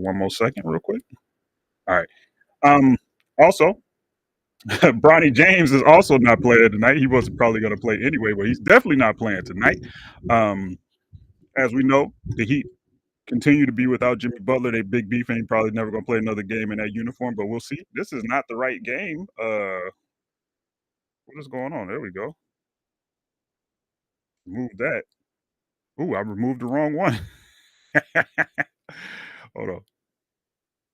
one more second, real quick. All right. Um, also, Bronny James is also not playing tonight. He wasn't probably going to play anyway, but he's definitely not playing tonight. Um, as we know, the Heat continue to be without Jimmy Butler. They big beef ain't probably never going to play another game in that uniform, but we'll see. This is not the right game. What is going on? There we go. Move that. Ooh, I removed the wrong one. Hold on.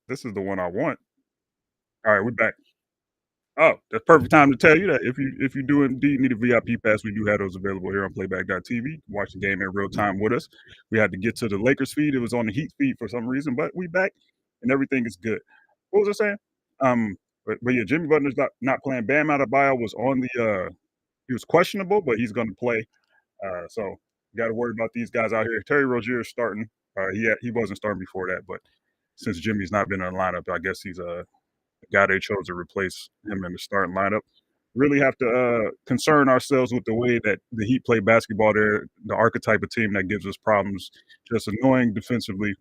This is the one I want. All right, we're back. Oh, that's perfect time to tell you that if you do indeed need a VIP pass, we do have those available here on playback.tv. Watch the game in real time with us. We had to get to the Lakers feed. It was on the Heat feed for some reason, but we back and everything is good. What was I saying? But yeah, Jimmy Butler's not playing. Bam Adebayo was on the he was questionable, but he's gonna play. So you gotta worry about these guys out here. Terry Rozier is starting. He wasn't starting before that, but since Jimmy's not been in the lineup, I guess he's the guy they chose to replace him in the starting lineup. Really have to concern ourselves with the way that the Heat play basketball. They're the archetype of team that gives us problems, just annoying defensively,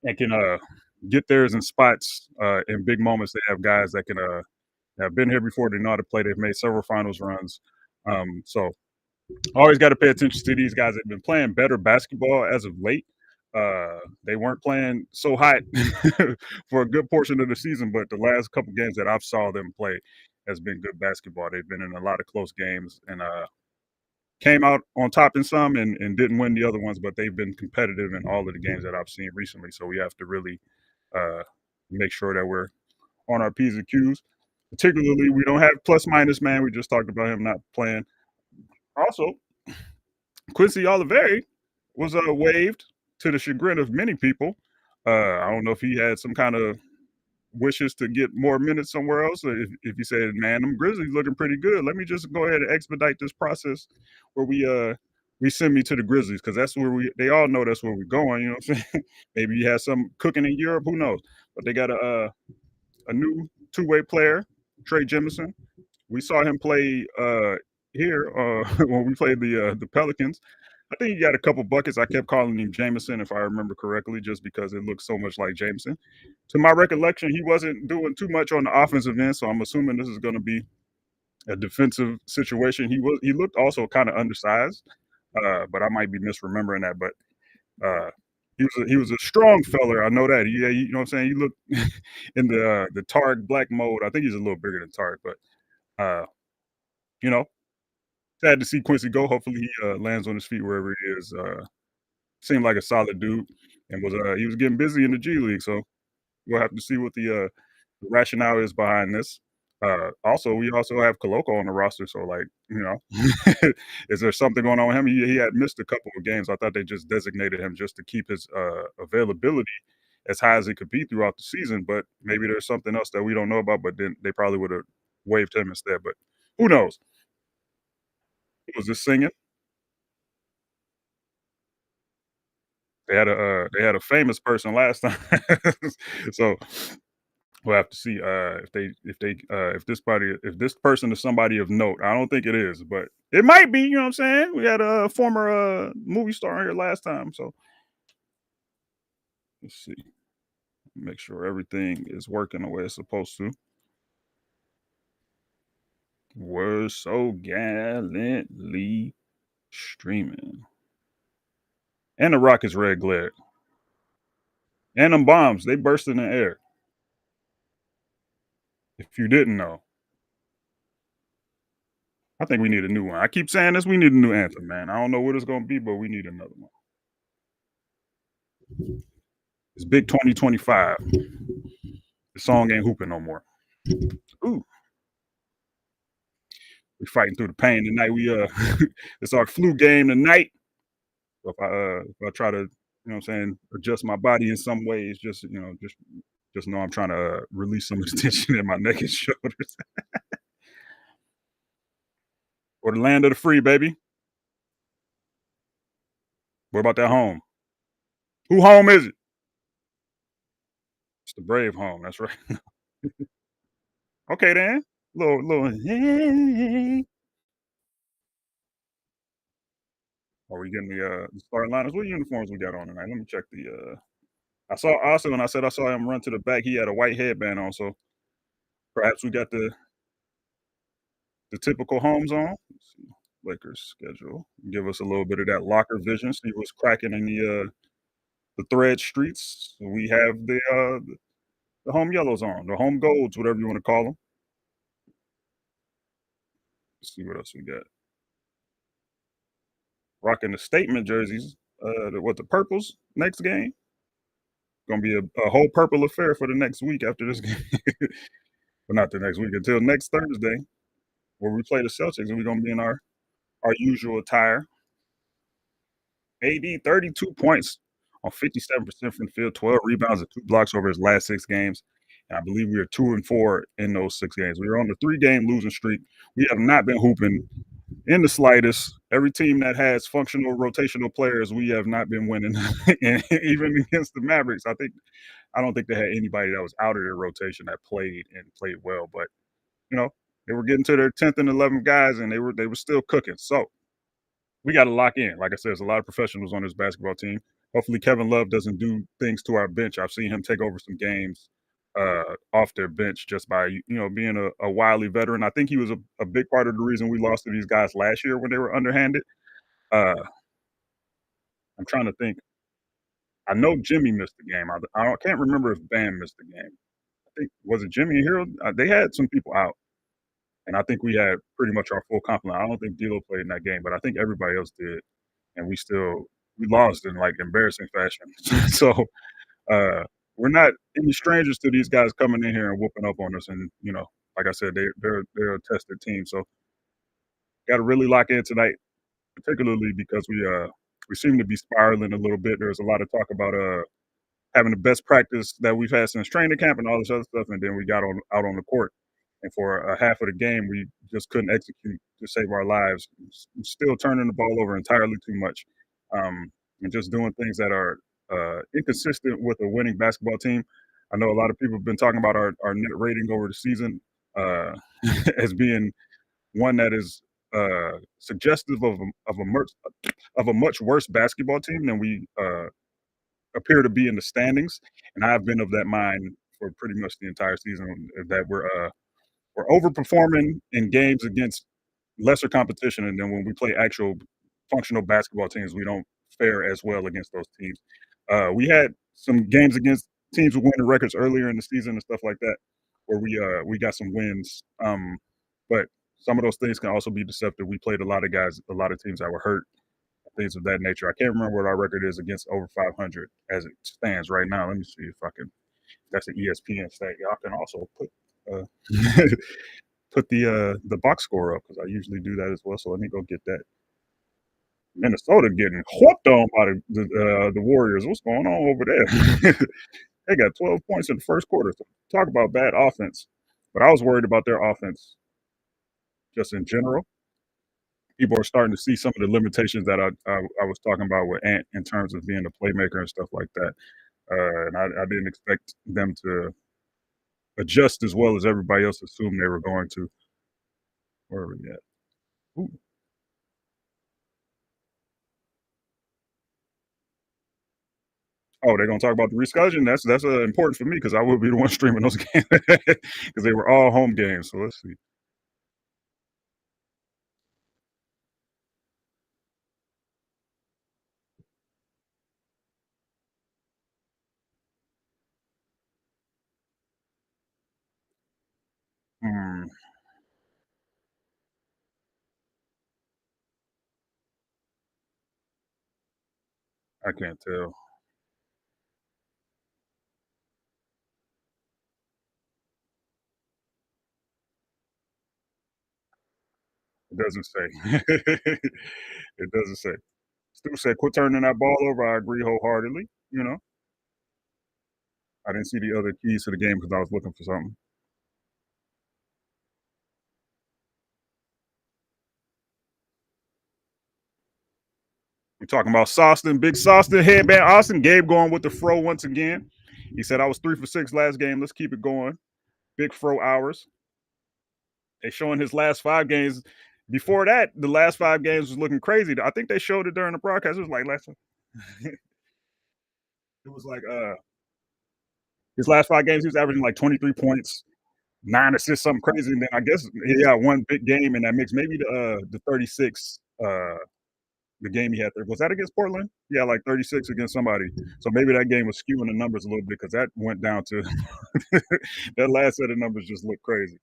and can get theirs in spots in big moments. They have guys that can have been here before. They know how to play. They've made several finals runs. So always got to pay attention to these guys. They've been playing better basketball as of late. They weren't playing so hot for a good portion of the season, but the last couple games that I've saw them play has been good basketball. They've been in a lot of close games and came out on top in some and didn't win the other ones, but they've been competitive in all of the games that I've seen recently. So we have to really uh, make sure that we're on our P's and Q's. Particularly, we don't have plus minus man. We just talked about him not playing. Also, Quincy Oliveri was waived to the chagrin of many people. I don't know if he had some kind of wishes to get more minutes somewhere else. Or if he said, "Man, them Grizzlies looking pretty good. Let me just go ahead and expedite this process where we send me to the Grizzlies because that's where they all know that's where we're going." You know what I'm saying? Maybe you have some cooking in Europe. Who knows? But they got a new two-way player, Trey Jemison. We saw him play here when we played the Pelicans. I think he got a couple buckets. I kept calling him Jameson, if I remember correctly, just because it looks so much like Jameson. To my recollection, he wasn't doing too much on the offensive end, so I'm assuming this is going to be a defensive situation. He looked also kind of undersized, but I might be misremembering that. But he was a strong feller. I know that. You know what I'm saying. He looked in the Tarek Black mode. I think he's a little bigger than Tarek, but you know, sad to see Quincy go. Hopefully he lands on his feet wherever he is. Seemed like a solid dude, and he was getting busy in the G League. So we'll have to see what the rationale is behind this. We also have Koloko on the roster. So like, is there something going on with him? He had missed a couple of games. I thought they just designated him just to keep his availability as high as it could be throughout the season. But maybe there's something else that we don't know about. But then they probably would have waived him instead. But who knows? Was this singing? They had a famous person last time, so we'll have to see if this person is somebody of note. I don't think it is, but it might be. You know what I'm saying? We had a former movie star here last time, so let's see. Make sure everything is working the way it's supposed to. We're so gallantly streaming, and the rocket's red glare, and them bombs they burst in the air. If you didn't know. I think we need a new one. I keep saying this. We need a new anthem, man. I don't know what it's gonna be, but we need another one. It's big 2025. The song ain't hooping no more. Ooh, we fighting through the pain tonight. We it's our flu game tonight. So if I try to, what I'm saying, adjust my body in some ways, just know I'm trying to release some of the tension in my neck and shoulders. Or the land of the free, baby. What about that home? Who home is it? It's the brave home. That's right. Okay, then. Little. Hey. Are we getting the starting lineups? What uniforms we got on tonight? Let me check the. I saw also when I said I saw him run to the back, he had a white headband on, so perhaps we got the typical homes on. Let's see. Lakers schedule. Give us a little bit of that locker vision, see what's cracking in the thread streets. We have the home yellows on, the home golds, whatever you want to call them. Let's see what else we got. Rocking the statement jerseys. The purples next game? Gonna be a whole purple affair for the next week after this game. But not the next week, until next Thursday, where we play the Celtics, and we're gonna be in our usual attire. AD 32 points on 57% from the field, 12 rebounds and 2 blocks over his last 6 games. And I believe we are 2-4 in those 6 games. We are on the 3-game losing streak. We have not been hooping in the slightest. Every team that has functional rotational players, we have not been winning. And even against the Mavericks, I don't think they had anybody that was out of their rotation that played and played well. But you know, they were getting to their 10th and 11th guys, and they were still cooking. So we got to lock in. Like I said, there's a lot of professionals on this basketball team. Hopefully, Kevin Love doesn't do things to our bench. I've seen him take over some games off their bench just by being a wily veteran. I think he was a big part of the reason we lost to these guys last year when they were underhanded. Uh, I'm trying to think. I know Jimmy missed the game. I can't remember if Bam missed the game. I think was it Jimmy and Hero? They had some people out, and I think we had pretty much our full complement. I don't think D'Lo played in that game, but I think everybody else did. And we lost in like embarrassing fashion. So we're not any strangers to these guys coming in here and whooping up on us. And like I said, they're a tested team. So got to really lock in tonight, particularly because we seem to be spiraling a little bit. There's a lot of talk about having the best practice that we've had since training camp and all this other stuff, and then we got on out on the court. And for a half of the game, we just couldn't execute to save our lives. Still turning the ball over entirely too much, and just doing things that are inconsistent with a winning basketball team. I know a lot of people have been talking about our net rating over the season as being one that is suggestive of a much worse basketball team than we appear to be in the standings. And I've been of that mind for pretty much the entire season that we're overperforming in games against lesser competition, and then when we play actual functional basketball teams, we don't fare as well against those teams. We had some games against teams with winning records earlier in the season and stuff like that, where we got some wins. But some of those things can also be deceptive. We played a lot of guys, a lot of teams that were hurt, things of that nature. I can't remember what our record is against over 500 as it stands right now. Let me see if I can. That's an ESPN stat. Y'all can also put uh, put the box score up because I usually do that as well. So let me go get that. Minnesota getting whooped on by the Warriors. What's going on over there? They got 12 points in the first quarter. So talk about bad offense. But I was worried about their offense just in general. People are starting to see some of the limitations that I was talking about with Ant in terms of being a playmaker and stuff like that. And I didn't expect them to adjust as well as everybody else assumed they were going to. Where are we at? Ooh. Oh, they're gonna talk about the rescheduling. That's important for me because I will be the one streaming those games because they were all home games. So let's see. Hmm, I can't tell. It doesn't say. It doesn't say. Stu said, "Quit turning that ball over." I agree wholeheartedly. I didn't see the other keys to the game because I was looking for something. We're talking about Soston, big Soston, headband Austin. Gabe going with the fro once again. He said, "I was 3 for 6 last game. Let's keep it going." Big fro hours. They showing his last 5 games. Before that, the last 5 games was looking crazy. I think they showed it during the broadcast. It was like last. It was like His last 5 games, he was averaging like 23 points, 9 assists, something crazy. And then I guess he had one big game in that mix. Maybe the 36 the game he had there. Was that against Portland? Yeah, like 36 against somebody. So maybe that game was skewing the numbers a little bit because that went down to that last set of numbers just looked crazy.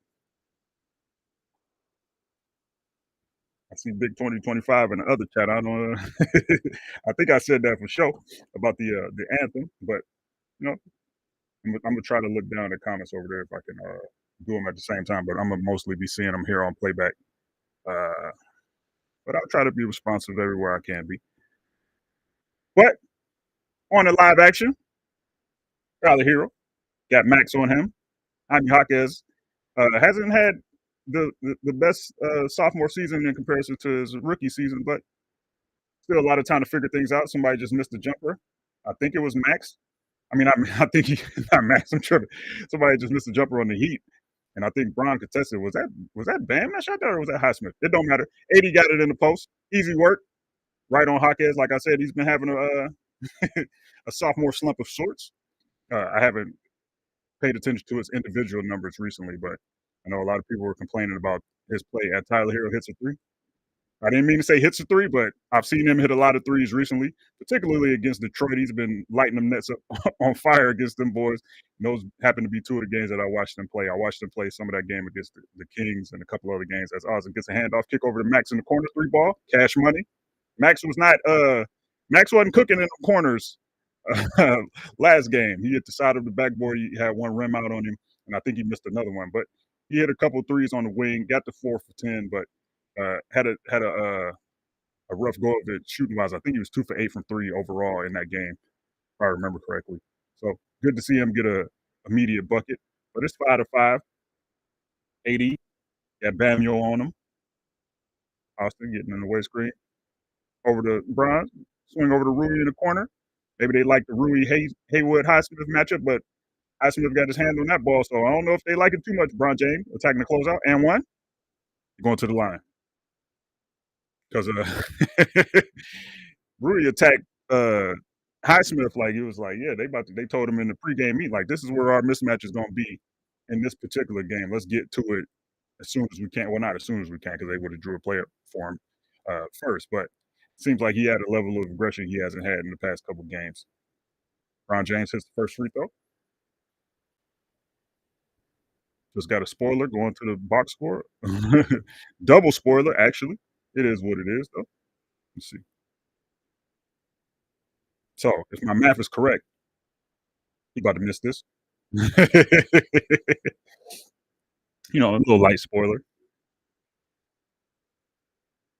I see Big 2025 in the other chat. I don't I think I said that for sure about the anthem, but you know, I'm gonna try to look down the comments over there if I can do them at the same time, but I'm gonna mostly be seeing them here on playback. Uh, but I'll try to be responsive everywhere I can be. But on the live action, Tyler Hero got Max on him. Jaime Jaquez hasn't had the best sophomore season in comparison to his rookie season, but still a lot of time to figure things out. Somebody just missed a jumper. I think it was Max. I mean, I think he not Max. I'm tripping. Somebody just missed a jumper on the Heat, and I think Braun contested. Was that Bam that shot that, or was that Highsmith? It don't matter. 80 got it in the post. Easy work. Right on Jaquez. Like I said, he's been having a sophomore slump of sorts. I haven't paid attention to his individual numbers recently, but I know a lot of people were complaining about his play at Tyler Hero hits a three. I didn't mean to say hits a three, but I've seen him hit a lot of threes recently, particularly against Detroit. He's been lighting them nets up on fire against them boys. And those happen to be two of the games that I watched them play. I watched them play some of that game against the Kings and a couple other games as Austin gets a handoff kick over to Max in the corner, three ball, cash money. Max was not Max wasn't cooking in the corners last game. He hit the side of the backboard. He had one rim out on him, and I think he missed another one. But he hit a couple threes on the wing, got the 4 for 10, but had a rough go of it shooting wise. I think he was 2 for 8 from three overall in that game, if I remember correctly. So good to see him get a immediate bucket. But it's 5 to 5. 80 got Bamio on him. Austin getting in the way screen over to Bronze, swing over to Rui in the corner. Maybe they like the Rui Haywood Highsmith matchup, but Highsmith got his hand on that ball, so I don't know if they like it too much. Bron James attacking the closeout and one, going to the line because Rui attacked Highsmith like it was like, yeah, they told him in the pregame meet like this is where our mismatch is going to be in this particular game. Let's get to it as soon as we can. Well, not as soon as we can because they would have drew a play up for him first, but it seems like he had a level of aggression he hasn't had in the past couple games. Bron James hits the first free throw. Just got a spoiler going to the box score. Double spoiler, actually. It is what it is, though. Let's see. So, if my math is correct, he about to miss this. A little light spoiler.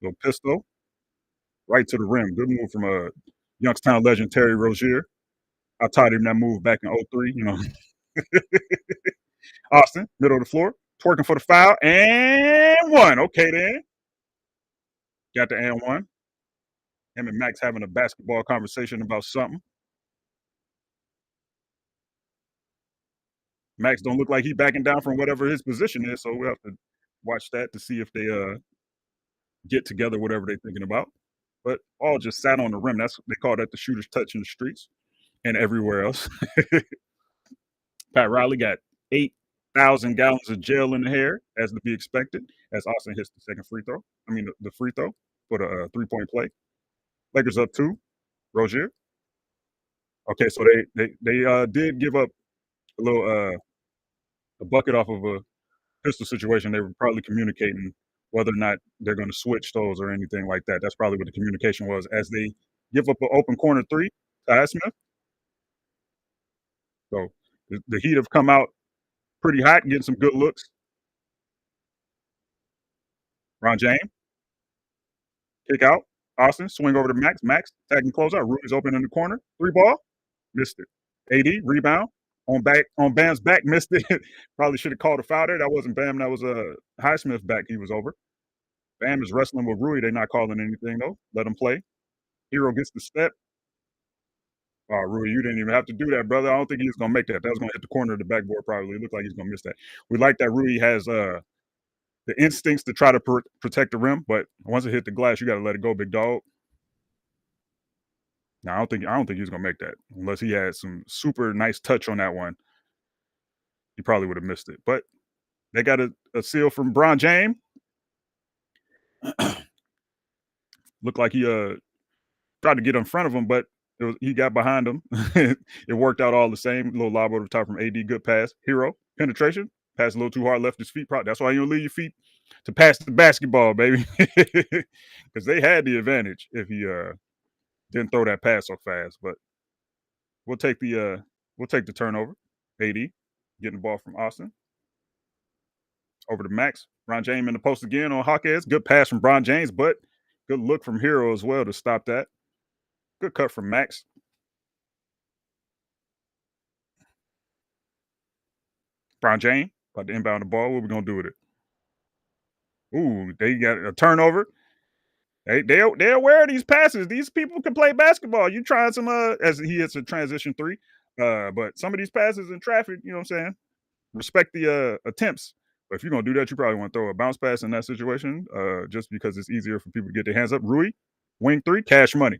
Little pistol, right to the rim. Good move from Youngstown legend Terry Rozier. I taught him that move back in '03. Austin, middle of the floor, twerking for the foul, and one. Okay, then. Got the and one. Him and Max having a basketball conversation about something. Max don't look like he backing down from whatever his position is, so we'll have to watch that to see if they get together whatever they're thinking about. But all just sat on the rim. They call that the shooter's touch in the streets and everywhere else. Pat Riley got 8,000 gallons of gel in the hair, as to be expected, as Austin hits the second free throw. I mean, the free throw for the 3-point play. Lakers up 2. Rozier. Okay, so they did give up a little a bucket off of a pistol situation. They were probably communicating whether or not they're going to switch those or anything like that. That's probably what the communication was as they give up an open corner three to Highsmith. So the Heat have come out pretty hot, getting some good looks. Ron James, kick out. Austin, swing over to Max. Max, tagging closeout. Rudy's open in the corner. 3 ball, missed it. AD, rebound. On Bam's back, missed it. Probably should have called a foul there. That wasn't Bam. That was a Highsmith back he was over. Bam is wrestling with Rui. They're not calling anything, though. Let him play. Hero gets the step. Oh, Rui, you didn't even have to do that, brother. I don't think he was going to make that. That was going to hit the corner of the backboard probably. It looked like he's going to miss that. We like that Rui has the instincts to try to protect the rim, but once it hit the glass, you got to let it go, big dog. No, I don't think he's going to make that unless he had some super nice touch on that one. he probably would have missed it. But they got a seal from Bron James. Looked like he tried to get in front of him, but he got behind him. It worked out all the same. Little lob over the top from AD, good pass. Hero penetration, pass a little too hard, left his feet. That's why you don't leave your feet to pass the basketball, baby, because they had the advantage if he didn't throw that pass so fast. But we'll take the turnover. AD getting the ball from Austin over to Max. Bron James in the post again on Hawkheads. Good pass from Bron James, but good look from Hero as well to stop that. Good cut from Max. Bron James about to inbound the ball. What we gonna do with it? Ooh, they got a turnover. They're aware of these passes. These people can play basketball. You trying some as he hits a transition three. But some of these passes in traffic, you know what I'm saying? Respect the attempts. But if you're gonna do that, you probably want to throw a bounce pass in that situation, just because it's easier for people to get their hands up. Rui, wing three, cash money.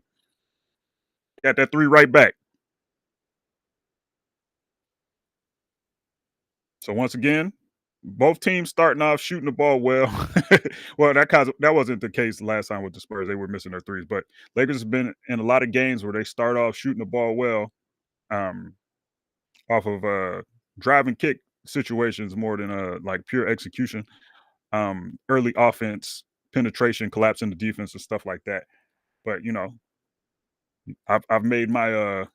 Got that three right back. So once again, both teams starting off shooting the ball well. Well, that wasn't the case last time with the Spurs. They were missing their threes, but Lakers have been in a lot of games where they start off shooting the ball well, um, off of drive and kick situations more than like pure execution. Early offense, penetration, collapsing the defense, and stuff like that. But I've made my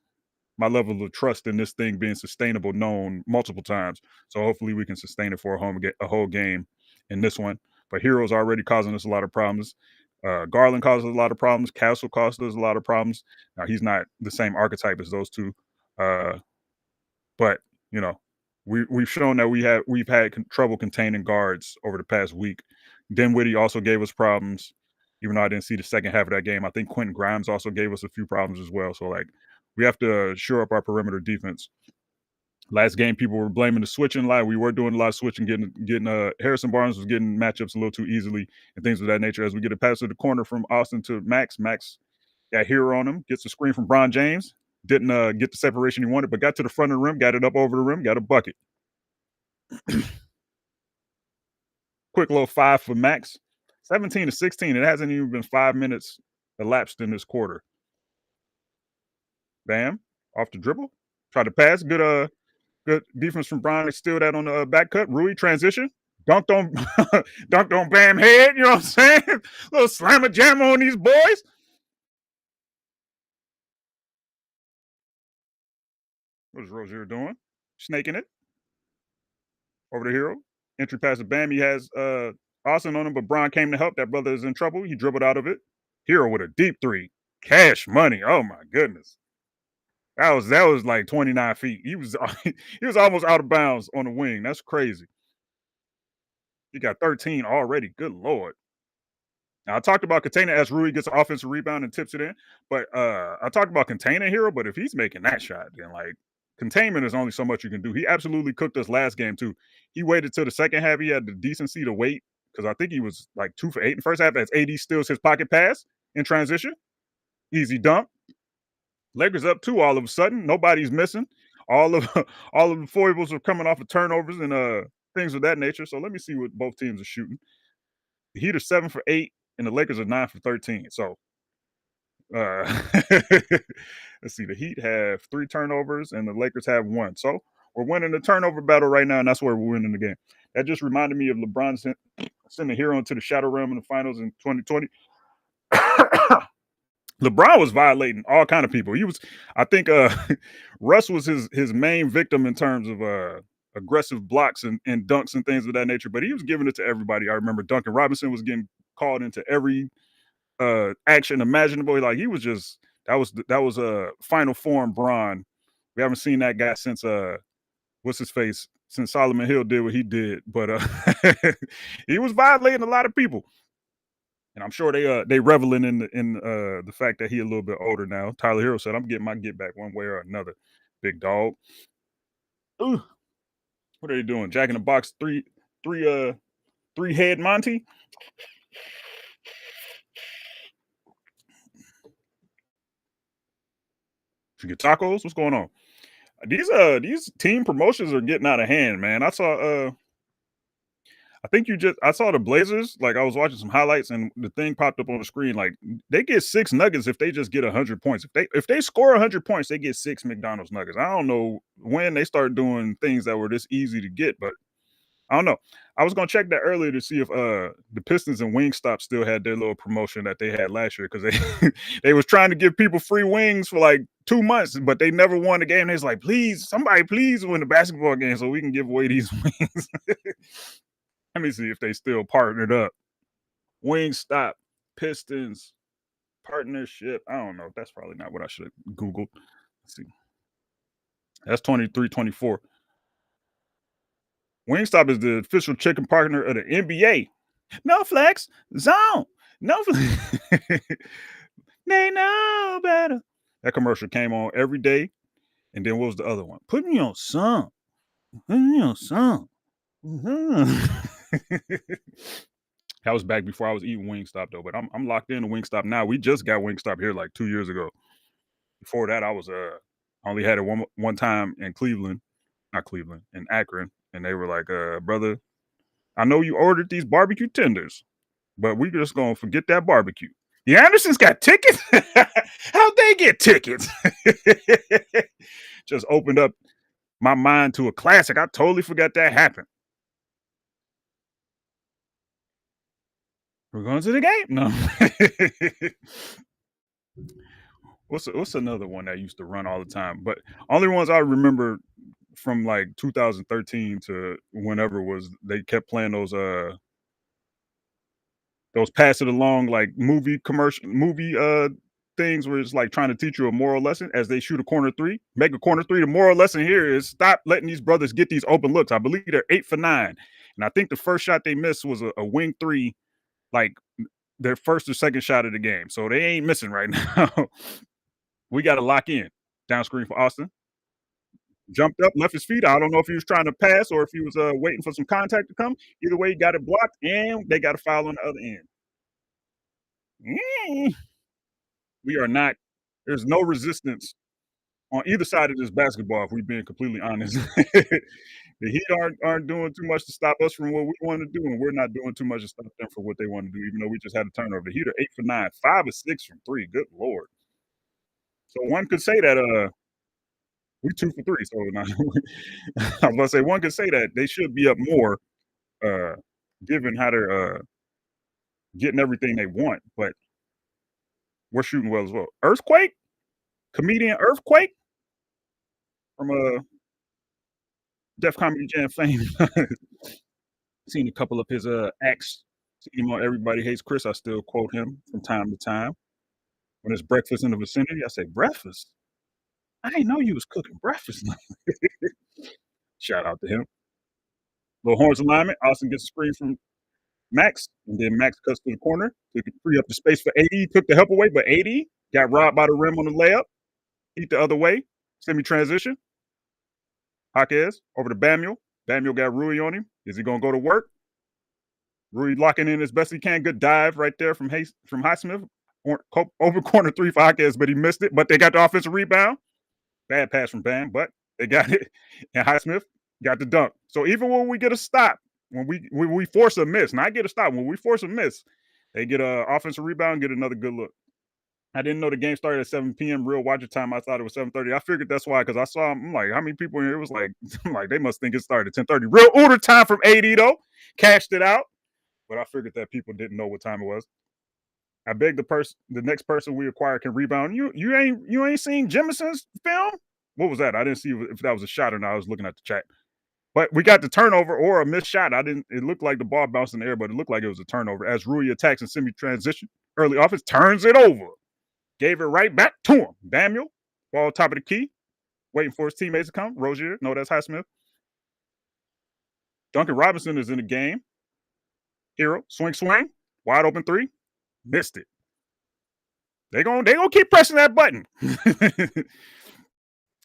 level of trust in this thing being sustainable known multiple times. So hopefully we can sustain it for a whole game in this one. But Hero's already causing us a lot of problems. Garland causes a lot of problems. Castle causes us a lot of problems. Now he's not the same archetype as those two, uh, but you know we've shown that we've had trouble containing guards over the past week. Dinwiddie also gave us problems, even though I didn't see the second half of that game. I think Quentin Grimes also gave us a few problems as well. So like we have to shore up our perimeter defense. Last game, people were blaming the switching line. We were doing a lot of switching, getting Harrison Barnes was getting matchups a little too easily and things of that nature. As we get a pass to the corner from Austin to Max, Max got Hero on him, gets a screen from Bron James. Didn't get the separation he wanted, but got to the front of the rim, got it up over the rim, got a bucket. Quick little five for Max. 17 to 16. It hasn't even been 5 minutes elapsed in this quarter. Bam. Off the dribble. Tried to pass. Good defense from Brian. They steal that on the back cut. Rui transition. Dunked on dunked on Bam head. You know what I'm saying? Little slammer jammer on these boys. What is Rozier doing? Snaking it. Over the Hero. Entry pass to Bam. He has Austin on him, but Brian came to help. That brother is in trouble. He dribbled out of it. Hero with a deep three. Cash money. Oh my goodness. That was like 29 feet. He was he was almost out of bounds on the wing. That's crazy. He got 13 already. Good lord. Now I talked about containing as Rui gets an offensive rebound and tips it in, but I talked about containing Hero. But if he's making that shot, then like containment is only so much you can do. He absolutely cooked us last game too. He waited till the second half. He had the decency to wait because I think he was like 2 for 8 in the first half. As AD steals his pocket pass in transition, easy dunk. Lakers up two all of a sudden. Nobody's missing. All of all of the foibles are coming off of turnovers and things of that nature. So let me see what both teams are shooting. The Heat are 7 for 8, and the Lakers are 9 for 13. So uh, let's see. The Heat have 3 turnovers, and the Lakers have 1. So we're winning the turnover battle right now, and that's where we're winning the game. That just reminded me of LeBron sending Hero into the Shadow Realm in the finals in 2020. LeBron was violating all kind of people. I think, Russ was his main victim in terms of aggressive blocks and dunks and things of that nature. But he was giving it to everybody. I remember Duncan Robinson was getting called into every action imaginable. Like he was just that was a final form Bron. We haven't seen that guy since what's his face since Solomon Hill did what he did. But he was violating a lot of people. And I'm sure they reveling in the fact that he a little bit older now. Tyler Hero said, "I'm getting my get back one way or another." Big dog. Ooh, what are they doing? Jack in the Box three head Monty. Did you get tacos? What's going on? These team promotions are getting out of hand, man. I think you just I saw the Blazers, like, I was watching some highlights and the thing popped up on the screen, like, they get 6 nuggets if they just get 100 points. If they score 100 points, they get 6 McDonald's nuggets. I don't know when they started doing things that were this easy to get, but I don't know. I was gonna check that earlier to see if, the Pistons and Wingstop still had their little promotion that they had last year because they they was trying to give people free wings for, like, 2 months, but they never won the game. They was like, "Please, somebody please win the basketball game so we can give away these wings." Let me see if they still partnered up. Wingstop, Pistons, partnership. I don't know. That's probably not what I should have Googled. Let's see. That's 23-24. Wingstop is the official chicken partner of the NBA. No flex, zone. No flex. They know better. That commercial came on every day. And then what was the other one? Put me on some. Put me on some. Mhm. That was back before I was eating Wingstop though, but I'm locked in to Wingstop now. We just got Wingstop here like 2 years ago. Before that, I only had it one time in Cleveland, not Cleveland, in Akron, and they were like, brother, I know you ordered these barbecue tenders, but we just gonna forget that barbecue. The Andersons got tickets? How'd they get tickets? Just opened up my mind to a classic. I totally forgot that happened. We're going to the game. No. What's another one that used to run all the time? But only ones I remember from like 2013 to whenever was they kept playing those pass it along like movie things where it's like trying to teach you a moral lesson as they shoot a corner three, make a corner three. The moral lesson here is stop letting these brothers get these open looks. I believe they're 8 for 9. And I think the first shot they missed was a wing three, like their first or second shot of the game. So they ain't missing right now. We got to lock in. Down screen for Austin. Jumped up, left his feet. I don't know if he was trying to pass or if he was waiting for some contact to come. Either way, he got it blocked, and they got a foul on the other end. Mm, we are not. There's no resistance on either side of this basketball. If we're being completely honest, the Heat aren't doing too much to stop us from what we want to do, and we're not doing too much to stop them for what they want to do. Even though we just had a turnover, the Heat are 8 for 9, 5 of 6 from three. Good lord! So one could say that we 2 for 3. So now, I was gonna say one could say that they should be up more, uh, given how they're getting everything they want, but we're shooting well as well. Earthquake, comedian Earthquake from Def Comedy Jam fame. Seen a couple of his acts. Seen him on Everybody Hates Chris. I still quote him from time to time. When it's breakfast in the vicinity, I say breakfast. I didn't know you was cooking breakfast. Shout out to him. Little horns alignment. Austin gets a screen from Max, and then Max cuts to the corner to free up the space for AD. Took the help away, but AD got robbed by the rim on the layup. Eat the other way. Semi transition. Jaquez over to Bamiel. Bamiel got Rui on him. Is he gonna go to work? Rui locking in as best he can. Good dive right there from Highsmith. Over corner three for Jaquez, but he missed it. But they got the offensive rebound. Bad pass from Bam, but they got it. And Highsmith got the dunk. So even when we get a stop, when we force a miss, not get a stop, when we force a miss, they get a offensive rebound, get another good look. I didn't know the game started at 7 p.m. real watcher time. I thought it was 7:30. I figured that's why because I saw I'm like, how many people in here? It was like, I'm like they must think it started at 10:30. Real order time from AD though. Cashed it out. But I figured that people didn't know what time it was. I beg the next person we acquire can rebound. You ain't seen Jimison's film? What was that? I didn't see if that was a shot or not. I was looking at the chat. But we got the turnover or a missed shot. It looked like the ball bounced in the air, but it looked like it was a turnover. As Rui attacks in semi-transition, early offense, turns it over. Gave it right back to him. Bamiel, ball top of the key, waiting for his teammates to come. Rozier, no, that's Highsmith. Duncan Robinson is in the game. Hero, swing, wide open three, missed it. They gonna keep pressing that button.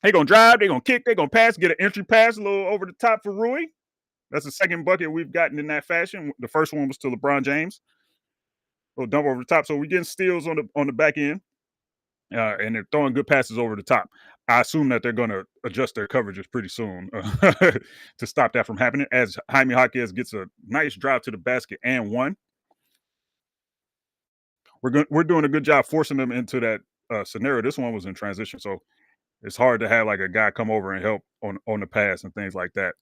They gonna drive, they gonna kick, they gonna pass, get an entry pass a little over the top for Rui. That's the second bucket we've gotten in that fashion. The first one was to LeBron James. A little dump over the top. So we're getting steals on the back end. And they're throwing good passes over the top. I assume that they're going to adjust their coverages pretty soon to stop that from happening. As Jaime Jaquez gets a nice drive to the basket and one, we're doing a good job forcing them into that scenario. This one was in transition, so it's hard to have like a guy come over and help on the pass and things like that.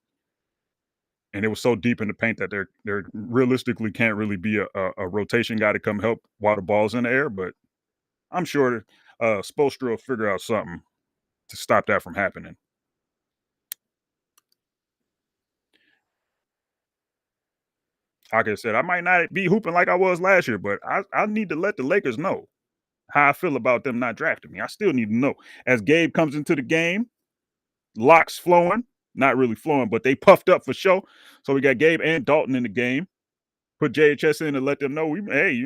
And it was so deep in the paint that there realistically can't really be a rotation guy to come help while the ball's in the air. But I'm sure Spoelstra will figure out something to stop that from happening. Like I said, I might not be hooping like I was last year, but I need to let the Lakers know how I feel about them not drafting me. I still need to know. As Gabe comes into the game, locks flowing, not really flowing, but they puffed up for sure. So we got Gabe and Dalton in the game. Put JHS in and let them know hey,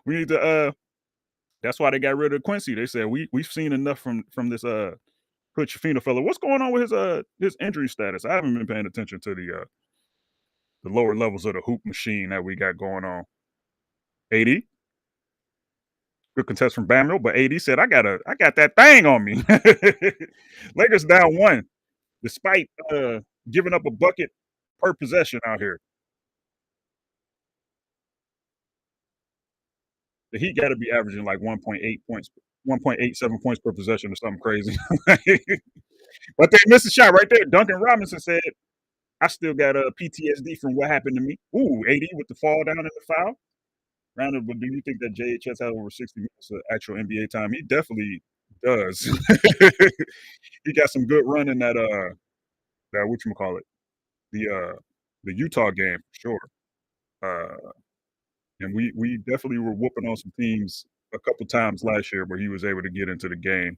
we need to that's why they got rid of Quincy. They said we've seen enough from this Hood fella. What's going on with his injury status? I haven't been paying attention to the lower levels of the hoop machine that we got going on. AD, good contest from Bamil, but AD said I got that thing on me. Lakers down one, despite giving up a bucket per possession out here. The Heat got to be averaging like 1.8 points, 1.87 points per possession or something crazy. But they missed a shot right there. Duncan Robinson said, I still got a PTSD from what happened to me. Ooh, AD with the fall down and the foul. Rounded, but do you think that JHS had over 60 minutes of actual NBA time? He definitely does. He got some good run in that whatchamacallit, the Utah game for sure. Uh and we definitely were whooping on some teams a couple times last year where he was able to get into the game.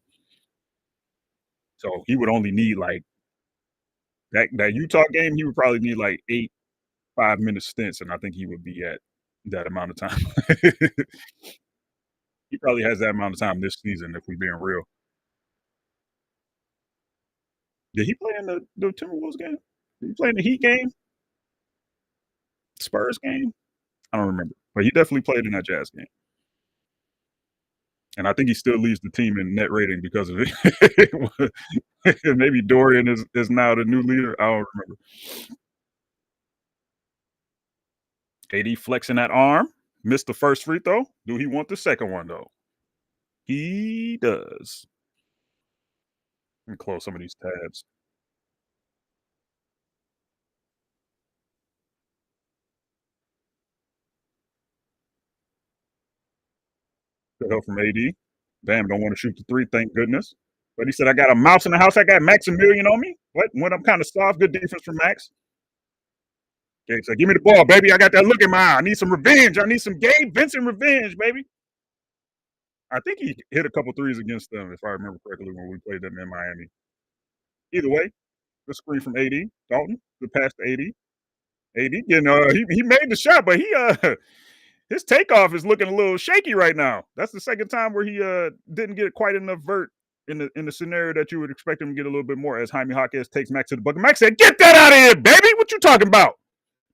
So he would only need like that Utah game, he would probably need like 8 5-minute stints, and I think he would be at that amount of time. He probably has that amount of time this season if we're being real. Did he play in the Timberwolves game? Did he play in the Heat game? Spurs game? I don't remember. But he definitely played in that Jazz game. And I think he still leads the team in net rating because of it. Maybe Dorian is now the new leader. I don't remember. KD flexing that arm. Missed the first free throw. Do he want the second one, though? He does. Let me close some of these tabs. Good help from AD. Bam, don't want to shoot the three, thank goodness. But he said, I got a mouse in the house. I got Maximilian on me. What? When I'm kind of soft, good defense from Max. Gabe said, give me the ball, baby. I got that look in my eye. I need some revenge. I need some Gabe Vincent revenge, baby. I think he hit a couple threes against them, if I remember correctly, when we played them in Miami. Either way, the screen from AD. Dalton, the pass to AD. AD getting he made the shot, but he his takeoff is looking a little shaky right now. That's the second time where he didn't get quite enough vert in the scenario that you would expect him to get a little bit more as Jaime Jaquez takes Max to the bucket. Max said, get that out of here, baby. What you talking about?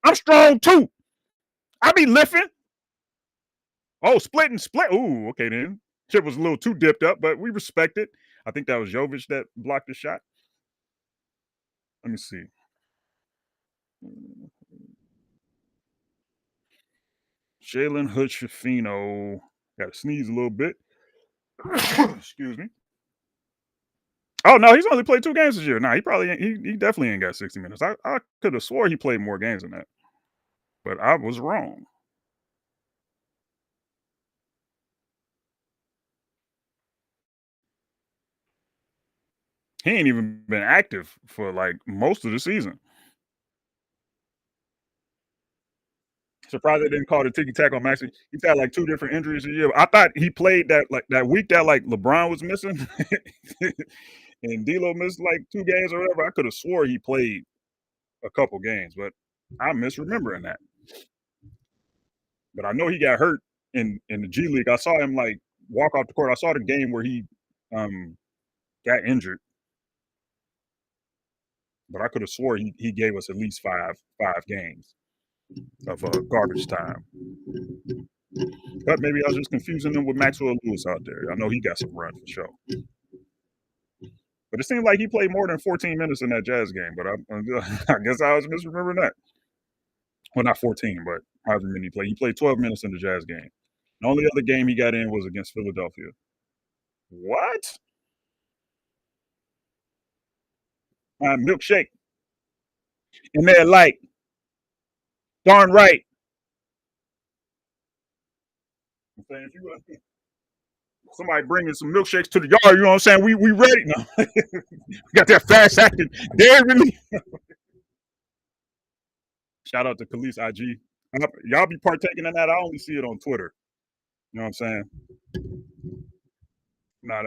I'm strong too. I be lifting. Oh, split. Ooh, okay then. Chip was a little too dipped up, but we respect it. I think that was Jovic that blocked the shot. Let me see. Jalen Hood Shafino. Got to sneeze a little bit. Excuse me. Oh no, he's only played 2 games this year. Nah, he definitely ain't got 60 minutes. I could have swore he played more games than that, but I was wrong. He ain't even been active for like most of the season. Surprised they didn't call the ticky tack on Maxi. He's had like 2 different injuries a year. I thought he played that week that like LeBron was missing, and D'Lo missed like 2 games or whatever. I could have swore he played a couple games, but I'm misremembering that. But I know he got hurt in the G League. I saw him like walk off the court. I saw the game where he um got injured, but I could have swore he gave us at least five games of garbage time. But maybe I was just confusing him with Maxwell Lewis out there. I know he got some run for sure. But it seemed like he played more than 14 minutes in that Jazz game. But I guess I was misremembering that. Well, not 14, but however many he played. He played 12 minutes in the Jazz game. The only other game he got in was against Philadelphia. What? My milkshake. And they're like, darn right. I'm saying, if you somebody bringing some milkshakes to the yard, you know what I'm saying? We ready now. We got that fast acting dairy. Shout out to Khalees IG. Y'all be partaking in that. I only see it on Twitter. You know what I'm saying? Not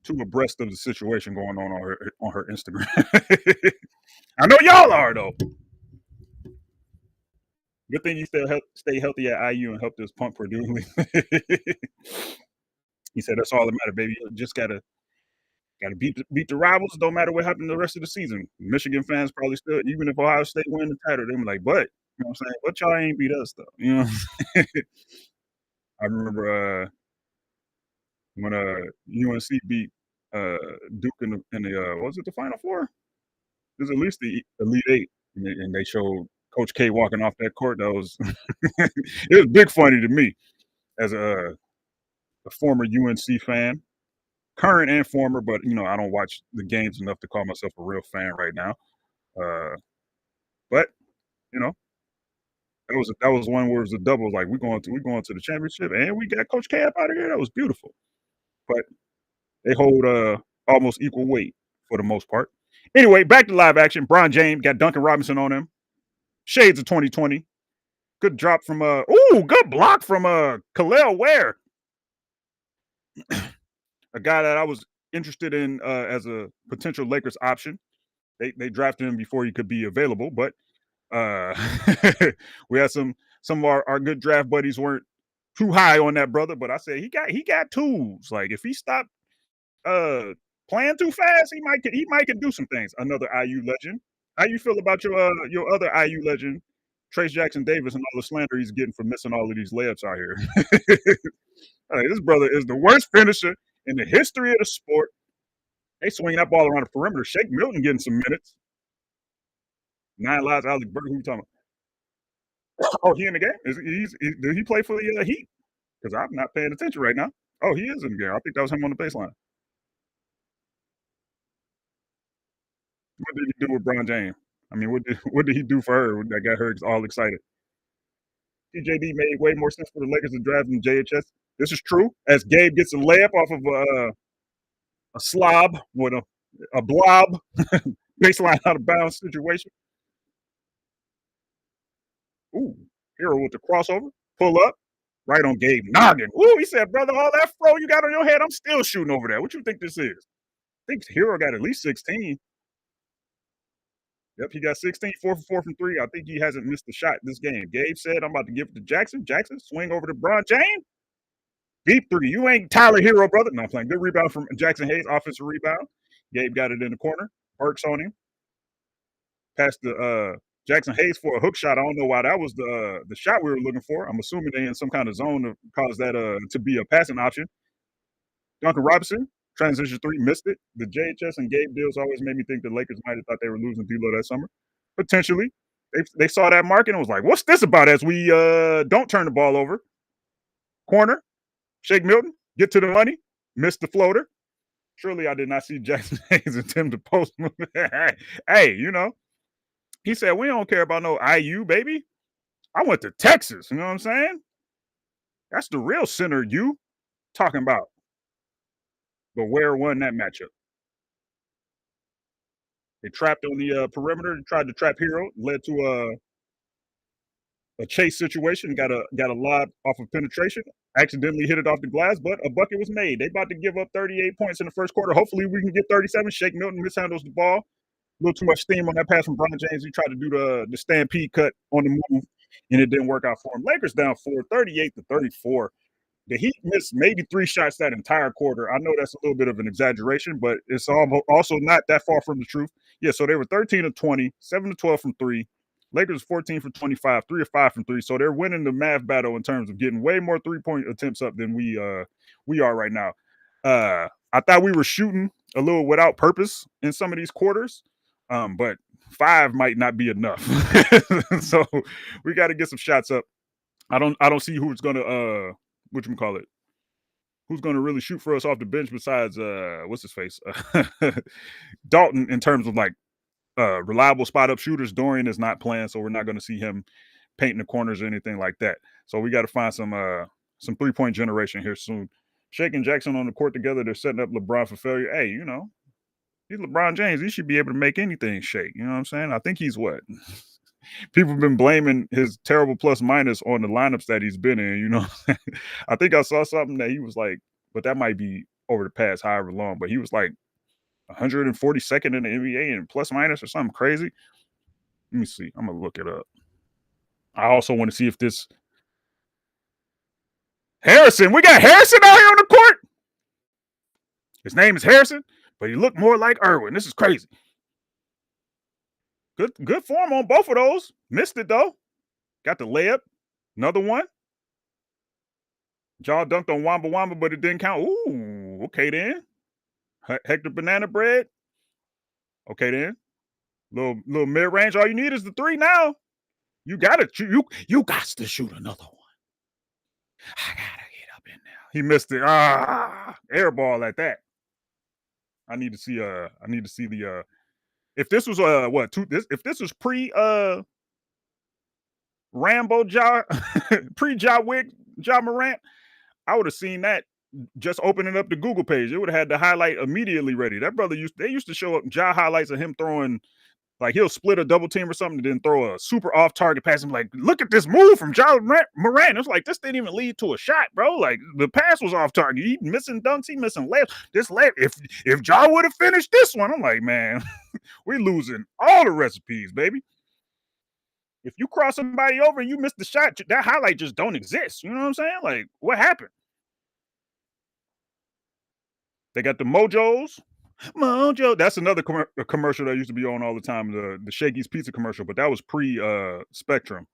too abreast of the situation going on her Instagram. I know y'all are though. Good thing you still stay healthy at IU and help this punk Purdue. He said that's all that matters, baby. You just gotta beat the rivals. Don't matter what happened the rest of the season. Michigan fans probably still, even if Ohio State win the title, they be like, but you know what I'm saying? But y'all ain't beat us though. You know. I remember when UNC beat Duke in the was it the Final Four? It was at least the Elite Eight, and they showed Coach K walking off that court. That was it was big funny to me as a former UNC fan, current and former, but I don't watch the games enough to call myself a real fan right now. Uh, but you know that was one where it was a double. Like we going to the championship, and we got Coach K up out of here. That was beautiful. But they hold almost equal weight for the most part. Anyway, back to live action. Bron James got Duncan Robinson on him. Shades of 2020. Good drop from good block from Khalil Ware, a guy that I was interested in as a potential Lakers option. They drafted him before he could be available, but uh, we had some of our good draft buddies weren't too high on that brother. But I said he got tools. Like if he stopped uh playing too fast, he might can do some things. Another IU legend. How you feel about your other IU legend, Trace Jackson Davis, and all the slander he's getting for missing all of these layups out here? Hey, this brother is the worst finisher in the history of the sport. They swinging that ball around the perimeter. Shake Milton getting some minutes. 9 lives. Alec Burke. Who you talking about? Oh, he in the game? Did he play for the Heat? Because I'm not paying attention right now. Oh, he is in the game. I think that was him on the baseline. What did he do with Bron James? I mean, what did he do for her that got her all excited? TJD made way more sense for the Lakers to draft than JHS. This is true. As Gabe gets a layup off of a slob with a blob baseline out of bounds situation. Ooh, Hero with the crossover, pull up, right on Gabe noggin. Ooh, he said, brother, all that fro you got on your head, I'm still shooting over there. What you think this is? I think Hero got at least 16. Yep, he got 16, 4 for 4 from three. I think he hasn't missed a shot this game. Gabe said, I'm about to give it to Jackson. Jackson, swing over to Bron James. Deep three. You ain't Tyler Hero, brother. No, I'm playing. Good rebound from Jackson Hayes, offensive rebound. Gabe got it in the corner. Burks on him. Passed the Jackson Hayes for a hook shot. I don't know why that was the shot we were looking for. I'm assuming they in some kind of zone to cause that to be a passing option. Duncan Robinson, transition three, missed it. The JHS and Gabe deals always made me think the Lakers might have thought they were losing D'Lo that summer. Potentially. They saw that market and was like, what's this about as we don't turn the ball over? Corner, Shake Milton, get to the money, missed the floater. Surely I did not see Jackson Hayes attempt to post move. Hey, he said, we don't care about no IU, baby. I went to Texas. You know what I'm saying? That's the real center you talking about. But Ware won that matchup. They trapped on the perimeter, tried to trap Hero, led to a chase situation, got a lob off of penetration, accidentally hit it off the glass, but a bucket was made. They about to give up 38 points in the first quarter. Hopefully we can get 37. Shake Milton mishandles the ball. A little too much steam on that pass from Bron James. He tried to do the stampede cut on the move, and it didn't work out for him. Lakers down 38-34. The Heat missed maybe 3 shots that entire quarter. I know that's a little bit of an exaggeration, but it's also not that far from the truth. Yeah, so they were 13 of 20, 7 of 12 from three. Lakers 14 for 25, 3 of 5 from three. So they're winning the math battle in terms of getting way more 3-point attempts up than we are right now. I thought we were shooting a little without purpose in some of these quarters, but five might not be enough. So we got to get some shots up. I don't see who's gonna what you call it, who's gonna really shoot for us off the bench besides what's his face, Dalton, in terms of like reliable spot up shooters. Dorian is not playing, so we're not going to see him painting the corners or anything like that. So we got to find some 3 point generation here soon. Shake and Jackson on the court together. They're setting up LeBron for failure. Hey, he's LeBron James. He should be able to make anything shake. You know what I'm saying? I think he's what people have been blaming his terrible plus minus on the lineups that he's been in. I think I saw something that he was like, but that might be over the past however long. But he was like 142nd in the NBA and plus minus or something crazy. Let me see. I'm gonna look it up. I also want to see if this Harrison. We got Harrison out here on the court. His name is Harrison, but he looked more like Irwin. This is crazy. Good form on both of those. Missed it though. Got the layup. Another one. Jaw dunked on Wamba Wamba, but it didn't count. Ooh, okay then. Hector Banana Bread. Okay then. Little mid range. All you need is the three now. You gotta you got to shoot another one. I gotta get up in there. He missed it. Air ball at that. I need to see the if this was if this was pre Rambo Ja pre Ja Wick Ja Morant, I would have seen that just opening up the Google page. It would have had the highlight immediately ready. That brother used to show up Ja highlights of him throwing. Like he'll split a double team or something, and then throw a super off target pass. I'm like, look at this move from John Moran. It's like this didn't even lead to a shot, bro. Like the pass was off target. He missing dunks. He missing layups. This layup, if John would have finished this one, I'm like, man, we losing all the recipes, baby. If you cross somebody over and you miss the shot, that highlight just don't exist. You know what I'm saying? Like, what happened? They got the Mojos. Mojo. That's another commercial that used to be on all the time. The Shakey's Pizza commercial, but that was pre Spectrum.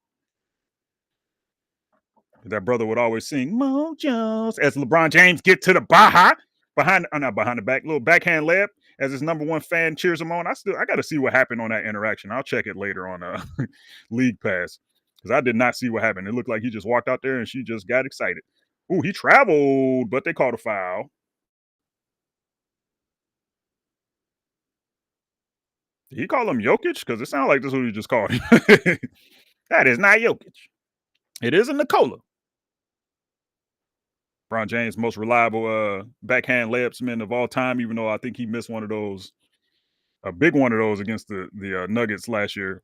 That brother would always sing Mojos as LeBron James get to the Baja not behind the back, little backhand layup as his number one fan cheers him on. I got to see what happened on that interaction. I'll check it later on League Pass because I did not see what happened. It looked like he just walked out there and she just got excited. Ooh, he traveled, but they called a foul. Did he call him Jokic? Because it sounded like this is what he just called him. That is not Jokic. It is a Nikola. LeBron James, most reliable backhand layupsman of all time, even though I think he missed one of those, a big one of those against the Nuggets last year.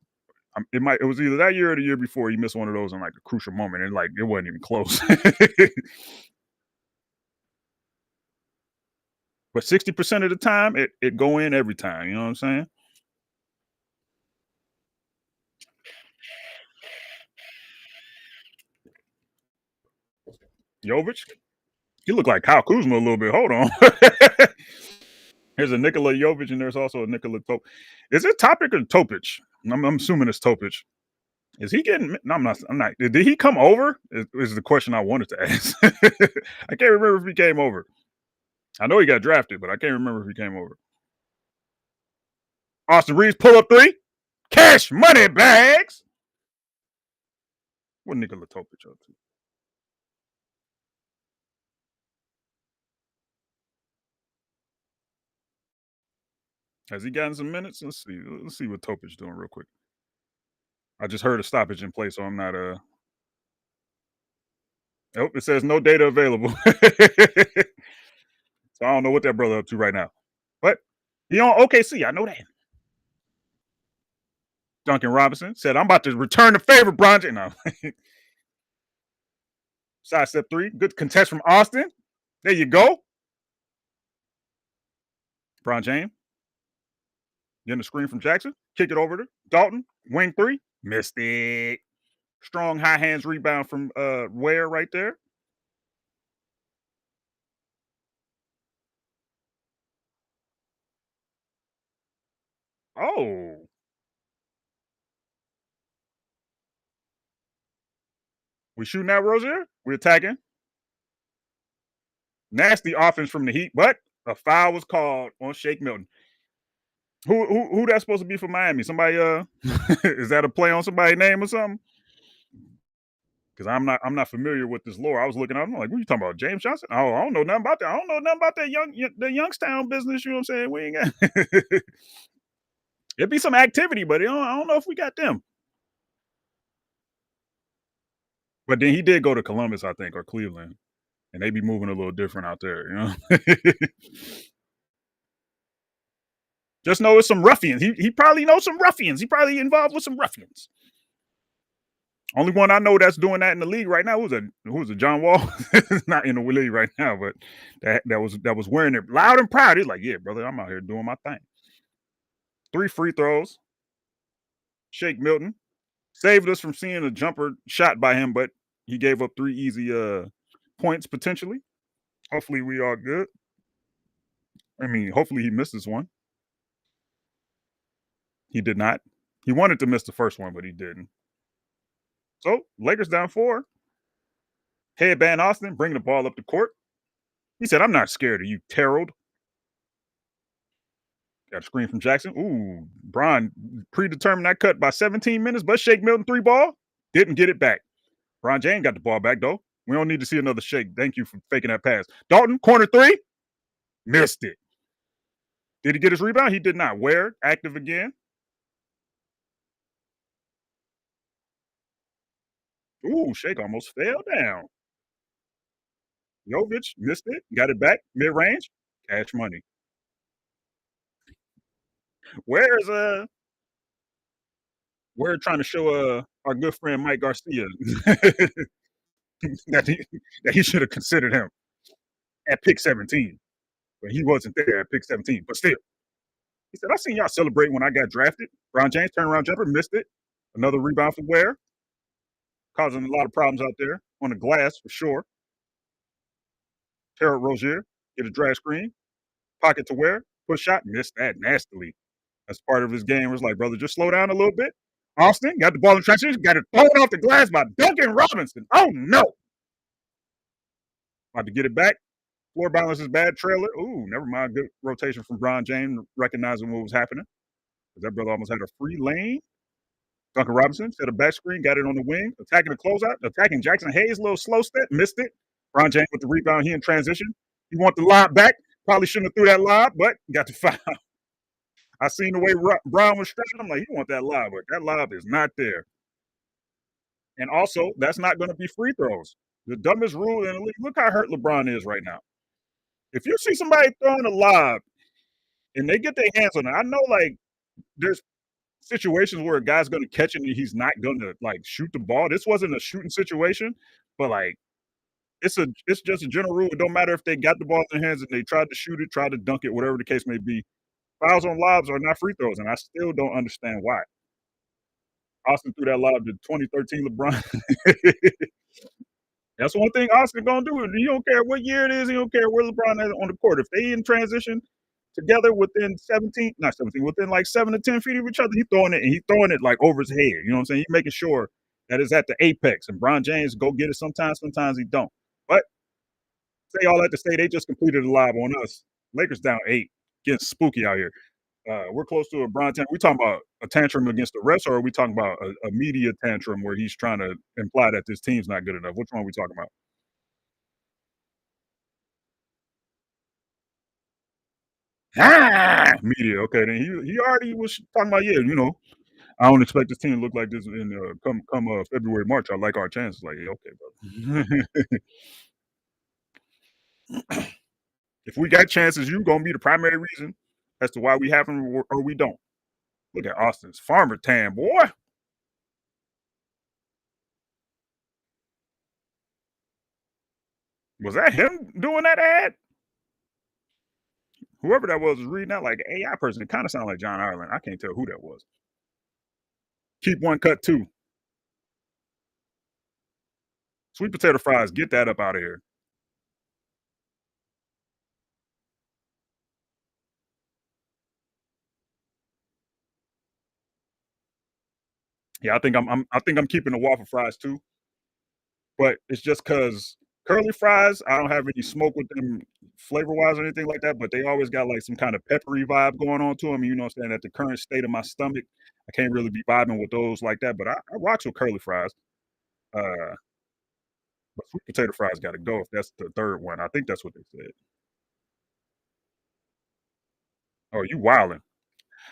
It was either that year or the year before he missed one of those in like a crucial moment, and like it wasn't even close. But 60% of the time, it go in every time. You know what I'm saying? Jovic, he looked like Kyle Kuzma a little bit. Hold on. There's a Nikola Jovic, and there's also a Nikola Top. Is it Topic or Topic? I'm assuming it's Topic. Is he getting? No, I'm not. I'm not. Did he come over? Is the question I wanted to ask. I can't remember if he came over. I know he got drafted, but I can't remember if he came over. Austin Reeves pull up three, cash money bags. What Nikola Topic up to? Has he gotten some minutes? Let's see. Let's see what Topic doing real quick. I just heard a stoppage in play, so I'm not. Oh, it says no data available. So I don't know what that brother up to right now. But he on OKC. I know that. Duncan Robinson said, "I'm about to return the favor, Bronze." No. Side step three. Good contest from Austin. There you go. Bron James. Getting the screen from Jackson. Kick it over to Dalton. Wing three. Missed it. Strong high hands rebound from Ware right there. Oh. We shooting that Rozier? We attacking? Nasty offense from the Heat, but a foul was called on Shake Milton. Who that's supposed to be for Miami? Somebody is that a play on somebody's name or something? Because I'm not familiar with this lore. I was looking up, I'm like, what are you talking about? James Johnson? Oh, I don't know nothing about that. I don't know nothing about that the Youngstown business, you know what I'm saying? We ain't got it'd be some activity, but I don't know if we got them. But then he did go to Columbus, I think, or Cleveland, and they be moving a little different out there, you know. Just know it's some ruffians. He probably knows some ruffians. He probably involved with some ruffians. Only one I know that's doing that in the league right now who's a John Wall. Not in the league right now, but that was wearing it loud and proud. He's like, yeah, brother, I'm out here doing my thing. 3 free throws. Shake Milton saved us from seeing a jumper shot by him, but he gave up 3 easy points potentially. Hopefully we are good. I mean, hopefully he missed this one. He did not. He wanted to miss the first one, but he didn't. So Lakers down 4. Headband Austin bringing the ball up the court. He said, I'm not scared of you, Terrell. Got a screen from Jackson. Ooh, Bron predetermined that cut by 17 minutes, but Shake Milton 3 ball. Didn't get it back. Bron James got the ball back, though. We don't need to see another shake. Thank you for faking that pass. Dalton, corner 3. Missed it. Did he get his rebound? He did not. Ware, active again. Ooh, Shake almost fell down. Jovic missed it. Got it back. Mid-range. Cash money. Where's we're trying to show our good friend Mike Garcia that he should have considered him at pick 17, but he wasn't there at pick 17. But still, he said, "I seen y'all celebrate when I got drafted." Ron James turnaround jumper missed it. Another rebound for Ware, causing a lot of problems out there on the glass for sure. Terrell Rozier get a drag screen, pocket to Ware, push shot, missed that nastily. That's part of his game. Was like, brother, just slow down a little bit. Austin got the ball in transition, got it thrown off the glass by Duncan Robinson. Oh no! About to get it back. Floor balance is bad. Trailer. Ooh, never mind. Good rotation from Bron James, recognizing what was happening. Because that brother almost had a free lane. Duncan Robinson set a back screen, got it on the wing, attacking the closeout, attacking Jackson Hayes, little slow step, missed it. Bron James with the rebound, he in transition. He want the lob back. Probably shouldn't have threw that lob, but got the foul. I seen the way Brown was stretching. I'm like, he want that lob, but that lob is not there. And also, that's not going to be free throws. The dumbest rule in the league. Look how hurt LeBron is right now. If you see somebody throwing a lob and they get their hands on it, I know like there's situations where a guy's gonna catch it and he's not gonna like shoot the ball. This wasn't a shooting situation, but like it's just a general rule. It don't matter if they got the ball in their hands and they tried to shoot it, tried to dunk it, whatever the case may be. Fouls on lobs are not free throws, and I still don't understand why. Austin threw that lob to 2013 LeBron. That's one thing Austin gonna do. He don't care what year it is. He don't care where LeBron is on the court. If they in transition together within 17, not 17, within like 7 to 10 feet of each other, he throwing it and he throwing it like over his head. You know what I'm saying? He making sure that it's at the apex. And Bron James go get it sometimes, sometimes he don't. But say all that to say they just completed a live on us. Lakers down 8, getting spooky out here. We're close to a Bron tantrum. We talking about a tantrum against the refs, or are we talking about a media tantrum where he's trying to imply that this team's not good enough? Which one are we talking about? Ah, media. Okay, then he already was talking about I don't expect this team to look like this in come February, March. I like our chances. Like, yeah, okay, bro. If we got chances, you gonna be the primary reason as to why we have them or we don't. Look at Austin's farmer tan, boy. Was that him doing that ad? Whoever that was reading that like an AI person. It kind of sounded like John Ireland. I can't tell who that was. Keep one, cut two. Sweet potato fries. Get that up out of here. Yeah, I think I'm keeping the waffle fries too. But it's just because Curly fries, I don't have any smoke with them flavor-wise or anything like that, but they always got, like, some kinda peppery vibe going on to them. You know what I'm saying? At the current state of my stomach, I can't really be vibing with those like that, but I rocks with curly fries. Uh, but sweet potato fries gotta go if that's the 3rd one. I think that's what they said. Oh, you wildin'.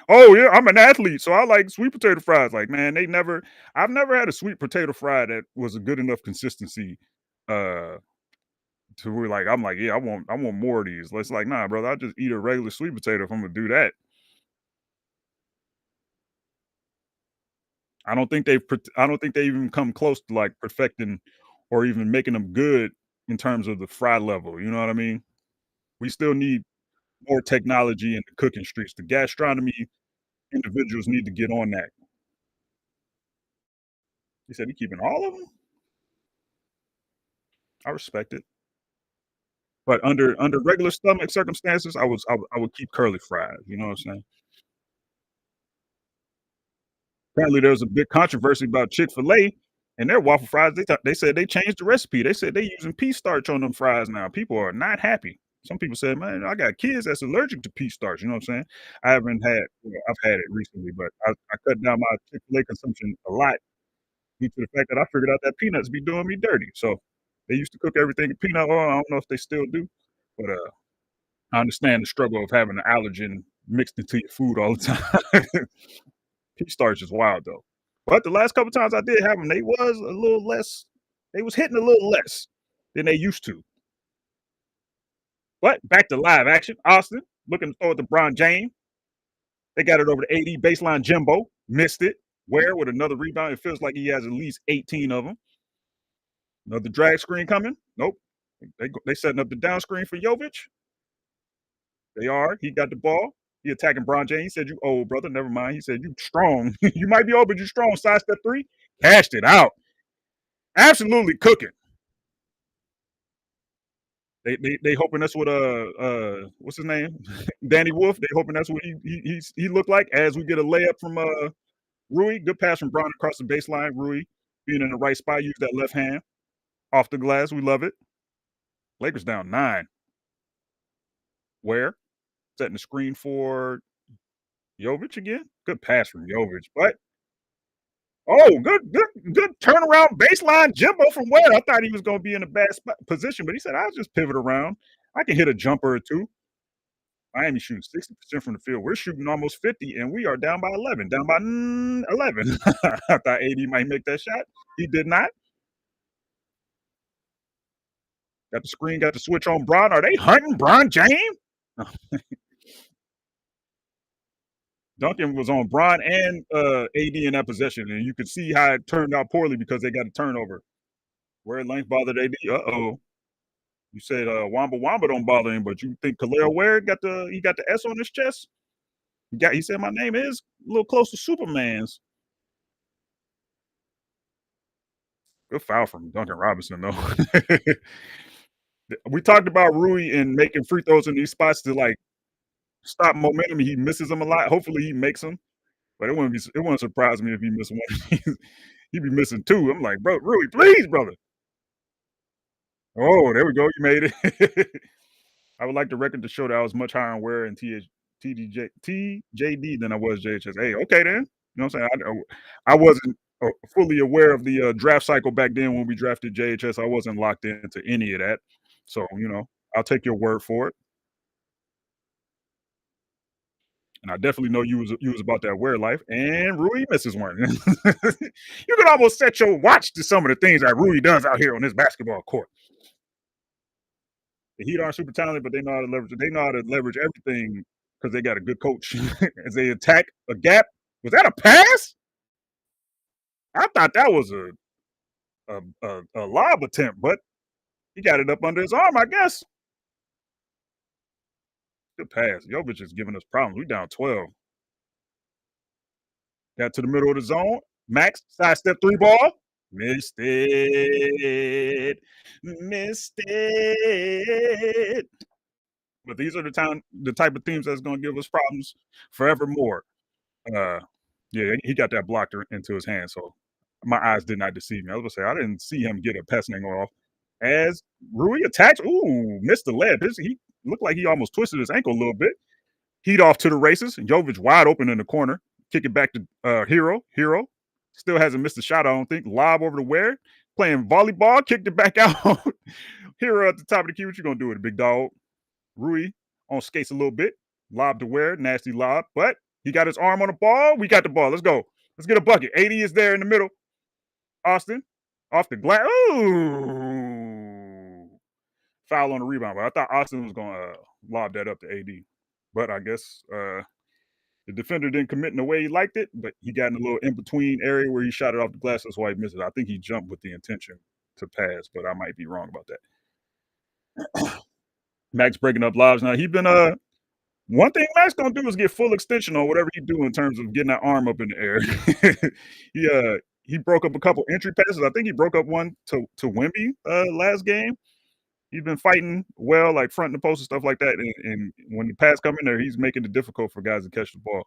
Oh, yeah, I'm an athlete, so I like sweet potato fries. Like, man, I've never had a sweet potato fry that was a good enough consistency, uh, to where, like, I'm like, "Yeah, I want more of these." It's like, "Nah, brother, I just eat a regular sweet potato if Imma do that." I don't think they even come close to, like, perfecting or even making them good in terms of the fry level, you know what I mean? We still need more technology in the cooking streets. The gastronomy individuals need to get on that. He said he keeping all of them. I respect it. But under regular stomach circumstances, I would keep curly fries, you know what I'm saying? Apparently, there was a big controversy about Chick-fil-A and their waffle fries. They said they changed the recipe. They said they using pea starch on them fries now. People are not happy. Some people said, "Man, I got kids that's allergic to pea starch." You know what I'm saying? I haven't had, I've had it recently, but I cut down my Chick-fil-A consumption a lot due to the fact that I figured out that peanuts be doing me dirty. So they used to cook everything in peanut oil. I don't know if they still do, but I understand the struggle of having an allergen mixed into your food all the time. Pea starch is wild though. But the last couple times I did have them, they was a little less. They was hitting a little less than they used to. But back to live action. Austin looking to throw it to Bron James. They got it over to AD baseline. Jimbo missed it. Where with another rebound? It feels like he has at least 18 of them. Another drag screen coming. Nope. They setting up the down screen for Jovic. They are. He got the ball. He attacking Bron James. He said, "You old brother." Never mind. He said, "You strong. You might be old, but you strong." Side step three. Cashed it out. Absolutely cooking. They hoping that's what what's his name, Danny Wolf. They hoping that's what he looked like as we get a layup from Rui. Good pass from Brown across the baseline. Rui being in the right spot, use that left hand off the glass. We love it. Lakers down 9. Where setting the screen for Jovic again. Good pass from Jovic, but oh, good turnaround baseline Jimbo from where I thought he was going to be in a bad position, but he said I'll just pivot around. I can hit a jumper or two. Miami shooting 60% from the field. We're shooting almost 50, and we are down by 11. Down by 11. I thought AD might make that shot. He did not. Got the screen, got the switch on Bron. Are they hunting Bron James? Duncan was on Bron and AD in that possession, and you could see how it turned out poorly because they got a turnover. Where length bothered AD. Uh-oh. You said Wamba Wamba don't bother him, but you think Khalil Ware got the S on his chest? He said my name is a little close to Superman's. Good foul from Duncan Robinson though. We talked about Rui and making free throws in these spots to like stop momentum. He misses them a lot. Hopefully he makes them, but it wouldn't surprise me if he missed one. He'd be missing two. I'm like, bro, Rui, please, brother. Oh, there we go. You made it. I would like the record to show that I was much higher on Ware and TJD than I was JHS. Hey, okay then. You know what I'm saying? I wasn't fully aware of the draft cycle back then when we drafted JHS. I wasn't locked into any of that. So, I'll take your word for it. And I definitely know you was about that Ware life. And Rui misses one. You can almost set your watch to some of the things that Rui does out here on this basketball court. The Heat aren't super talented, but they know how to leverage. They know how to leverage everything because they got a good coach. As they attack a gap, was that a pass? I thought that was a lob attempt, but he got it up under his arm. I guess. Good pass. Jovic is giving us problems. We down 12. Got to the middle of the zone. Max sidestep three ball. Missed it. Missed it. But these are the type of teams that's going to give us problems forevermore. Uh, yeah, he got that blocked into his hand, so my eyes did not deceive me. I was gonna say I didn't see him get a pass angle off. as Rui attacks. Ooh, missed the leg. He looked like he almost twisted his ankle a little bit. Heat off to the races. Jovic wide open in the corner. Kick it back to Hero. Hero still hasn't missed a shot, I don't think. Lob over to Ware. Playing volleyball. Kicked it back out. Hero at the top of the key. What you going to do with it, big dog? Rui on skates a little bit. Lob to Ware. Nasty lob. But he got his arm on the ball. We got the ball. Let's go. Let's get a bucket. 80 is there in the middle. Austin off the glass. Ooh. Foul on the rebound. But I thought Austin was going to lob that up to AD. But I guess the defender didn't commit in the way he liked it, but he got in a little in between area where he shot it off the glass. That's why he missed it. I think he jumped with the intention to pass, but I might be wrong about that. Max breaking up lives now. He been one thing Max gonna do is get full extension on whatever he do in terms of getting that arm up in the air. He broke up a couple entry passes. I think he broke up one to Wemby last game. He's been fighting well, like front and the post and stuff like that. And when the pass come in there, he's making it difficult for guys to catch the ball.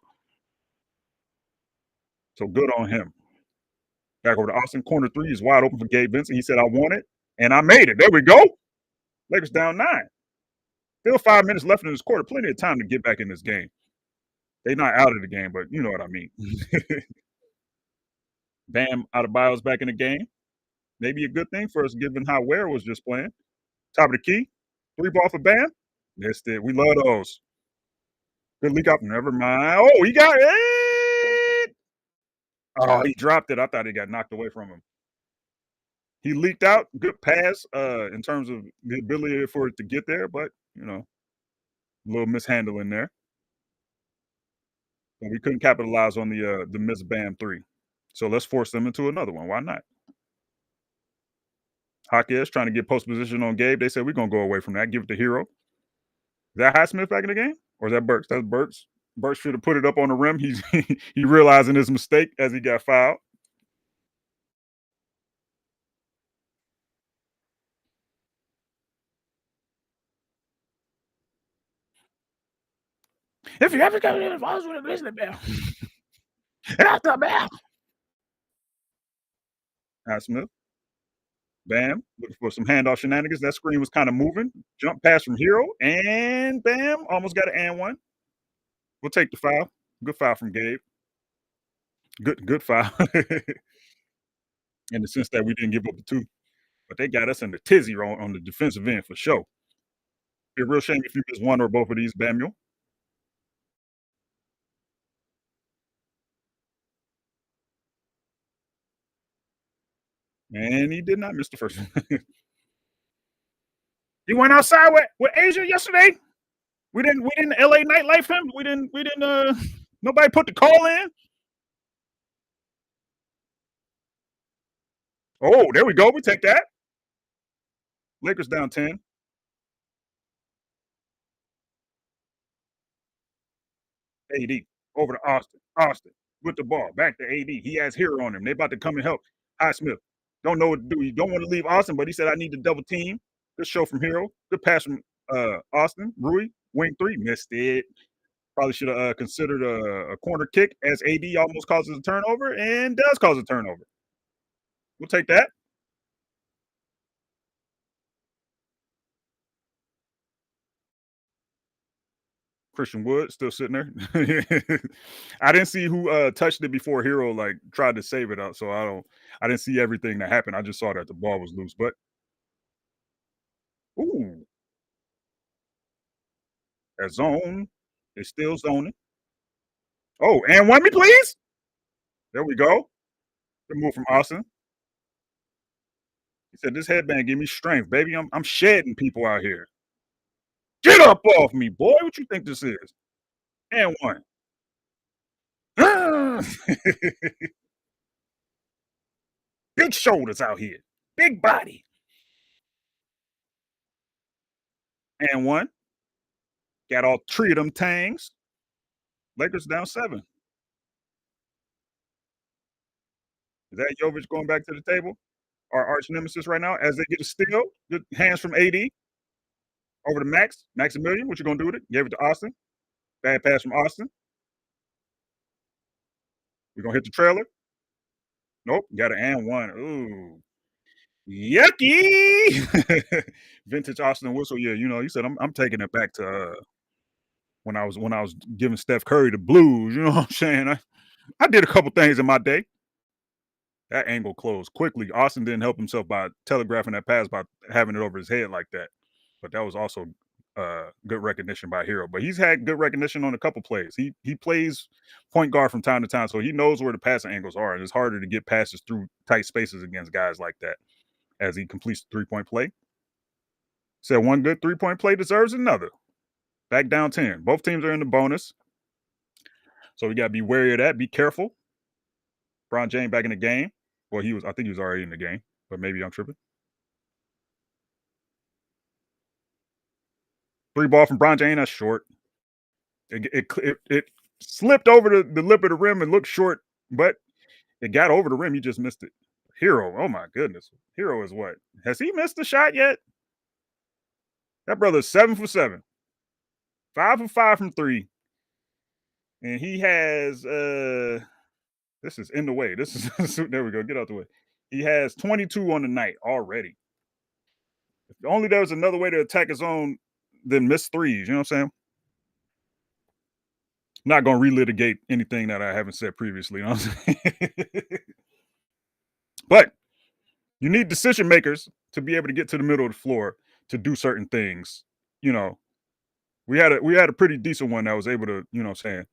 So good on him. Back over to Austin. Corner three is wide open for Gabe Vincent. He said, I want it. And I made it. There we go. Lakers down 9. Still 5 minutes left in this quarter. Plenty of time to get back in this game. They're not out of the game, but you know what I mean. Bam Adebayo's back in the game. Maybe a good thing for us, given how Ware was just playing. Top of the key. 3 ball for Bam. Missed it. We love those. Good leak up. Never mind. Oh, he got it. Oh, he dropped it. I thought he got knocked away from him. He leaked out. Good pass in terms of the ability for it to get there, but, a little mishandling there. And we couldn't capitalize on the missed Bam 3. So let's force them into another one. Why not? Jaquez trying to get post position on Gabe. They said we're going to go away from that. Give it to Hero. Is that Highsmith back in the game? Or is that Burks? That's Burks. Burks should have put it up on the rim. He realizing his mistake as he got fouled. If you ever come in the falls with a business bell, that's the bell. Highsmith. Bam. Looking for some handoff shenanigans. That screen was kind of moving. Jump pass from Hero. And Bam. Almost got an and one. We'll take the foul. Good foul from Gabe. Good foul. In the sense that we didn't give up the 2. But they got us in the tizzy on the defensive end for sure. Be a real shame if you miss one or both of these, Bamuel. And he did not miss the first one. He went outside with Asia yesterday. We didn't LA nightlife him. We didn't nobody put the call in. Oh, there we go. We take that. Lakers down 10. AD over to Austin. Austin with the ball. Back to AD. He has Hero on him. They about to come and help. Highsmith. Don't know what to do. You don't want to leave Austin, but he said, I need to double team. Good show from Hero. Good pass from Austin. Rui. Wing 3. Missed it. Probably should have considered a corner kick as AD almost causes a turnover and does cause a turnover. We'll take that. Christian Wood still sitting there. I didn't see who touched it before Hero like tried to save it out, so I didn't see everything that happened. I just saw that the ball was loose. But ooh, that zone is still zoning. Oh, and one me, please. There we go. Good move from Austin. He said, "This headband give me strength, baby. I'm shedding people out here. Get up off me, boy. What you think this is?" And one. Big shoulders out here. Big body. And one. Got all 3 of them tangs. Lakers down 7. Is that Jovic going back to the table? Our arch nemesis right now as they get a steal. Good hands from AD. Over to Max. Maximilian, what you gonna do with it? Gave it to Austin. Bad pass from Austin. We're gonna hit the trailer. Nope. Got an and one. Ooh. Yucky. Vintage Austin whistle. Yeah, you said I'm taking it back to when I was giving Steph Curry the blues. You know what I'm saying? I did a couple things in my day. That angle closed quickly. Austin didn't help himself by telegraphing that pass by having it over his head like that. But that was also good recognition by Hero. But he's had good recognition on a couple plays. He plays point guard from time to time, so he knows where the passing angles are, and it's harder to get passes through tight spaces against guys like that as he completes the 3-point play. Said one good 3-point play deserves another. Back down 10. Both teams are in the bonus, so we got to be wary of that. Be careful. Bron James back in the game. Well, I think he was already in the game, but maybe I'm tripping. Three ball from Bron James, that's short. It slipped over the lip of the rim and looked short, but it got over the rim. He just missed it. Hero, oh my goodness. Hero is what? Has he missed a shot yet? That brother's 7 for 7, 5 for 5 from three, and he has this is in the way. This is there we go. Get out the way. He has 22 on the night already. If only there was another way to attack his own than miss threes. You know what I'm saying? I'm not gonna relitigate anything that I haven't said previously. You know what I'm saying? But you need decision makers to be able to get to the middle of the floor to do certain things. You know, we had a pretty decent one that was able to, what I'm saying,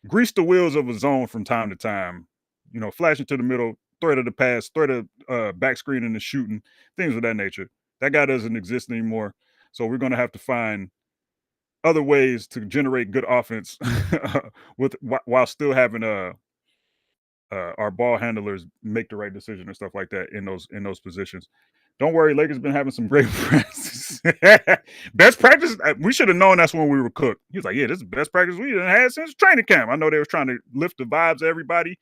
grease the wheels of a zone from time to time. Flash into the middle, threat of the pass, threat of back screen and the shooting, things of that nature. That guy doesn't exist anymore. So we're going to have to find other ways to generate good offense while still having our ball handlers make the right decision and stuff like that in those positions. Don't worry, Lakers been having some great practice. Best practice. We should have known that's when we were cooked. He was like, "Yeah, this is the best practice we done had since training camp." I know they was trying to lift the vibes of everybody,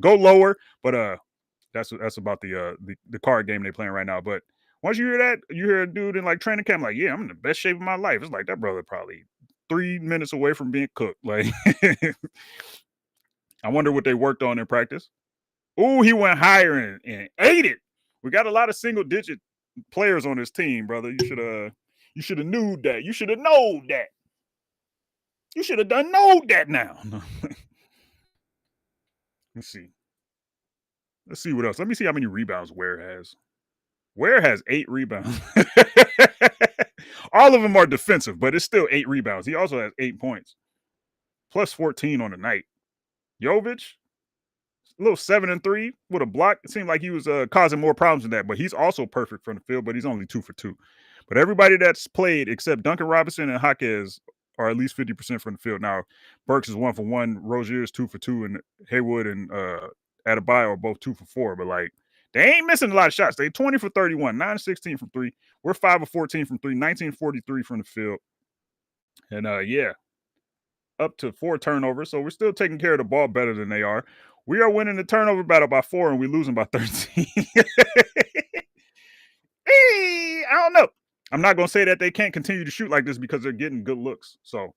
go lower, but that's about the card game they playing right now. But once you hear that, you hear a dude in like training camp, like, "Yeah, I'm in the best shape of my life." It's like that brother probably 3 minutes away from being cooked. Like, I wonder what they worked on in practice. Oh, he went higher and ate it. We got a lot of single digit players on this team, brother. You should have knew that. You should have known that. You should have done know that now. Let's see. Let's see what else. Let me see how many rebounds Ware has. Ware has 8 rebounds. All of them are defensive, but it's still 8 rebounds. He also has 8 points, plus 14 on the night. Jovic, a little 7-3 with a block. It seemed like he was causing more problems than that, but he's also perfect from the field, but he's only 2 for 2. But everybody that's played except Duncan Robinson and Jaquez are at least 50% from the field. Now, Burks is 1 for 1, Rozier is 2 for 2, and Haywood and Adebayo are both 2 for 4. But like, they ain't missing a lot of shots. They 20 for 31, 9-16 from 3. We're 5 of 14 from 3, 19-43 from the field. And yeah, up to 4 turnovers. So we're still taking care of the ball better than they are. We are winning the turnover battle by 4 and we're losing by 13. Hey, I don't know. I'm not going to say that they can't continue to shoot like this because they're getting good looks. So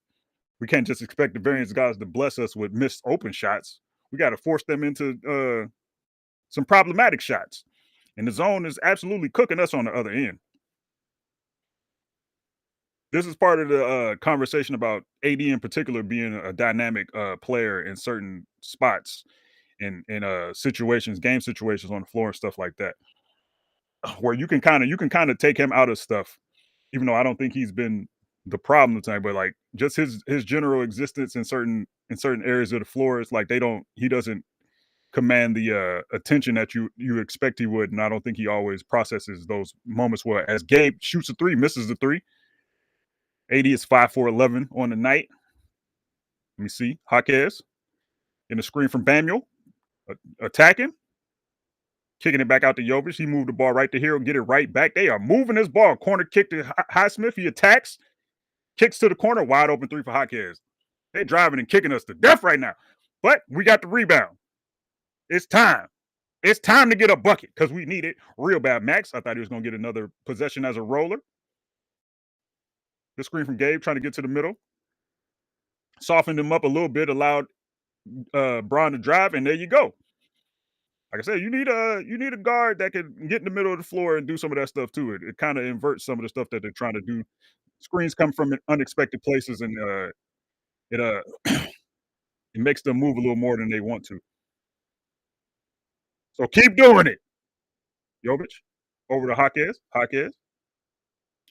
we can't just expect the variance guys to bless us with missed open shots. We got to force them into some problematic shots. And the zone is absolutely cooking us on the other end. This is part of the conversation about AD in particular being a dynamic player in certain spots in situations, game situations on the floor and stuff like that, where you can kind of take him out of stuff, even though I don't think he's been the problem tonight, but like just his general existence in certain areas of the floor, it's like he doesn't command the attention that you expect he would, and I don't think he always processes those moments well. As Gabe shoots a three, misses the three. AD is 5 for 11 on the night. Let me see. Jaquez in the screen from Bamiel, attacking, kicking it back out to Jovic. He moved the ball right to Hero, get it right back. They are moving this ball. Corner kick to Highsmith. He attacks, kicks to the corner, wide open 3 for Jaquez. They're driving and kicking us to death right now. But we got the rebound. It's time. It's time to get a bucket because we need it real bad. Max, I thought he was going to get another possession as a roller. The screen from Gabe trying to get to the middle. Softened him up a little bit, allowed Braun to drive, and there you go. Like I said, you need a guard that can get in the middle of the floor and do some of that stuff too. It kind of inverts some of the stuff that they're trying to do. Screens come from unexpected places, and it makes them move a little more than they want to. So keep doing it, Jovic. Over to Jaquez. Jaquez.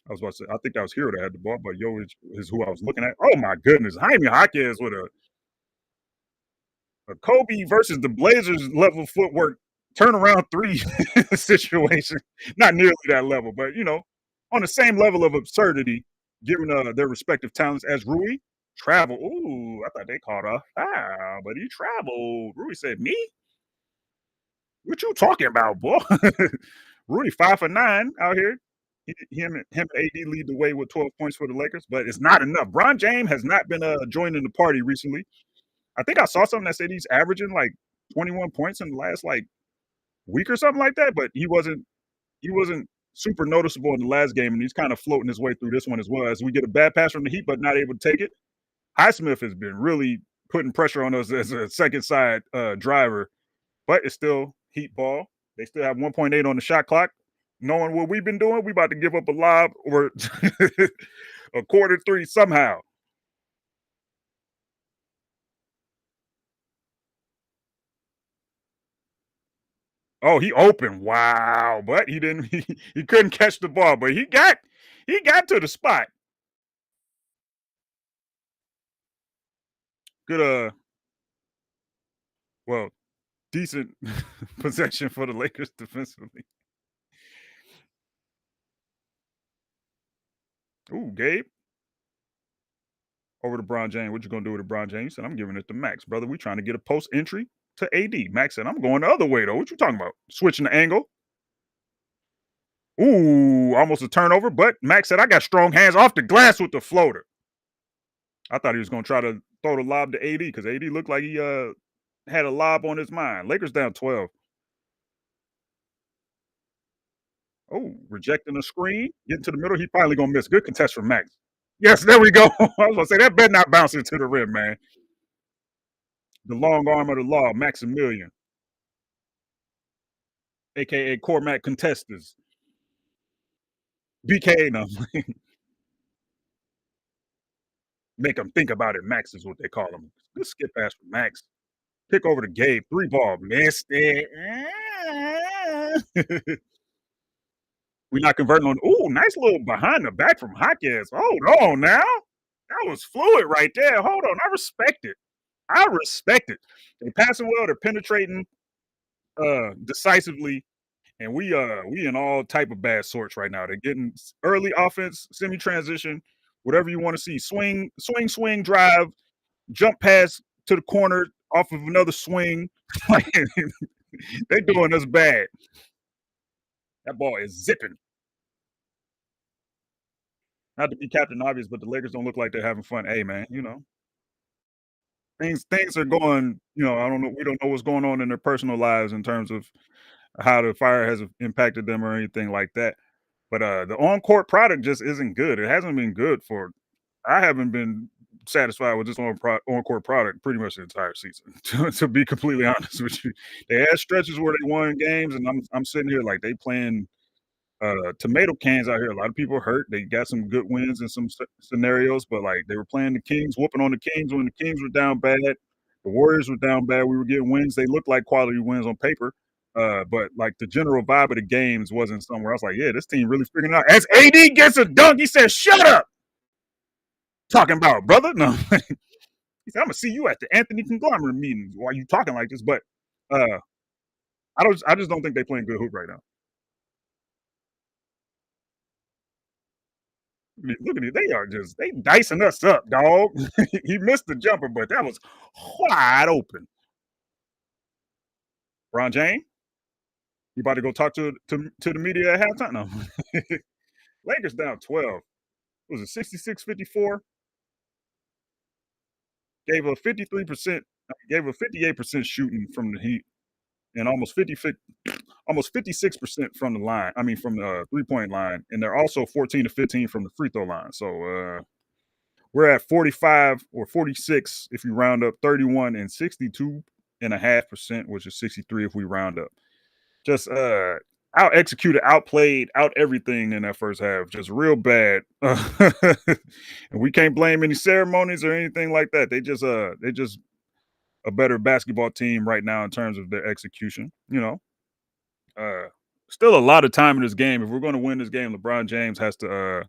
I was about to say, I think that was Hero that had the ball, but Jovic is who I was looking at. Oh my goodness, Jaime Jaquez with a Kobe versus the Blazers level footwork turnaround three situation. Not nearly that level, but on the same level of absurdity, given their respective talents as Rui. Travel. Ooh, I thought they called a foul, but he traveled. Rui said, "Me? What you talking about, boy?" Rui 5 for 9 out here. Him and AD lead the way with 12 points for the Lakers, but it's not enough. Bron James has not been joining the party recently. I think I saw something that said he's averaging like 21 points in the last like week or something like that, but he wasn't super noticeable in the last game, and he's kind of floating his way through this one as well. As we get a bad pass from the Heat, but not able to take it. Highsmith has been really putting pressure on us as a second side driver, but it's still Heat ball. They still have 1.8 on the shot clock. Knowing what we've been doing, we about to give up a lob or a quarter three somehow. Oh, he opened. Wow. But he didn't he couldn't catch the ball, but he got to the spot. Good well, decent possession for the Lakers defensively. Ooh, Gabe. Over to Bron James. What you gonna do with LeBron James? He said, I'm giving it to Max, brother. We trying to get a post entry to AD. Max said, I'm going the other way though. What you talking about? Switching the angle. Ooh, almost a turnover, but Max said, I got strong hands off the glass with the floater. I thought he was gonna try to throw the lob to AD because AD looked like he had a lob on his mind. Lakers down 12. Oh, rejecting the screen, getting to the middle. He finally gonna miss. Good contest from Max. Yes, there we go. I was gonna say that better not bounce into the rim, man. The long arm of the law, Maximilian, aka Cormac Contesters. BK, no. Make them think about it. Max is what they call him. Good skip pass from Max. Pick over to Gabe. Three ball. Missed it. We're not converting on. Ooh, nice little behind the back from Hawkins. Hold on now. That was fluid right there. Hold on. I respect it. I respect it. They're passing well. They're penetrating decisively. And we in all type of bad sorts right now. They're getting early offense, semi transition, whatever you want to see. Swing, swing, swing, drive, jump pass to the corner off of another swing. Like they doing us bad. That ball is zipping. Not to be Captain Obvious, but the Lakers don't look like they're having fun. Hey man, things are going. I don't know. We don't know what's going on in their personal lives in terms of how the fire has impacted them or anything like that. But the on court product just isn't good. It hasn't been good for. I haven't been satisfied with this on court product pretty much the entire season. To be completely honest with you, they had stretches where they won games, and I'm sitting here like they playing tomato cans out here. A lot of people hurt. They got some good wins in some scenarios, but like they were playing the Kings, whooping on the Kings when the Kings were down bad. The Warriors were down bad. We were getting wins. They looked like quality wins on paper. But like the general vibe of the games wasn't somewhere. I was like, yeah, this team really figuring it out. As AD gets a dunk, he said, "Shut up." Talking about brother. No, he said, "I'm gonna see you at the Anthony Conglomerate meetings while you talking like this." But uh, I just don't think they're playing good hoop right now. Look at it. They are just they dicing us up, dog. He missed the jumper, but that was wide open. Ron James, you about to go talk to the media at halftime? No. Lakers down 12. Was it 66-54? Gave a 53%, gave a 58% shooting from the Heat and almost 56% from the line. I mean, from the 3-point line, and they're also 14 to 15 from the free throw line. So we're at 45 or 46 if you round up 31 and 62 68.5%, which is 63 if we round up. Just out executed, outplayed, out everything in that first half. Just real bad. And we can't blame any ceremonies or anything like that. They just a better basketball team right now in terms of their execution. Uh Still a lot of time in this game. If we're going to win this game, LeBron James has to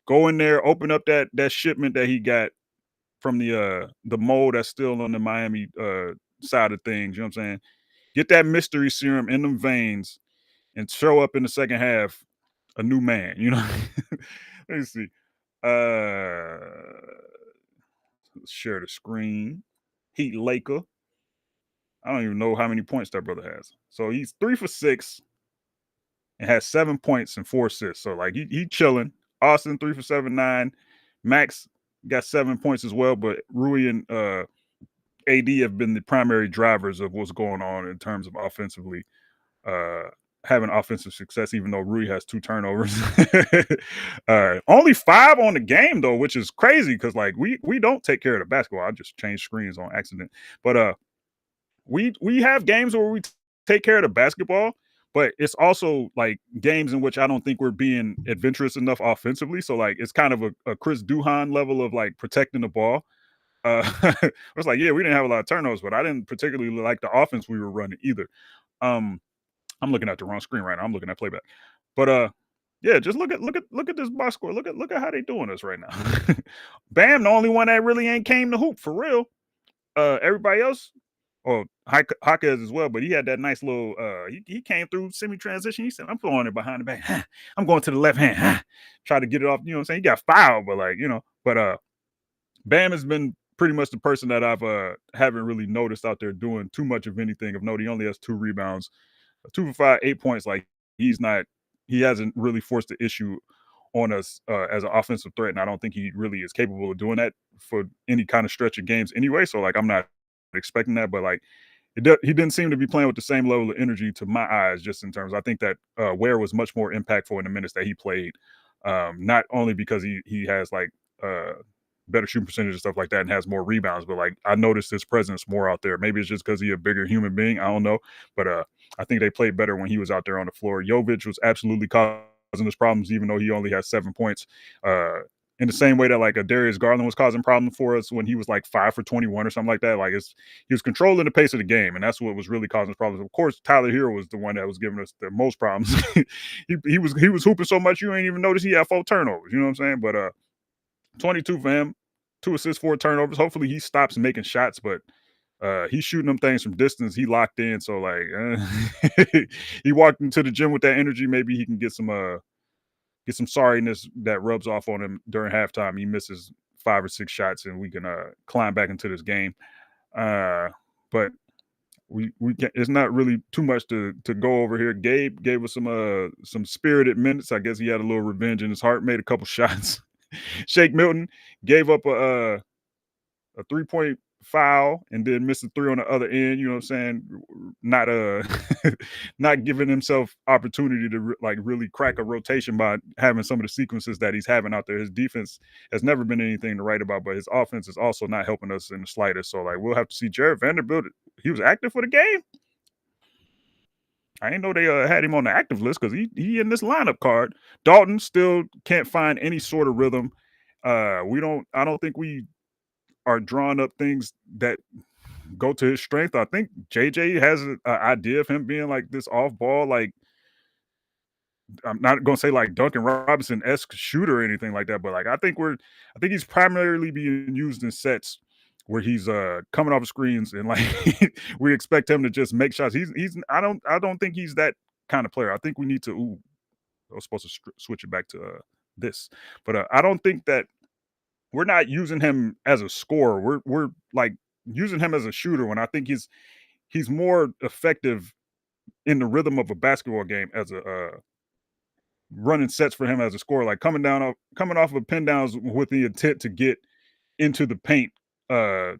go in there, open up that shipment that he got from the mold that's still on the Miami side of things. You know what I'm saying? Get that mystery serum in them veins and show up in the second half a new man. Let me see. Uh let's share the screen. Heat Laker. I don't even know how many points that brother has. So he's 3 for 6 and has 7 points and 4 assists. So like he chilling. Austin 3 for 7, 9. Max got 7 points as well, but Rui and AD have been the primary drivers of what's going on in terms of offensively uh having offensive success, even though Rui has 2 turnovers. Only 5 on the game though, which is crazy because like we don't take care of the basketball. I just changed screens on accident. But we have games where we take care of the basketball, but it's also like games in which I don't think we're being adventurous enough offensively. So like it's kind of a Chris Duhon level of like protecting the ball. It's like, yeah, we didn't have a lot of turnovers, but I didn't particularly like the offense we were running either. Um, I'm looking at the wrong screen right now. I'm looking at playback. But yeah, just look at this box score. Look at how they doing us right now. Bam, the only one that really ain't came to hoop for real. Everybody else, oh, Hawkes as well, but he had that nice little he came through semi-transition. He said, I'm throwing it behind the back. I'm going to the left hand. Try to get it off, you know what I'm saying? He got fouled, but like, but Bam has been pretty much the person that I've haven't really noticed out there doing too much of anything of note. He only has 2 rebounds, 2 for 5, 8 points. Like he hasn't really forced the issue on us as an offensive threat, and I don't think he really is capable of doing that for any kind of stretch of games anyway. So like I'm not expecting that, but like he didn't seem to be playing with the same level of energy to my eyes, just in terms. I think that Ware was much more impactful in the minutes that he played, not only because he has like uh, better shooting percentage and stuff like that, and has more rebounds, but like I noticed his presence more out there. Maybe it's just because he's a bigger human being. I don't know, but I think they played better when he was out there on the floor. Jovic was absolutely causing us problems, even though he only has 7 points. In the same way that like a Darius Garland was causing problems for us when he was like 5 for 21 or something like that. Like he was controlling the pace of the game, and that's what was really causing us problems. Of course, Tyler Hero was the one that was giving us the most problems. he was hooping so much you ain't even notice he had 4 turnovers. You know what I'm saying? But 22 for him, 2 assists, 4 turnovers. Hopefully he stops making shots, but he's shooting them things from distance. He locked in, so like he walked into the gym with that energy. Maybe he can get some sorriness that rubs off on him during halftime. He misses 5 or 6 shots, and we can climb back into this game. But we can, it's not really too much to go over here. Gabe gave us some spirited minutes. I guess he had a little revenge in his heart. Made a couple shots. Shake Milton gave up a 3-point foul and then missed a 3 on the other end. You know what I'm saying? Not not giving himself opportunity to like really crack a rotation by having some of the sequences that he's having out there. His defense has never been anything to write about, but his offense is also not helping us in the slightest. So like we'll have to see. Jared Vanderbilt, he was active for the game. I didn't know they had him on the active list because he in this lineup card. Dalton still can't find any sort of rhythm. I don't think we are drawing up things that go to his strength. I think JJ has an idea of him being like this off ball, like I'm not gonna say like Duncan Robinson esque shooter or anything like that, but like I think he's primarily being used in sets where he's coming off of screens and like we expect him to just make shots. He's I don't think he's that kind of player. I think we need to. Ooh, I was supposed to switch it back to this, but I don't think that we're not using him as a scorer. We're like using him as a shooter when I think he's more effective in the rhythm of a basketball game as a running sets for him as a scorer, like coming off of pin downs with the intent to get into the paint, uh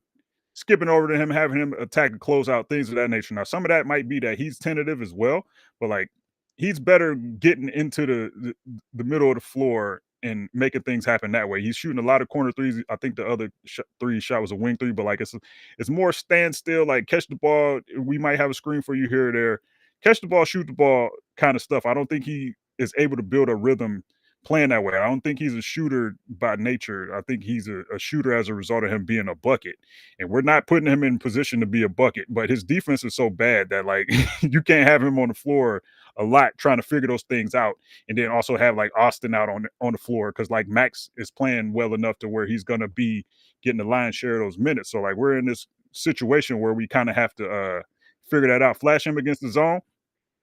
skipping over to him, having him attack and close out, things of that nature. Now, some of that might be that he's tentative as well, but like he's better getting into the middle of the floor and making things happen that way. He's shooting a lot of corner threes. I think the other three shot was a wing three, but like it's more standstill, like catch the ball. We might have a screen for you here or there. Catch the ball, shoot the ball, kind of stuff. I don't think he is able to build a rhythm playing that way. I don't think he's a shooter by nature. I think he's a shooter as a result of him being a bucket. And we're not putting him in position to be a bucket, but his defense is so bad that like you can't have him on the floor a lot trying to figure those things out and then also have like Austin out on the floor because like Max is playing well enough to where he's gonna be getting the lion's share of those minutes. So like we're in this situation where we kind of have to figure that out. Flash him against the zone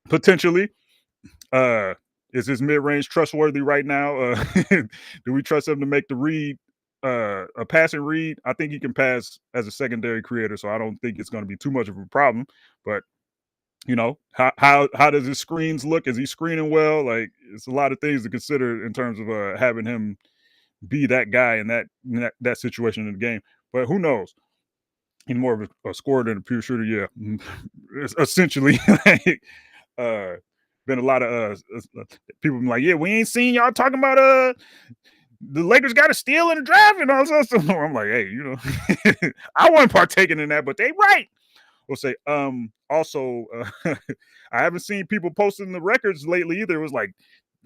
potentially. Uh, is his mid range trustworthy right now? Do we trust him to make the read, a passing read? I think he can pass as a secondary creator, so I don't think it's going to be too much of a problem. But how does his screens look? Is he screening well? Like it's a lot of things to consider in terms of having him be that guy in that situation in the game. But who knows? He's more of a scorer than a pure shooter. Yeah, essentially. like, uh, been a lot of people been like, yeah, we ain't seen y'all talking about the Lakers got a steal in the draft and all that stuff. I'm like, hey, I wasn't partaking in that, but they right. We'll say, also, I haven't seen people posting the records lately either. It was like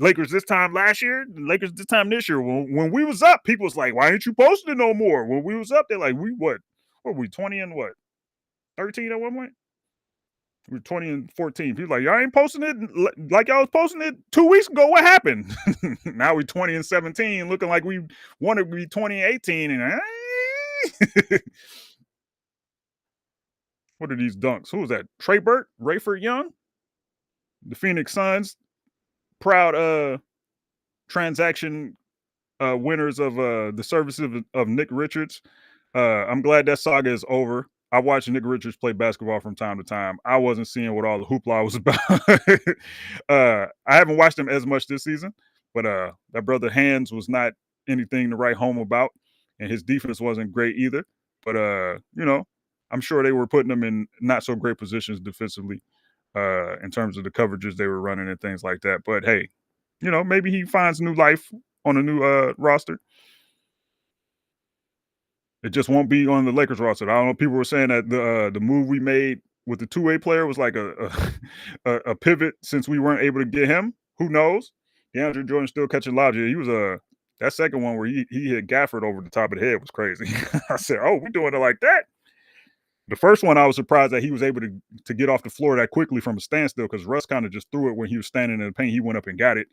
Lakers this time last year, Lakers this time this year. When we was up, people was like, why ain't you posting it no more? When we was up, they're like, what were we 20 and what 13 at one point? We were 20 and 14. People like, y'all ain't posting it like y'all was posting it 2 weeks ago. What happened? Now we 20 and 17, looking like we want to be 20 and 18. And what are these dunks? Who was that? Trey Burke, Rayford Young, the Phoenix Suns, proud transaction winners of the services of Nick Richards. I'm glad that saga is over. I watched Nick Richards play basketball from time to time. I wasn't seeing what all the hoopla was about. I haven't watched him as much this season, but that brother Hands was not anything to write home about, and his defense wasn't great either. But I'm sure they were putting him in not so great positions defensively in terms of the coverages they were running and things like that. But hey, maybe he finds new life on a new roster. It just won't be on the Lakers roster. I don't know. People were saying that the move we made with the two-way player was like a pivot since we weren't able to get him. Who knows? DeAndre Jordan still catching logic. He was that second one where he hit Gafford over the top of the head was crazy. I said, "Oh, we doing it like that?" The first one, I was surprised that he was able to get off the floor that quickly from a standstill because Russ kind of just threw it when he was standing in the paint. He went up and got it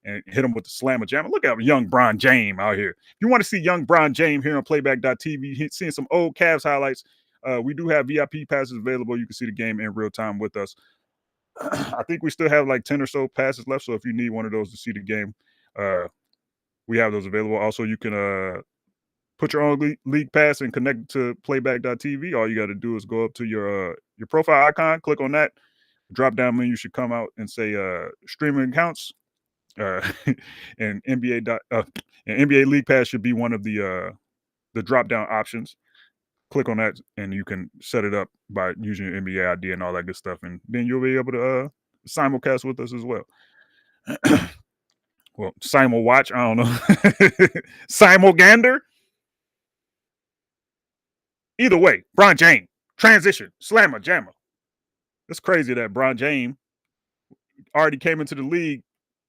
and hit him with the slammer jammer. Look at young Bron James out here. If you want to see young Bron James here on playback.tv, seeing some old Cavs highlights, we do have VIP passes available. You can see the game in real time with us. I think we still have like 10 or so passes left. So if you need one of those to see the game, we have those available. Also, you can put your own league pass and connect to playback.tv. All you got to do is go up to your profile icon, click on that. Drop down menu should come out and say streaming accounts. And NBA League Pass should be one of the drop down options. Click on that and you can set it up by using your NBA ID and all that good stuff, and then you'll be able to simulcast with us as well. Well, simul watch, I don't know. Simulgander. Either way, Bron James, transition, slammer, jammer. It's crazy that Bron James already came into the league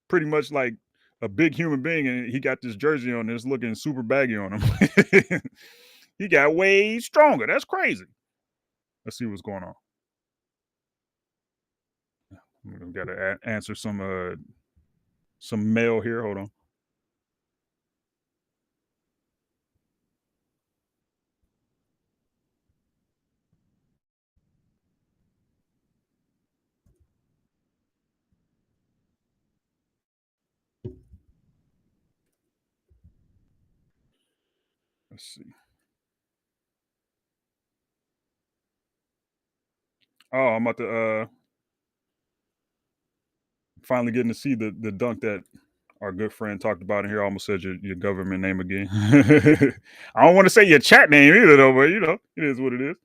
pretty much like a big human being, and he got this jersey on and it's looking super baggy on him. He got way stronger. That's crazy. Let's see what's going on. We got to answer some mail here. Hold on. Let's see. Oh, I'm about to finally getting to see the dunk that our good friend talked about in here. I almost said your government name again. I don't want to say your chat name either, though, but it is what it is.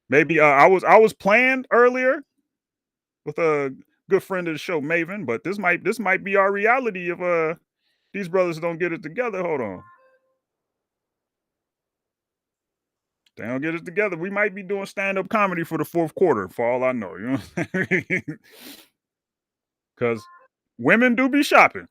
Maybe I was planned earlier with a good friend of the show, Maven, but this might be our reality of These brothers don't get it together. Hold on. They don't get it together. We might be doing stand-up comedy for the fourth quarter, for all I know. You know what I'm saying? Because women do be shopping.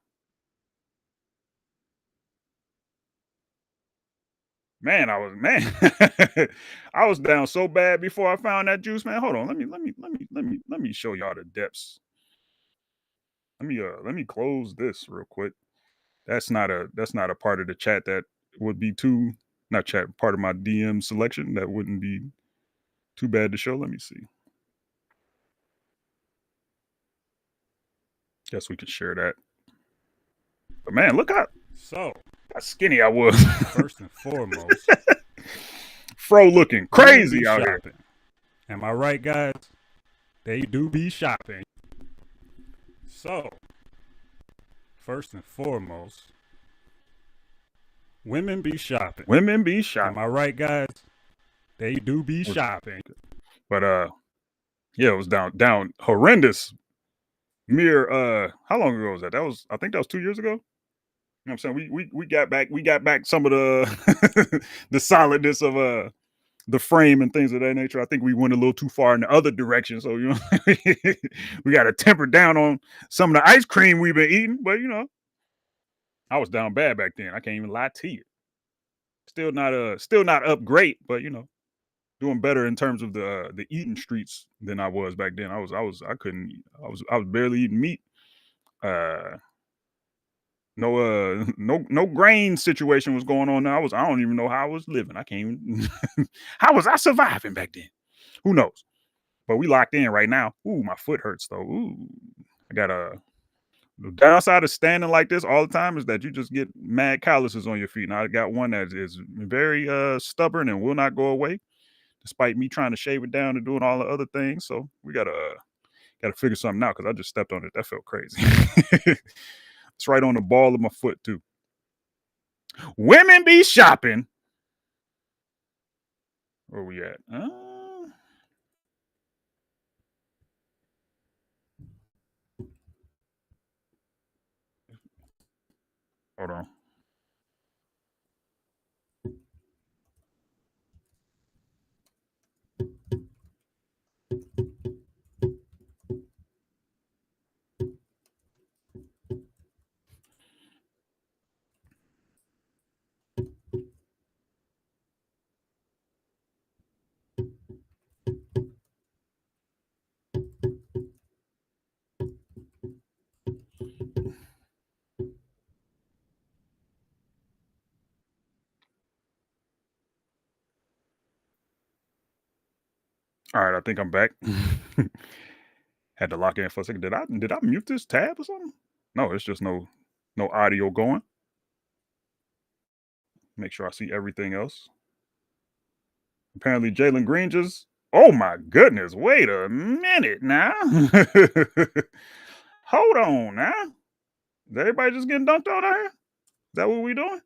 Man, I was down so bad before I found that juice, man. Hold on, let me show y'all the depths. Let me close this real quick. That's not a part of the chat that would be too not chat part of my DM selection that wouldn't be too bad to show. Let me see. Guess we can share that. But man, look So, how skinny I was. first and foremost, Fro looking women be crazy out here. shopping. Am I right, guys? They do be shopping. So, first and foremost, women be shopping. Women be Am shopping. I right, guys? They do be shopping. But yeah, it was down horrendous. Mere how long ago was that? I think that was 2 years ago. You know what I'm saying? We got back some of the the solidness of the frame and things of that nature. I think we went a little too far in the other direction. So, you know, we got to temper down on some of the ice cream we've been eating. But, you know, I was down bad back then. I can't even lie to you. Still not up great, but, you know, doing better in terms of the eating streets than I was back then. I couldn't I was barely eating meat. Uh no grain situation was going on. I don't even know how I was living. I can't even how was I surviving back then? Who knows? But we locked in right now. Ooh, my foot hurts though. Ooh. I got a the downside of standing like this all the time is that you just get mad calluses on your feet. And I got one that is very stubborn and will not go away, despite me trying to shave it down and doing all the other things. So we gotta figure something out because I just stepped on it. That felt crazy. It's right on the ball of my foot too. Women be shopping. Where we at? Hold on. All right, I think I'm back. Had to lock in for a second. Did I mute this tab or something? No, it's just no audio going. Make sure I see everything else. Apparently, Jalen Green just. Oh my goodness! Wait a minute now. Hold on now. Is everybody just getting dunked on out here? Is that what we doing?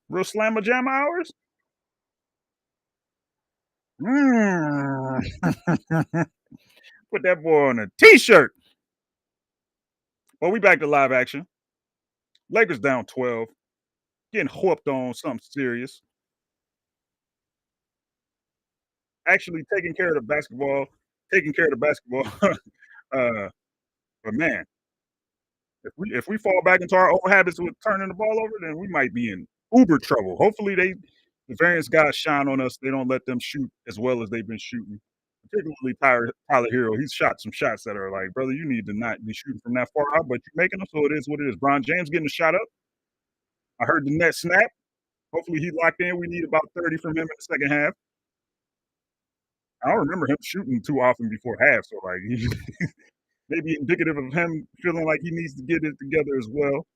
Real slammer jam hours? Mm. Put that boy on a t-shirt. Well, we back to live action. Lakers down 12. Getting whooped on something serious. Actually taking care of the basketball. uh, but man, if we fall back into our old habits with turning the ball over, then we might be in uber trouble. Hopefully, the various guys shine on us. They don't let them shoot as well as they've been shooting. Particularly Tyler Hero. He's shot some shots that are like, brother, you need to not be shooting from that far out, but you're making them, so it is what it is. Bron James getting a shot up. I heard the net snap. Hopefully, he locked in. We need about 30 from him in the second half. I don't remember him shooting too often before half, so like maybe indicative of him feeling like he needs to get it together as well.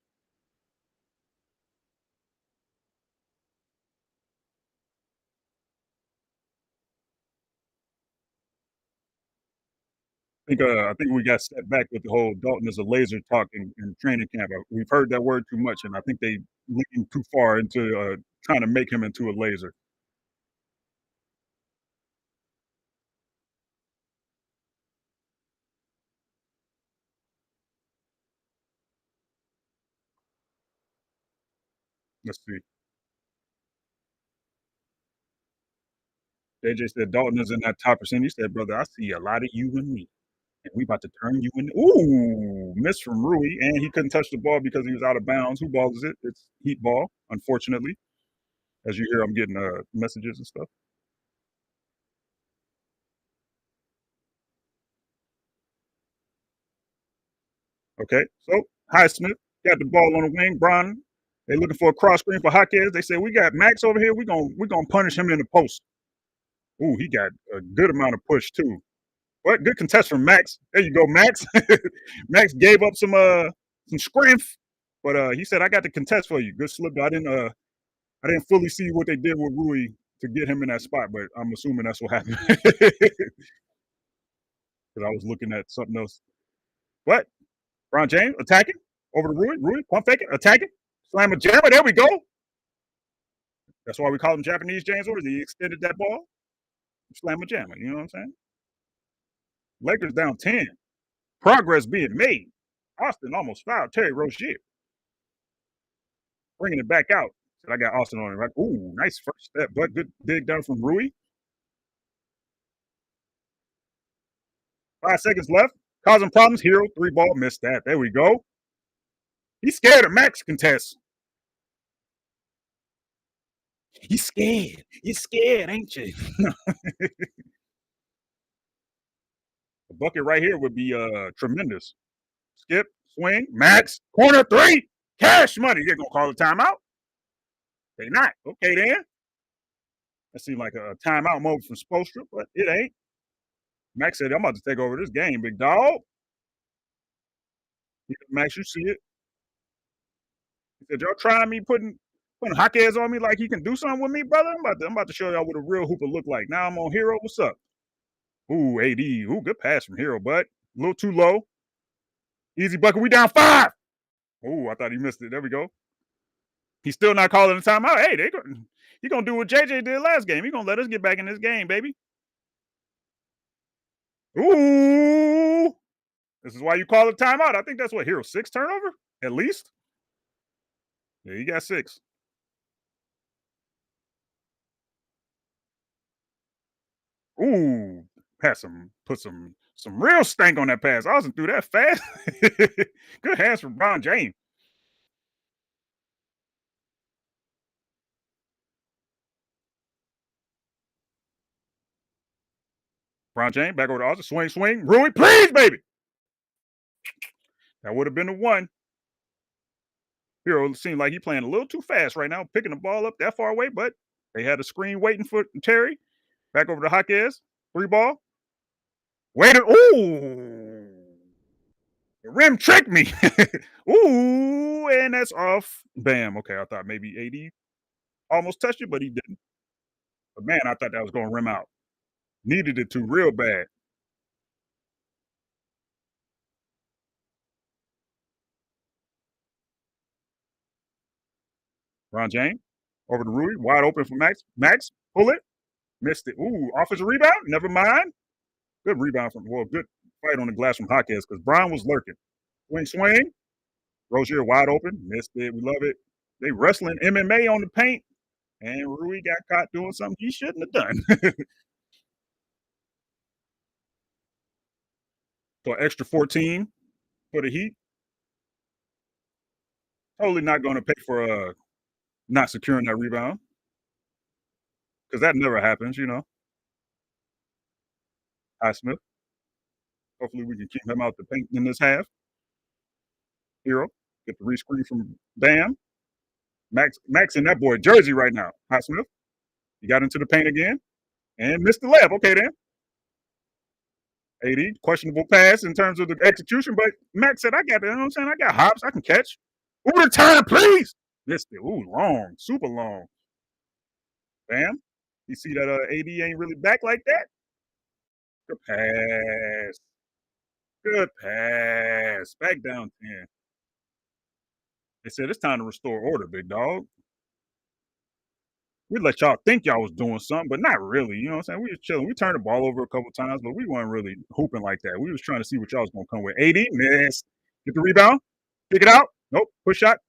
I think we got set back with the whole Dalton is a laser talk in training camp. We've heard that word too much, and I think they leaned too far into trying to make him into a laser. Let's see. JJ said Dalton is in that top percent. He said, brother, I see a lot of you and me. And we about to turn you in. Ooh, miss from Rui. And he couldn't touch the ball because he was out of bounds. Who ball is it? It's Heat ball, unfortunately. As you hear, I'm getting messages and stuff. Okay. So Highsmith got the ball on the wing. Bron, they looking for a cross screen for Jaquez. They said, we got Max over here. We're gonna punish him in the post. Ooh, he got a good amount of push too. What good contest from Max. There you go, Max. Max gave up some strength, but he said, I got the contest for you. Good slip. I didn't fully see what they did with Rui to get him in that spot, but I'm assuming that's what happened. Because I was looking at something else. What? Ron James attacking over to Rui. Rui pump faking, attacking, slam a jammer. There we go. That's why we call him Japanese James Orders. He extended that ball, slam a jammer. You know what I'm saying? Lakers down 10. Progress being made. Austin almost fouled Terry Rozier. Bringing it back out. Said I got Austin on it. Right? Ooh, nice first step, but good dig down from Rui. 5 seconds left. Causing problems. Hero, 3-ball, missed that. There we go. He's scared of Max contest. He's scared. You're scared, ain't you? The bucket right here would be tremendous. Skip, swing, Max, corner 3, cash money. They're gonna call a timeout. They not. Okay then. That seemed like a timeout moment from Spoelstra, but it ain't. Max said, I'm about to take over this game, big dog. Max, you see it. He said, y'all trying me putting hot ass on me like he can do something with me, brother? I'm about to show y'all what a real hooper look like. Now I'm on Hero. What's up? Ooh, AD. Ooh, good pass from Hero, but a little too low. Easy bucket. We down 5. Ooh, I thought he missed it. There we go. He's still not calling a timeout. Hey, he gonna do what JJ did last game. He gonna let us get back in this game, baby. Ooh, this is why you call it timeout. I think that's what Hero 6 turnover at least. Yeah, he got 6. Ooh, put some real stank on that pass. Austin threw that fast. Good hands from Bron James. Bron James back over to Austin. Swing, swing. Rui, please, baby. That would have been the one. Hero seemed like he playing a little too fast right now, picking the ball up that far away, but they had a screen waiting for Terry. Back over to Jaquez. 3-ball. Waited. Ooh. The rim tricked me. Ooh, and that's off. Bam. Okay, I thought maybe AD almost touched it, but he didn't. But man, I thought that was going to rim out. Needed it to real bad. Ron James over to Rui. Wide open for Max. Max, pull it. Missed it. Ooh, offensive rebound. Never mind. Good rebound good fight on the glass from Jaquez because Brown was lurking. Swing, swing. Rozier wide open. Missed it. We love it. They wrestling MMA on the paint. And Rui got caught doing something he shouldn't have done. So extra 14 for the Heat. Totally not going to pay for not securing that rebound because that never happens, you know. Highsmith. Hopefully we can keep him out the paint in this half. Hero. Get the rescreen from Bam. Max in that boy jersey right now. Highsmith. He got into the paint again and missed the layup. Okay then. AD, questionable pass in terms of the execution, but Max said, I got it. You know what I'm saying? I got hops. I can catch. Ooh, the time, please. Missed it. Ooh, long. Super long. Bam. You see that AD ain't really back like that? Good pass. Good pass. Back down 10. They said it's time to restore order, big dog. We let y'all think y'all was doing something, but not really. You know what I'm saying? We was chilling. We turned the ball over a couple times, but we weren't really hooping like that. We was trying to see what y'all was gonna come with. AD missed. Get the rebound. Kick it out. Nope, push shot.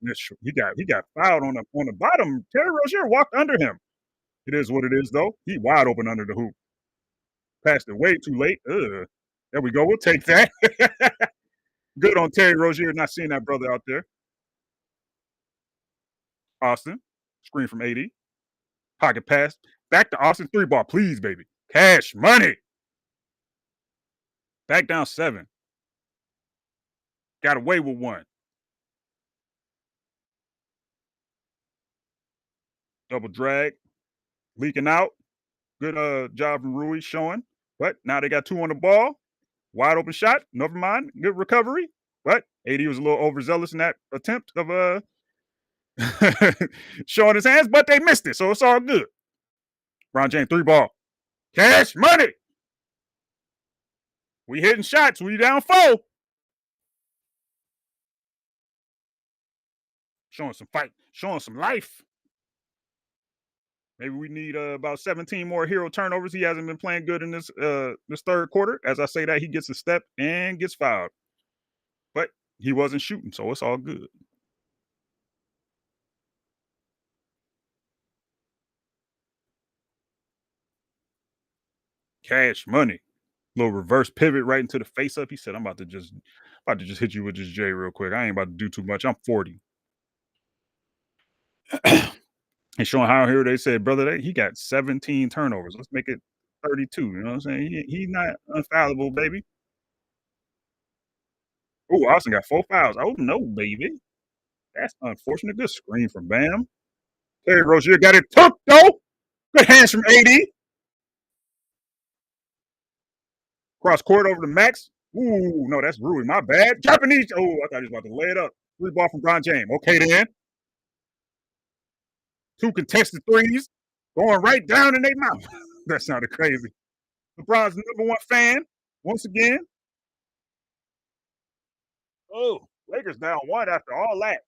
He got fouled on the bottom. Terry Rozier walked under him. It is what it is, though. He wide open under the hoop. Passed it way too late. Ugh. There we go. We'll take that. Good on Terry Rozier not seeing that brother out there. Austin, screen from AD. Pocket pass. Back to Austin. Three ball, please, baby. Cash money. Back down 7. Got away with 1. Double drag. Leaking out. Good job from Rui showing. But now they got 2 on the ball. Wide open shot. Never mind. Good recovery. But AD was a little overzealous in that attempt of showing his hands, but they missed it. So it's all good. Ron James, 3 ball. Cash money. We hitting shots. We down 4. Showing some fight. Showing some life. Maybe we need about 17 more hero turnovers. He hasn't been playing good in this third quarter. As I say that, he gets a step and gets fouled. But he wasn't shooting, so it's all good. Cash money. Little reverse pivot right into the face up. He said, I'm about to just hit you with this J real quick. I ain't about to do too much. I'm 40. And showing how here they said, brother, he got 17 turnovers. Let's make it 32. You know what I'm saying? He's not infallible, baby. Oh, Austin got 4 fouls. Oh no, baby. That's unfortunate. Good screen from Bam. Terry Rozier got it took though. Good hands from AD. Cross court over to Max. Ooh, no, that's Rui. My bad. Japanese. Oh, I thought he was about to lay it up. 3 ball from Bron James. Okay, then. 2 contested threes going right down in their mouth. That sounded crazy. LeBron's #1 fan once again. Oh, Lakers down 1 after all that.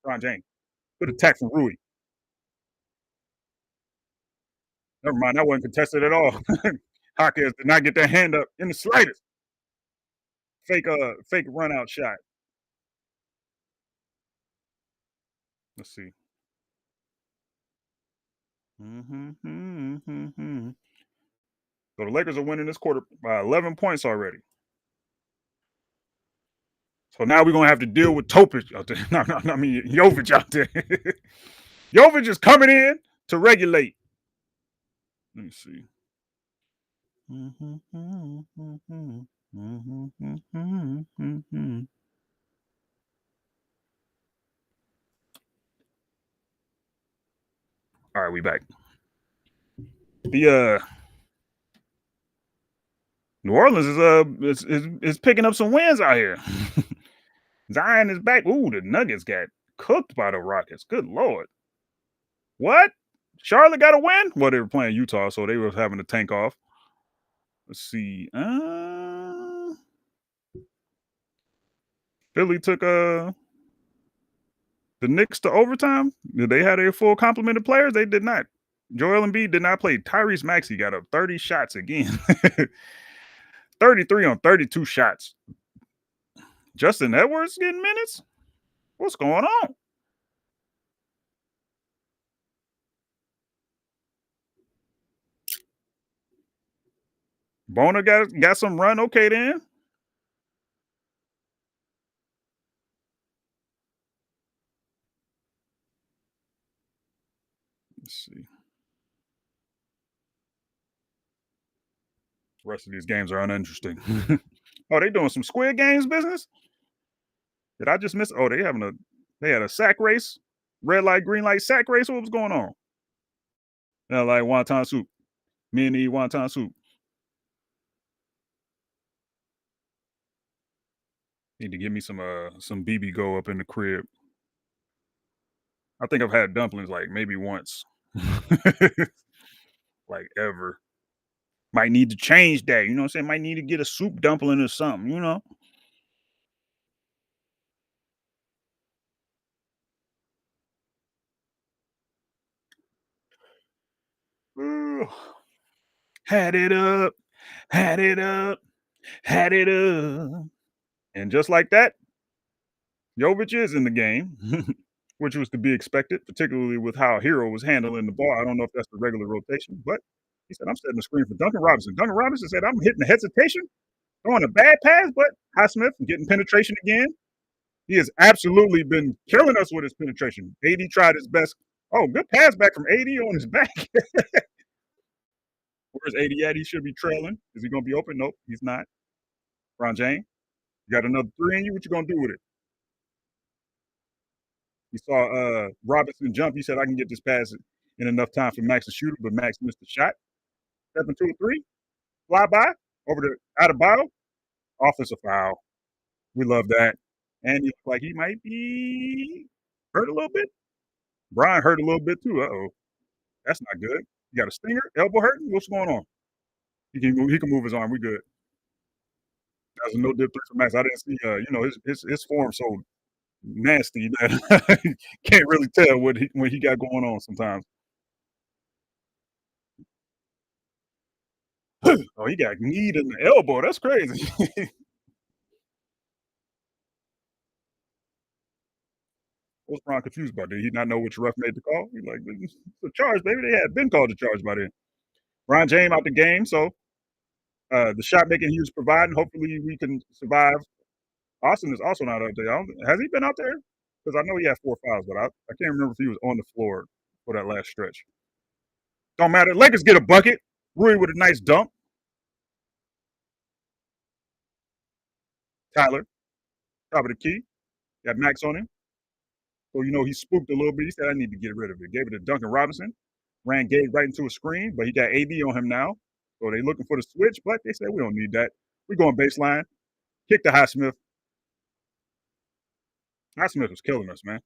Bron James. Good attack from Rui. Never mind, that wasn't contested at all. Hawkins did not get their hand up in the slightest. Fake run out shot. Let's see. So the Lakers are winning this quarter by 11 points already. So now we're gonna have to deal with Topic out there. No, I mean Jovic out there. Jovic is coming in to regulate. Let me see. All right, we back. The New Orleans is picking up some wins out here. Zion is back. Ooh, the Nuggets got cooked by the Rockets. Good lord. What? Charlotte got a win? Well, they were playing Utah, so they were having to tank off. Let's see. Philly took the Knicks to overtime. Did they have a full complement of players? They did not. Joel Embiid did not play. Tyrese Maxey got up 30 shots again. 33 on 32 shots. Justin Edwards getting minutes? What's going on? Bona got some run. Okay, then. Let's see. The rest of these games are uninteresting. Oh, they doing some Squid Games business? Did I just miss? Oh, they had a sack race, red light, green light sack race. What was going on? Yeah, like wonton soup. Me and eat wonton soup. Need to give me some BB go up in the crib. I think I've had dumplings like maybe once, like ever. Might need to change that. You know what I'm saying? Might need to get a soup dumpling or something. You know. Ooh. Had it up. Had it up, had it up. And just like that, Jovic is in the game, which was to be expected, particularly with how Hero was handling the ball. I don't know if that's the regular rotation, but he said, I'm setting the screen for Duncan Robinson. Duncan Robinson said, I'm hitting the hesitation, throwing a bad pass, but Highsmith getting penetration again. He has absolutely been killing us with his penetration. AD tried his best. Oh, good pass back from AD on his back. Where's AD at? He should be trailing. Is he going to be open? Nope, he's not. Ron James, you got another three in you. What you going to do with it? He saw Robinson jump. He said, I can get this pass in enough time for Max to shoot it, but Max missed the shot. 7-2-3, fly by, over to Adebayo, offensive foul. We love that. And he looks like he might be hurt a little bit. Brian hurt a little bit too. Uh-oh. That's not good. You got a stinger, elbow hurting? What's going on? He can move his arm. We good. That was a no dip three for Max. I didn't see his form so nasty that can't really tell what he got going on sometimes. Oh, he got kneed in the elbow. That's crazy. What's Ron confused about? Did he not know which ref made the call? He's like, it's a charge, baby. They had been called a charge by then. Ron James out the game, so the shot making he was providing, hopefully we can survive. Austin is also not out there. Has he been out there? Because I know he had 4 fouls, but I can't remember if he was on the floor for that last stretch. Don't matter. Lakers get a bucket. Rui with a nice dunk. Tyler, top of the key. Got Max on him. So, he spooked a little bit. He said, I need to get rid of it. Gave it to Duncan Robinson. Ran Gabe right into a screen, but he got AD on him now. So they looking for the switch, but they said, we don't need that. We're going baseline. Kick to Highsmith. Highsmith was killing us, man.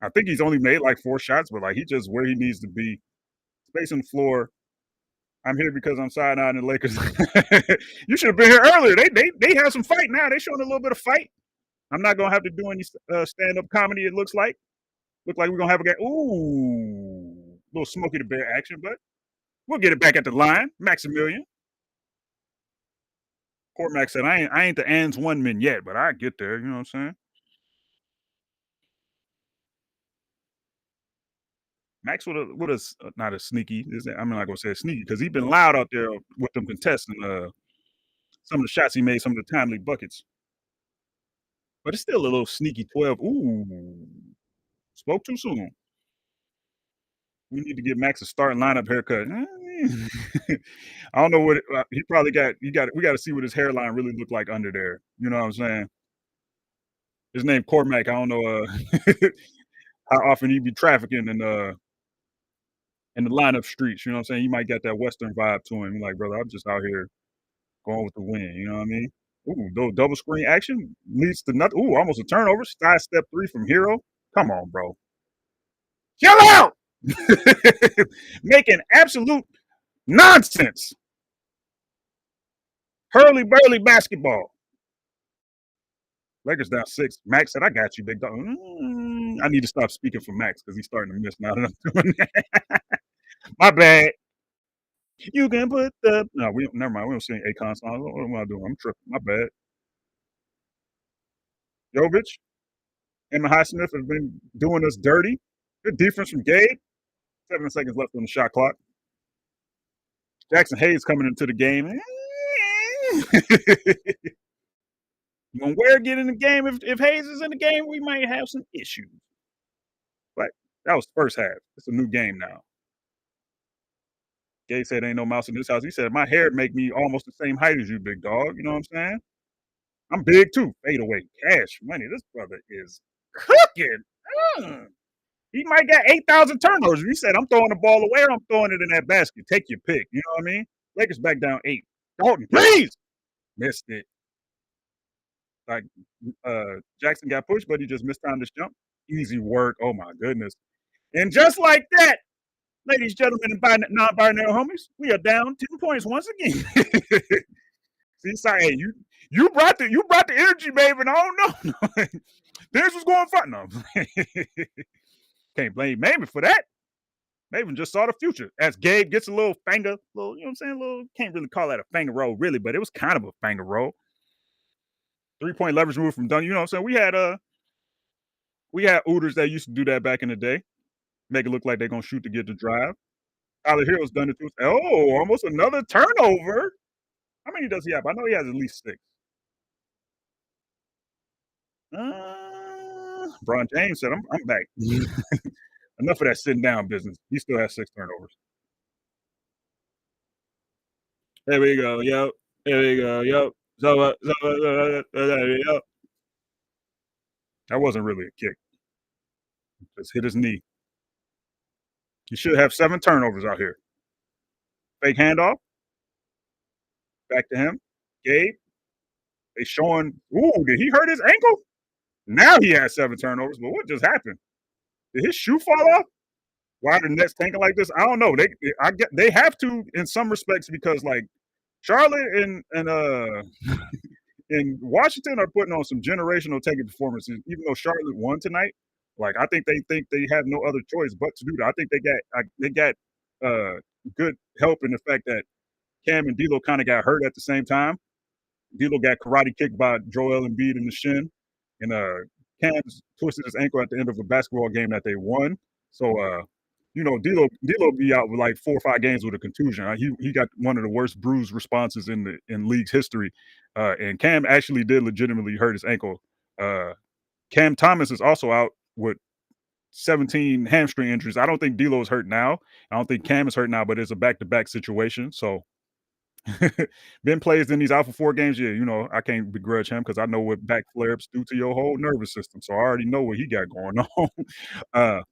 I think he's only made like 4 shots, but like he just where he needs to be. Space on the floor. I'm here because I'm side-eyeing the Lakers. You should have been here earlier. They have some fight now. They showing a little bit of fight. I'm not gonna have to do any stand-up comedy. It looks like we're gonna have a guy. Ooh, little Smokey the Bear action, but we'll get it back at the line. Maximilian. Cormac said, I ain't the Ans one man yet, but I get there. You know what I'm saying? Max with a not a sneaky. I'm not gonna say a sneaky because he's been loud out there with them contesting some of the shots he made, some of the timely buckets. But it's still a little sneaky 12. Ooh, spoke too soon. We need to give Max a starting lineup haircut. I don't know what he probably got. We got to see what his hairline really looked like under there. You know what I'm saying? His name Cormac. I don't know how often he be trafficking in the lineup streets. You know what I'm saying? He might get that Western vibe to him. Like, brother, I'm just out here going with the wind. You know what I mean? Ooh, double screen action leads to nothing. Ooh, almost a turnover. Side step 3 from Hero. Come on, bro. Chill out. Making absolute nonsense. Hurly burly basketball. Lakers down 6. Max said, I got you, big dog. I need to stop speaking for Max because he's starting to miss now that I'm doing that. My bad. You can put the no, we never mind. We don't sing Akon songs. What am I doing? I'm tripping. My bad. Jovic and the Highsmith have been doing us dirty. Good defense from Gabe. 7 seconds left on the shot clock. Jackson Hayes coming into the game. When Ware get in the game, if Hayes is in the game, we might have some issues. But that was the first half. It's a new game now. Gabe said, ain't no mouse in this house. He said, my hair make me almost the same height as you, big dog. You know what I'm saying? I'm big too. Fade away. Cash money. This brother is cooking. He might got 8,000 turnovers. He said, I'm throwing the ball away or I'm throwing it in that basket. Take your pick. You know what I mean? Lakers back down 8. Dalton, please. Missed it. Like Jackson got pushed, but he just missed time to jump. Easy work. Oh my goodness. And just like that, ladies, gentlemen, and non-binary homies, we are down 10 points once again. See, sorry, hey, you brought the energy, baby. And I don't know. This was going fun. No. Can't blame Mamie for that. They even just saw the future as Gabe gets a little finger, little, you know what I'm saying? Little, can't really call that a finger roll, really, but it was kind of a finger roll. 3-point leverage move from Dunn. You know what I'm saying? We had Ooters that used to do that back in the day, make it look like they're gonna shoot to get the drive. Tyler Hero's done it too. Oh, almost another turnover. How many does he have? I know he has at least 6. Bron James said, I'm back. Enough of that sitting down business. He still has 6 turnovers. There we go. Yep. There we go. Yep. Yep. That wasn't really a kick. Just hit his knee. You should have 7 turnovers out here. Fake handoff. Back to him. Gabe. They showing. Ooh, did he hurt his ankle? Now he has 7 turnovers. But what just happened? Did his shoe fall off? Why are the Nets tanking like this? I don't know. They have to in some respects because like Charlotte and Washington are putting on some generational tanking performances. Even though Charlotte won tonight, like I think they have no other choice but to do that. I think they got good help in the fact that Cam and D'Lo kind of got hurt at the same time. D'Lo got karate kicked by Joel Embiid in the shin, and Cam twisted his ankle at the end of a basketball game that they won. So D'Lo be out with like 4 or 5 games with a contusion. He got one of the worst bruise responses in league's history, and Cam actually did legitimately hurt his ankle. Cam Thomas is also out with 17 hamstring injuries. I don't think D'Lo is hurt now. I don't think Cam is hurt now, but it's a back-to-back situation. So Ben plays in these Alpha 4 games. Yeah, I can't begrudge him because I know what back flare-ups do to your whole nervous system. So I already know what he got going on. uh,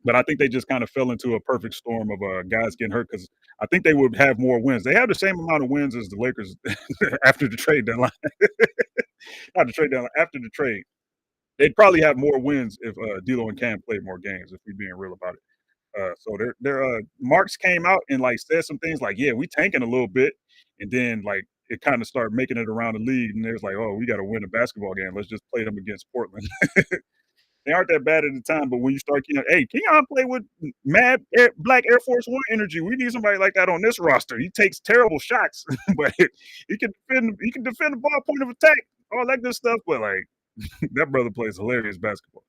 but I think they just kind of fell into a perfect storm of guys getting hurt because I think they would have more wins. They have the same amount of wins as the Lakers after the trade deadline. Not the trade deadline, after the trade. They'd probably have more wins if D'Lo and Cam played more games, if we're being real about it. So their Marks came out and like said some things like, "Yeah, we tanking a little bit," and then like it kind of started making it around the league, and there's like, "Oh, we got to win a basketball game. Let's just play them against Portland." They aren't that bad at the time, but when you start, hey, Keon play with mad Black Air Force One energy. We need somebody like that on this roster. He takes terrible shots, but he can defend. He can defend the ball, point of attack, all that good stuff. But like that brother plays hilarious basketball.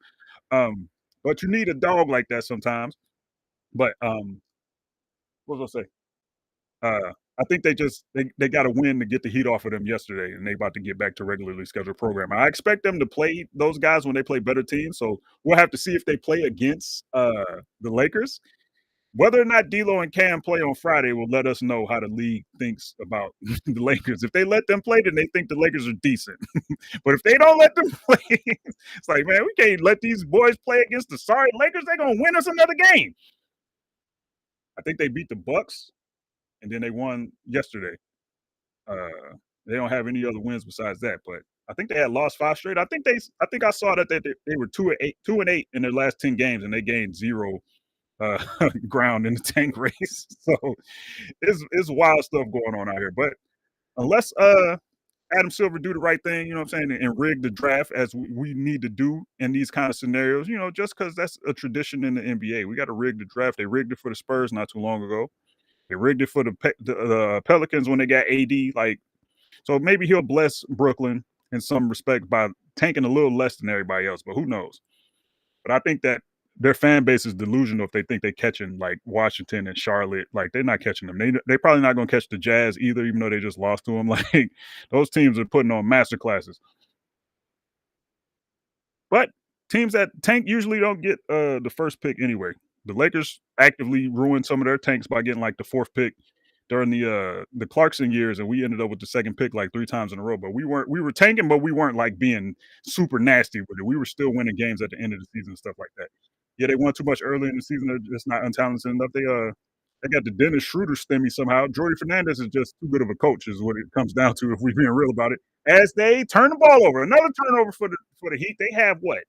Um, but you need a dog like that sometimes. But what was I say? I think they got to win to get the heat off of them yesterday, and they about to get back to regularly scheduled program. I expect them to play those guys when they play better teams. So we'll have to see if they play against the Lakers. Whether or not D'Lo and Cam play on Friday will let us know how the league thinks about the Lakers. If they let them play, then they think the Lakers are decent. But if they don't let them play, it's like, man, we can't let these boys play against the sorry Lakers. They're gonna win us another game. I think they beat the Bucks, and then they won yesterday. Uh, they don't have any other wins besides that, but I think they had lost 5 straight. I think I saw that they were 2-8 in their last 10 games, and they gained 0 uh, ground in the tank race. So it's wild stuff going on out here. But unless Adam Silver do the right thing, you know what I'm saying, and rig the draft as we need to do in these kind of scenarios, just because that's a tradition in the NBA. We got to rig the draft. They rigged it for the Spurs not too long ago. They rigged it for the Pelicans when they got AD. Like, so maybe he'll bless Brooklyn in some respect by tanking a little less than everybody else, but who knows? But I think that their fan base is delusional if they think they're catching like Washington and Charlotte. Like they're not catching them. They probably not going to catch the Jazz either, even though they just lost to them. Like those teams are putting on master classes. But teams that tank usually don't get the first pick anyway. The Lakers actively ruined some of their tanks by getting like the 4th pick during the Clarkson years, and we ended up with the 2nd pick like 3 times in a row. But we were tanking, but we weren't like being super nasty with it. We were still winning games at the end of the season and stuff like that. Yeah, they won too much early in the season. They're just not untalented enough. They got the Dennis Schroeder stimmy somehow. Jordy Fernandez is just too good of a coach, is what it comes down to if we're being real about it. As they turn the ball over, another turnover for the Heat. They have what?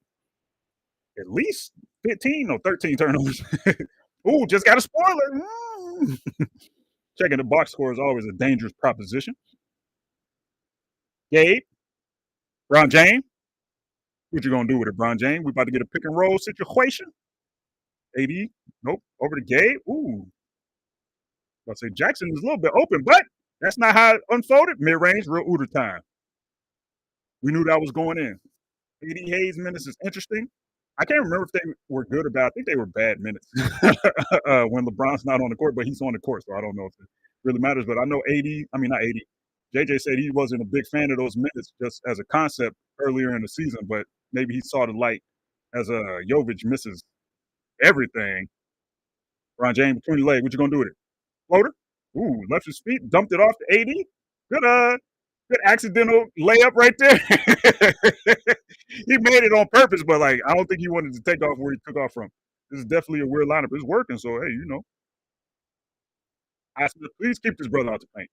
At least 15 or 13 turnovers. Ooh, just got a spoiler. Checking the box score is always a dangerous proposition. Gabe, Bron James, what you gonna do with it, Bron James? We about to get a pick and roll situation. AD, Nope. Over the gate. Ooh. I say Jackson is a little bit open, but that's not how it unfolded. Mid range, real Uter time. We knew that was going in. AD Hayes minutes is interesting. I can't remember if they were good or bad. I think they were bad minutes when LeBron's not on the court, but he's on the court, so I don't know if it really matters. But I know AD, I mean not AD. JJ said he wasn't a big fan of those minutes just as a concept earlier in the season, but maybe he saw the light as Jovic misses everything. Ron James between the leg. What you gonna do with it? Floater? Ooh, left his feet, dumped it off to AD. Good good accidental layup right there. He made it on purpose, but like I don't think he wanted to take off where he took off from. This is definitely a weird lineup. It's working, so hey, I said, please keep this brother out the paint.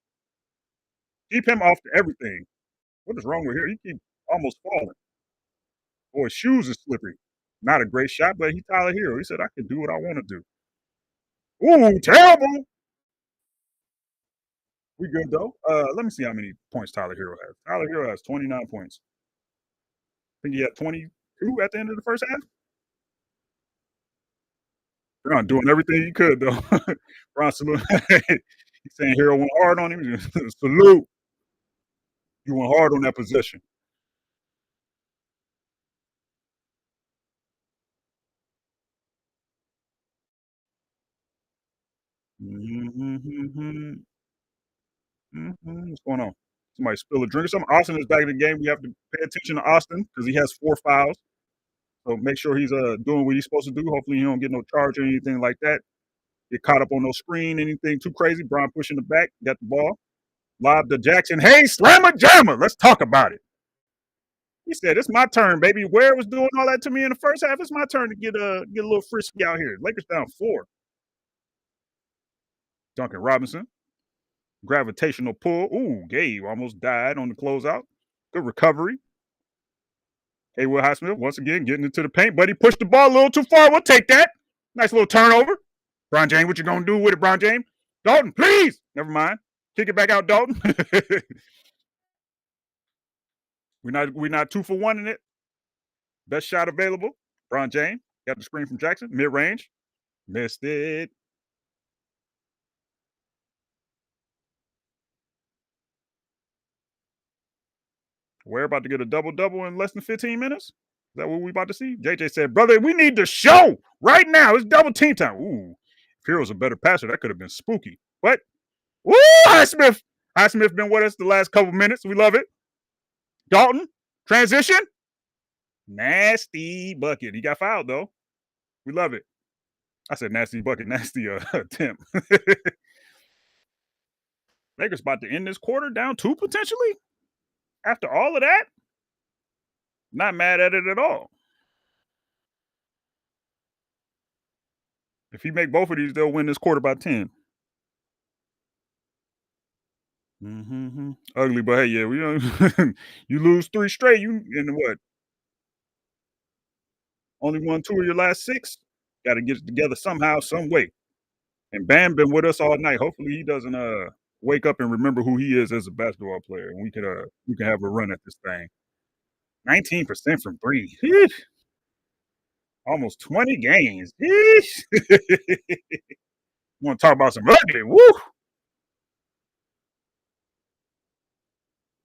Keep him off to everything. What is wrong with here? He keep almost falling. Boy, his shoes is slippery. Not a great shot, but he Tyler Hero. He said, I can do what I want to do. Ooh, terrible. We good though. Let me see how many points Tyler Hero has. Tyler Hero has 29 points. I think he had 22 at the end of the first half. Ron doing everything he could though. Ron salute. He's saying Hero went hard on him. Salute. You went hard on that possession. Mm-hmm. What's going on? Somebody spill a drink or something. Austin is back in the game. We have to pay attention to Austin because he has 4 fouls. So make sure he's doing what he's supposed to do. Hopefully he don't get no charge or anything like that. Get caught up on no screen, anything too crazy. Brian pushing the back, got the ball. Lob to Jackson. Hey, slammer jammer. Let's talk about it. He said, "It's my turn, baby." Ware was doing all that to me in the first half. It's my turn to get a little frisky out here. Lakers down 4. Duncan Robinson. Gravitational pull. Ooh, Gabe almost died on the closeout. Good recovery. Haywood Highsmith once again getting into the paint, but he pushed the ball a little too far. We'll take that. Nice little turnover. Bron James, what you gonna do with it, Bron James? Dalton, please. Never mind. Kick it back out, Dalton. we're not 2 for 1 in it. Best shot available. Bron James got the screen from Jackson, mid range, missed it. We're about to get a double double in less than 15 minutes. Is that what we about to see? JJ said, "Brother, we need the show right now. It's double team time." Ooh, if Hero's a better passer, that could have been spooky. But ooh, Highsmith. Highsmith been with us the last couple minutes. We love it. Dalton, transition. Nasty bucket. He got fouled though. We love it. I said nasty bucket, nasty attempt. Lakers about to end this quarter down 2 potentially. After all of that, not mad at it at all. If he make both of these, they'll win this quarter by 10. Ugly, but hey, yeah, we you lose 3 straight. You in what? Only won 2 of your last 6. Got to get it together somehow, some way. And Bam been with us all night. Hopefully, he doesn't wake up and remember who he is as a basketball player, and we can have a run at this thing. 19% from 3. Almost 20 games. Want to talk about some ugly? Woo!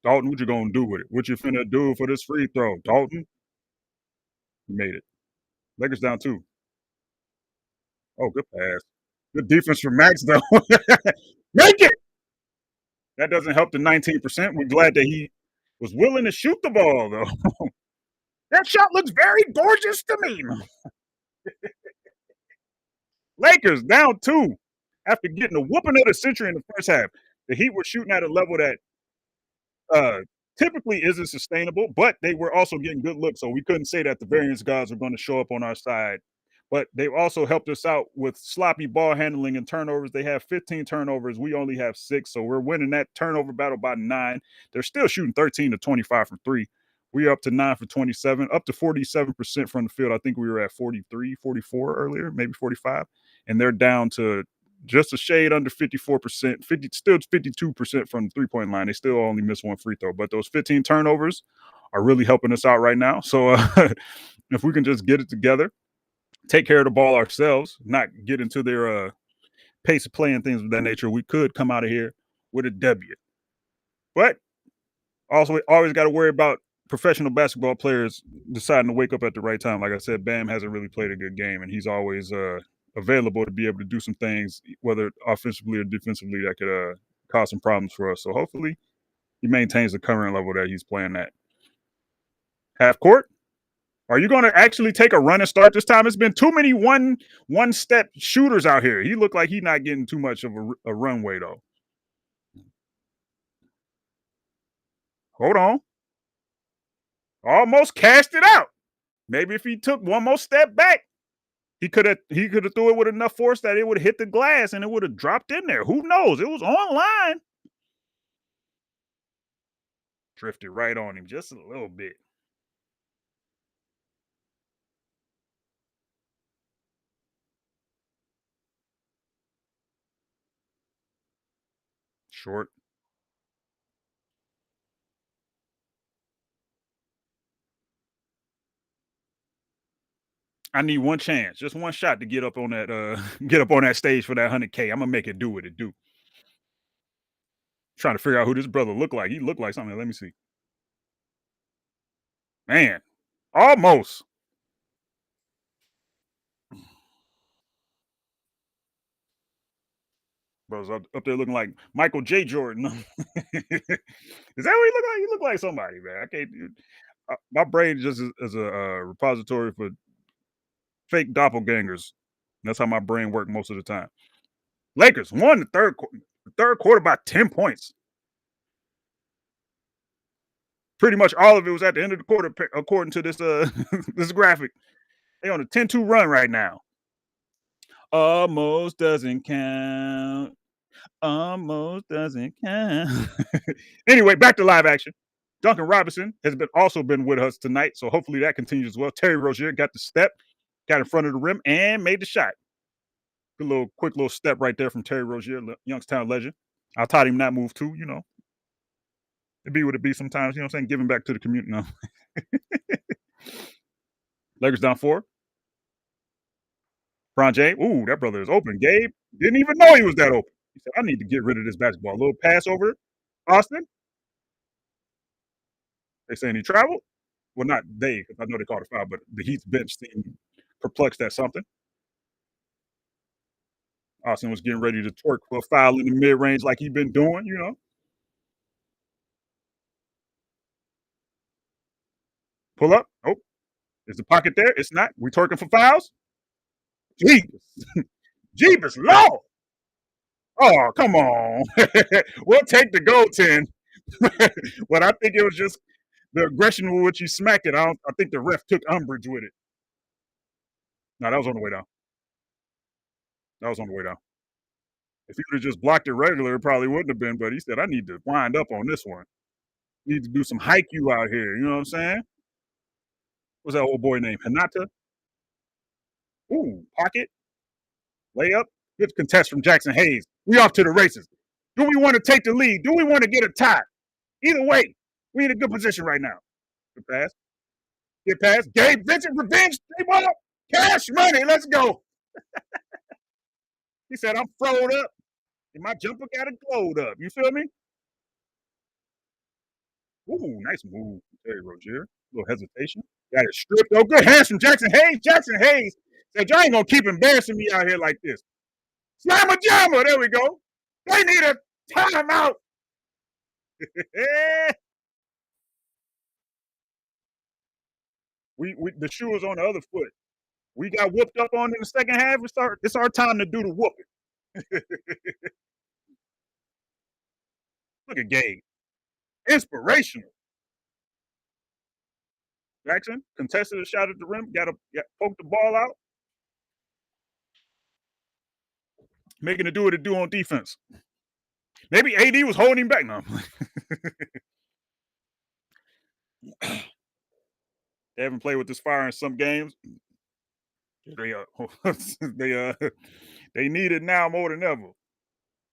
Dalton, what you gonna do with it? What you finna do for this free throw? Dalton, you made it. Lakers down 2. Oh, good pass. Good defense from Max, though. Make it! That doesn't help the 19%. We're glad that he was willing to shoot the ball, though. That shot looks very gorgeous to me. Lakers down 2 after getting a whooping of the century in the first half. The Heat were shooting at a level that uh, typically isn't sustainable, but they were also getting good looks. So we couldn't say that the variance gods are going to show up on our side. But they've also helped us out with sloppy ball handling and turnovers. They have 15 turnovers. We only have 6. So we're winning that turnover battle by 9. They're still shooting 13 to 25 from 3. We're up to 9 for 27, up to 47% from the field. I think we were at 43, 44 earlier, maybe 45. And they're down to just a shade under 54%, still 52% from the three-point line. They still only miss 1 free throw. But those 15 turnovers are really helping us out right now. So if we can just get it together, take care of the ball ourselves, not get into their pace of play and things of that nature, we could come out of here with a W. But also, always got to worry about professional basketball players deciding to wake up at the right time. Like I said, Bam hasn't really played a good game, and he's always available to be able to do some things, whether offensively or defensively, that could cause some problems for us. So hopefully, he maintains the current level that he's playing at. Half court. Are you going to actually take a run and start this time? It's been too many one step shooters out here. He looked like he's not getting too much of a runway though. Hold on, almost cast it out. Maybe if he took one more step back, he could have threw it with enough force that it would have hit the glass and it would have dropped in there. Who knows? It was online. Drifted right on him just a little bit. Short. I need one chance, just one shot to get up on that get up on that stage for that 100K. I'm gonna make it do what it do. Trying to figure out who this brother looked like. He looked like something. Let me see. Man, almost. Bro's up there looking like Michael J. Jordan. Is that what he look like? He look like somebody, man. I can't. My brain just is a repository for fake doppelgangers. That's how my brain works most of the time. Lakers won the third quarter by 10 points. Pretty much all of it was at the end of the quarter, according to this this graphic. They on a 10-2 run right now. Almost doesn't count. Almost doesn't count. Anyway, back to live action. Duncan Robinson has also been with us tonight, so hopefully that continues as well. Terry Rozier got the step, got in front of the rim, and made the shot. Good quick little step right there from Terry Rozier, Youngstown legend. I taught him that move too. It be what it be sometimes. You know what I'm saying? Giving back to the community. No. Lakers down 4. Bron James. Ooh, that brother is open. Gabe didn't even know he was that open. He said, I need to get rid of this basketball. A little pass over. Austin. They saying he traveled. Well, not they, because I know they called a foul, but the Heat's bench seemed perplexed at something. Austin was getting ready to twerk for a foul in the mid range like he'd been doing. Pull up. Oh, is the pocket there? It's not. We twerking for fouls? Jeebus. Jeebus, Lord. Oh, come on. We'll take the goaltend. But I think it was just the aggression with which he smacked it. I think the ref took umbrage with it. No, that was on the way down. That was on the way down. If he would have just blocked it regular, it probably wouldn't have been. But he said, I need to wind up on this one. Need to do some haiku out here. You know what I'm saying? What's that old boy named? Hinata? Ooh, pocket, layup. Good contest from Jackson Hayes. We off to the races. Do we want to take the lead? Do we want to get a tie? Either way, we in a good position right now. Good pass. Get past. Gabe Vincent, revenge, three ball, cash money. Let's go. He said, I'm froed up and my jumper got it glowed up. You feel me? Ooh, nice move, Terry Rozier. A little hesitation. Got it stripped. Oh, good hands from Jackson Hayes. Jackson Hayes said, y'all ain't going to keep embarrassing me out here like this. Slamma jammer. There we go. They need a timeout. we the shoe is on the other foot. We got whooped up on in the second half. It's our time to do the whooping. Look at Gabe. Inspirational. Jackson contested a shot at the rim. Got poked the ball out. Making it do what it do on defense. Maybe AD was holding him back now. They haven't played with this fire in some games. They they need it now more than ever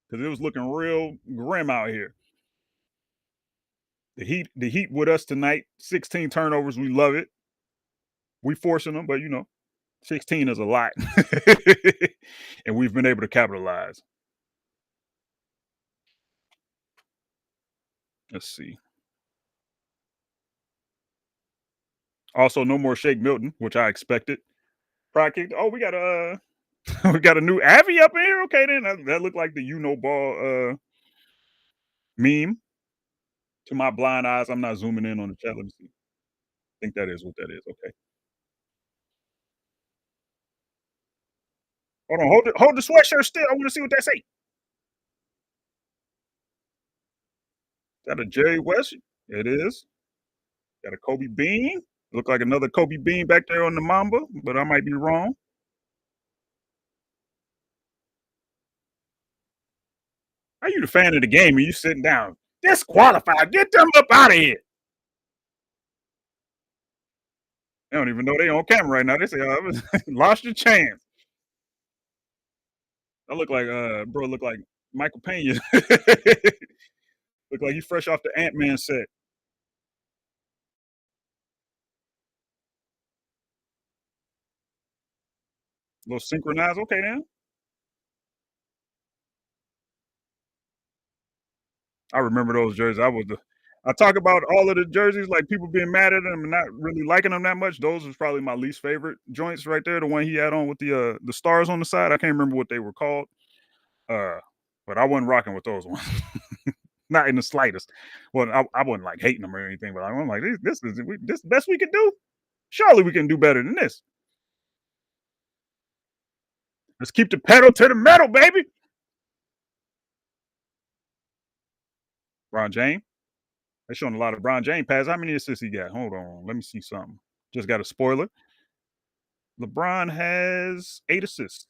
because it was looking real grim out here. The Heat with us tonight. 16 turnovers. We love it. We forcing them, but 16 is a lot. And we've been able to capitalize. Let's see. Also, no more Shake Milton, which I expected. Pride kick. Oh, we got a we got a new Avi up in here. Okay, then that looked like the you know ball meme. To my blind eyes, I'm not zooming in on the chat. Let me see. I think that is what that is. Okay. Hold on. Hold the sweatshirt still. I want to see what that say. Is that a Jerry West? It is. Got a Kobe Bean. Look like another Kobe Bean back there on the Mamba, but I might be wrong. How you the fan of the game and you sitting down? Disqualified. Get them up out of here. They don't even know they on camera right now. They say, lost your chance. I look like bro look like Michael Pena. Look like he's fresh off the Ant-Man set. A little synchronized. Okay then. I remember those jerseys. I talk about all of the jerseys, like people being mad at them and not really liking them that much. Those was probably my least favorite joints right there. The one he had on with the stars on the side. I can't remember what they were called. Uh, but I wasn't rocking with those ones. Not in the slightest. Well, I wasn't like hating them or anything, but I'm like, this the best we can do. Surely we can do better than this. Let's keep the pedal to the metal, baby. Ron James. They're showing a lot of Bron James passes. How many assists he got? Hold on. Let me see something. Just got a spoiler. LeBron has 8 assists.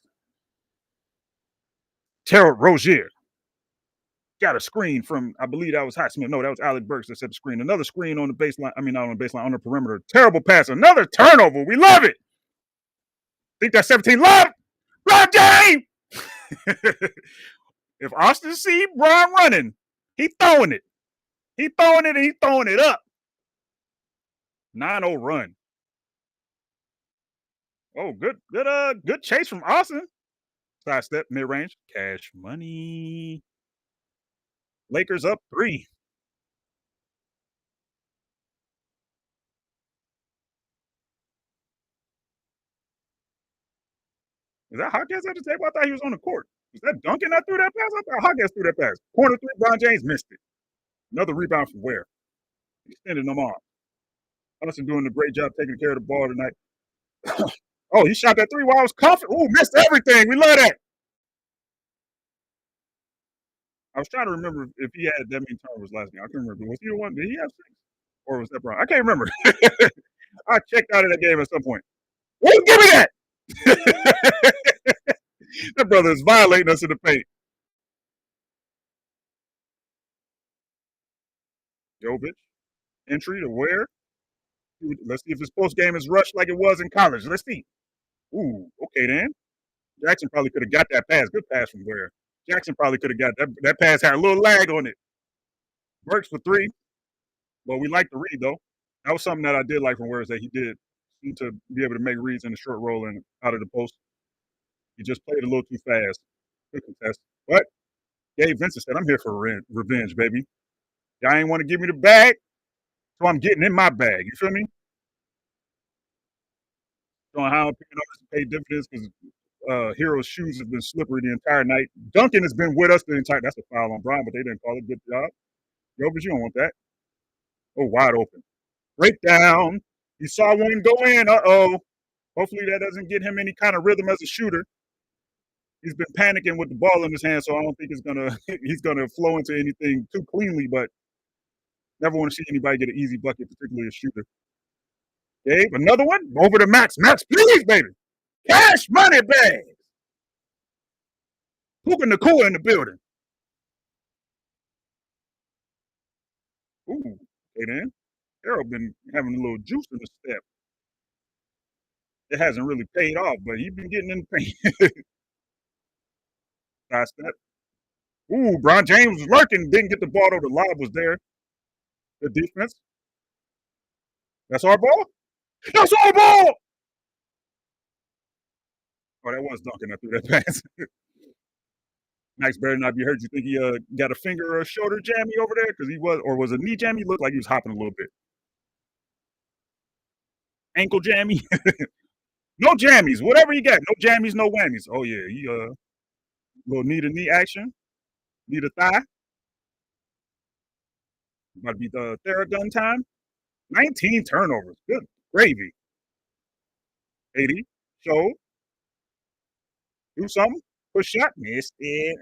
Terrell Rozier got a screen from, I believe that was Highsmith. No, that was Alec Burks that set the screen. Another screen on the baseline. I mean, not on the baseline, on the perimeter. Terrible pass. Another turnover. We love it. Think that's 17. Love Bron James. If Austin see Bron running, he throwing it. He throwing it and he throwing it up. 9-0 run. Oh, good chase from Austin. Side step, mid range, cash money. Lakers up 3. Is that Hawkins at the table? I thought he was on the court. Is that Duncan that threw that pass? I thought Hawkins threw that pass. Corner 3, Bron James missed it. Another rebound from where? Extended them off. Austin doing a great job taking care of the ball tonight. Oh, he shot that 3 while I was confident. Ooh, missed everything. We love that. I was trying to remember if he had that many turnovers last game. I can't remember. Was he the one? Did he have 6? Or was that Bron? I can't remember. I checked out of that game at some point. Ooh, give me that. That brother is violating us in the paint. Jovic, entry to where? Let's see if his post game is rushed like it was in college. Let's see. Ooh, okay then. Jackson probably could have got that pass. Good pass from where? Jackson probably could have got that. That pass had a little lag on it. Works for 3. But we like the read though. That was something that I did like from where is that he did seem to be able to make reads in the short roll and out of the post. He just played a little too fast. Good contest. But Gabe Vincent said, I'm here for revenge, baby. Y'all ain't want to give me the bag, so I'm getting in my bag. You feel me? Showing how picking up to pay dividends because Hero's shoes have been slippery the entire night. Duncan has been with us the entire. That's a foul on Brian, but they didn't call it. Good job. Jovic, you don't want that. Oh, wide open. Breakdown. You saw one go in. Uh-oh. Hopefully that doesn't get him any kind of rhythm as a shooter. He's been panicking with the ball in his hand, so I don't think he's gonna flow into anything too cleanly, but never want to see anybody get an easy bucket, particularly a shooter. Gabe, another one. Over to Max. Max, please, baby. Cash money bag. Puka Nakua in the building. Ooh, okay then. Harold been having a little juice in the step. It hasn't really paid off, but he's been getting in the paint. Side step. Ooh, Bron James was lurking, didn't get the ball though. The lob was there. The defense. That's our ball. That's our ball. Oh, that was Duncan that threw that pass. Max better not be hurt. You think he got a finger or a shoulder jammy over there? Because he was, or was a knee jammy? He looked like he was hopping a little bit. Ankle jammy? No jammies. Whatever you got. No jammies, no whammies. Oh yeah, he little knee to knee action, knee to thigh. About to be the Theragun time. 19 turnovers. Good gravy. 80. Show. Do something. Push shot. Missed it.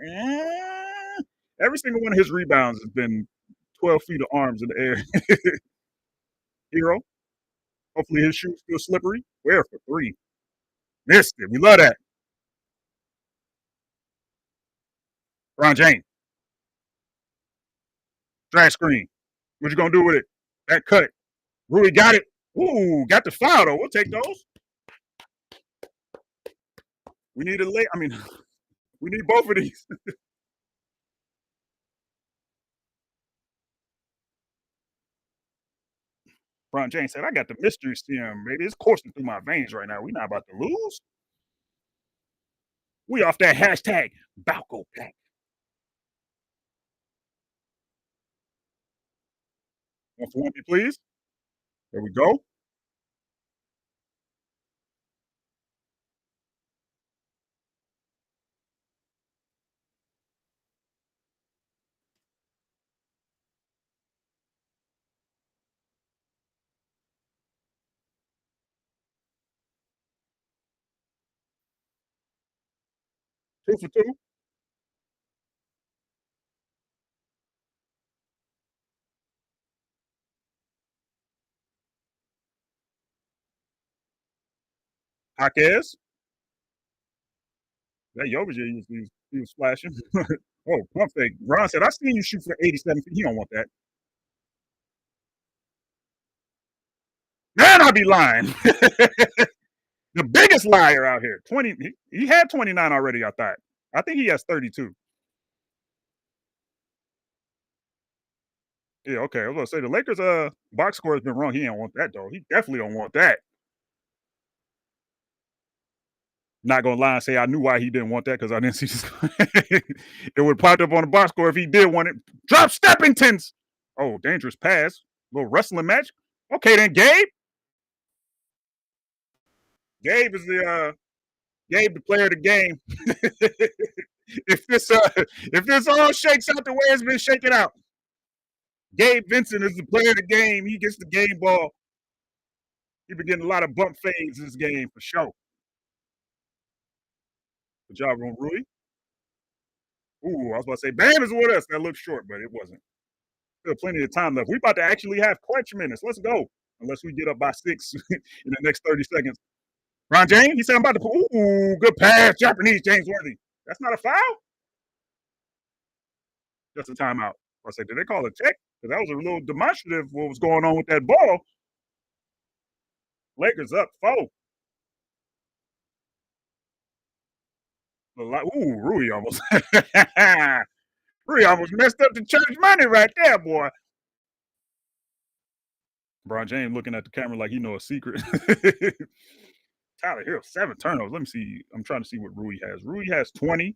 Every single one of his rebounds has been 12 feet of arms in the air. Hero. Hopefully his shoe's still slippery. Where for three? Missed it. We love that. Ron James. Drag screen. What you gonna do with it? That cut. Rui got it. Ooh, got the foul though. We'll take those. We need a late. I mean, we need both of these. Ron James said, "I got the mystery serum, baby. It's coursing through my veins right now. We not about to lose. We off that hashtag Balco Pack. One for one, please. There we go. Two for two. Jaquez. That Jovic, he was flashing. Oh, pump fake. Ron said, I seen you shoot for 87 feet. He don't want that. Man, I be lying. The biggest liar out here. 20. He had 29 already, I thought. I think he has 32. Yeah, okay. I was gonna say the Lakers box score has been wrong. He don't want that though. He definitely don't want that. Not gonna lie and say I knew why he didn't want that because I didn't see this. It would pop up on the box score if he did want it. Drop Steppingtons. Oh, dangerous pass. Little wrestling match. Okay, then Gabe. Gabe is the player of the game. If this all shakes out the way it's been shaken out, Gabe Vincent is the player of the game. He gets the game ball. He been getting a lot of bump fades in this game for sure. Good job on Rui. Ooh, I was about to say Bam is with us. That looked short, but it wasn't. Still plenty of time left. We about to actually have clutch minutes. Let's go. Unless we get up by 6 in the next 30 seconds. Ron James, he said I'm about to put ooh, good pass. Japanese James Worthy. That's not a foul? Just a timeout. I said, did they call a check? Because that was a little demonstrative what was going on with that ball. Lakers up 4. Ooh, Rui almost. Rui almost messed up the church money right there, boy. Bron James looking at the camera like he know a secret. Tyler Hill, 7 turnovers. Let me see. I'm trying to see what Rui has. Rui has 20.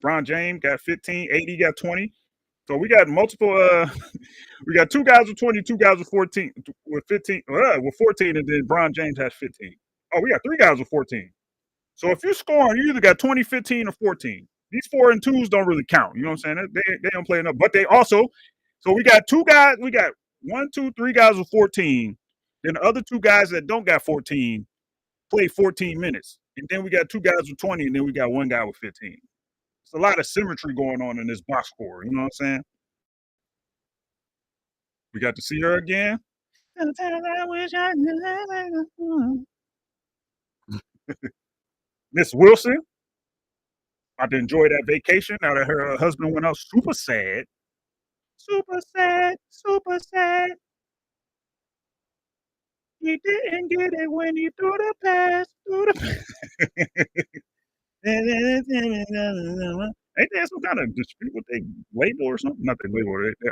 Bron James got 15. AD got 20. So we got multiple. We got 2 guys with 20, 2 guys with 14, with 15, with 14, and then Bron James has 15. Oh, we got 3 guys with 14. So if you're scoring, you either got 20, 15, or 14. These 4 and 2s don't really count. You know what I'm saying? They don't play enough. But they also, so we got 2 guys. We got 1, 2, 3 guys with 14. Then the other 2 guys that don't got 14 play 14 minutes. And then we got 2 guys with 20, and then we got 1 guy with 15. It's a lot of symmetry going on in this box score. You know what I'm saying? We got to see her again. Miss Wilson, about to enjoy that vacation now that her husband went out super sad. Super sad, super sad. He didn't get it when he threw the pass. Threw the pass. Ain't there some kind of dispute with their label or something? Not their label. I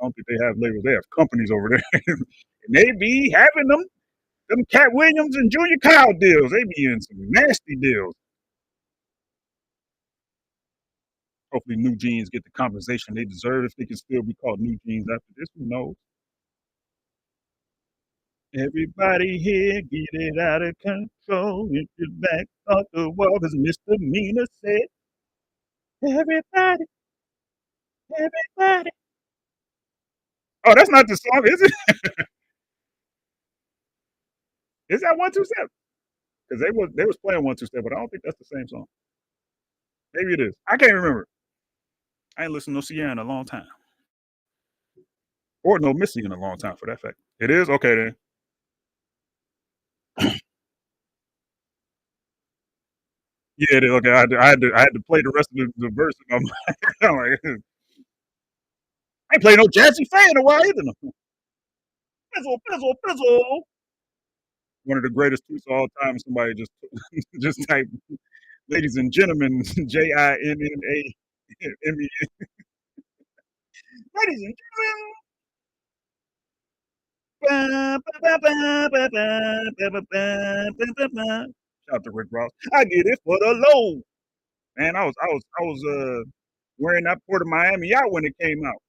don't think they have labels. They have companies over there. And they be having them Cat Williams and Junior Kyle deals. They be in some nasty deals. Hopefully, New Jeans get the compensation they deserve if they can still be called New Jeans after this. Who knows? Everybody here, get it out of control. If your back off the wall, as Mr. Mina said. Everybody, everybody. Oh, that's not the song, is it? Is that 127? Because they was playing 127, but I don't think that's the same song. Maybe it is. I can't remember. I ain't listened to no Sierra in a long time, or no Missy in a long time, for that fact. It is okay then. Yeah, it is okay. I had to play the rest of the verse in my mind. I'm like, I ain't playing no Jazzy Faye in a while either. No. Pizzle, pizzle, pizzle. One of the greatest tweets of all time. Somebody just just type, "Ladies and gentlemen, JINNAME." Ladies and gentlemen. Shout out to Rick Ross. I get it for the low. Man, I was wearing that Port of Miami out when it came out.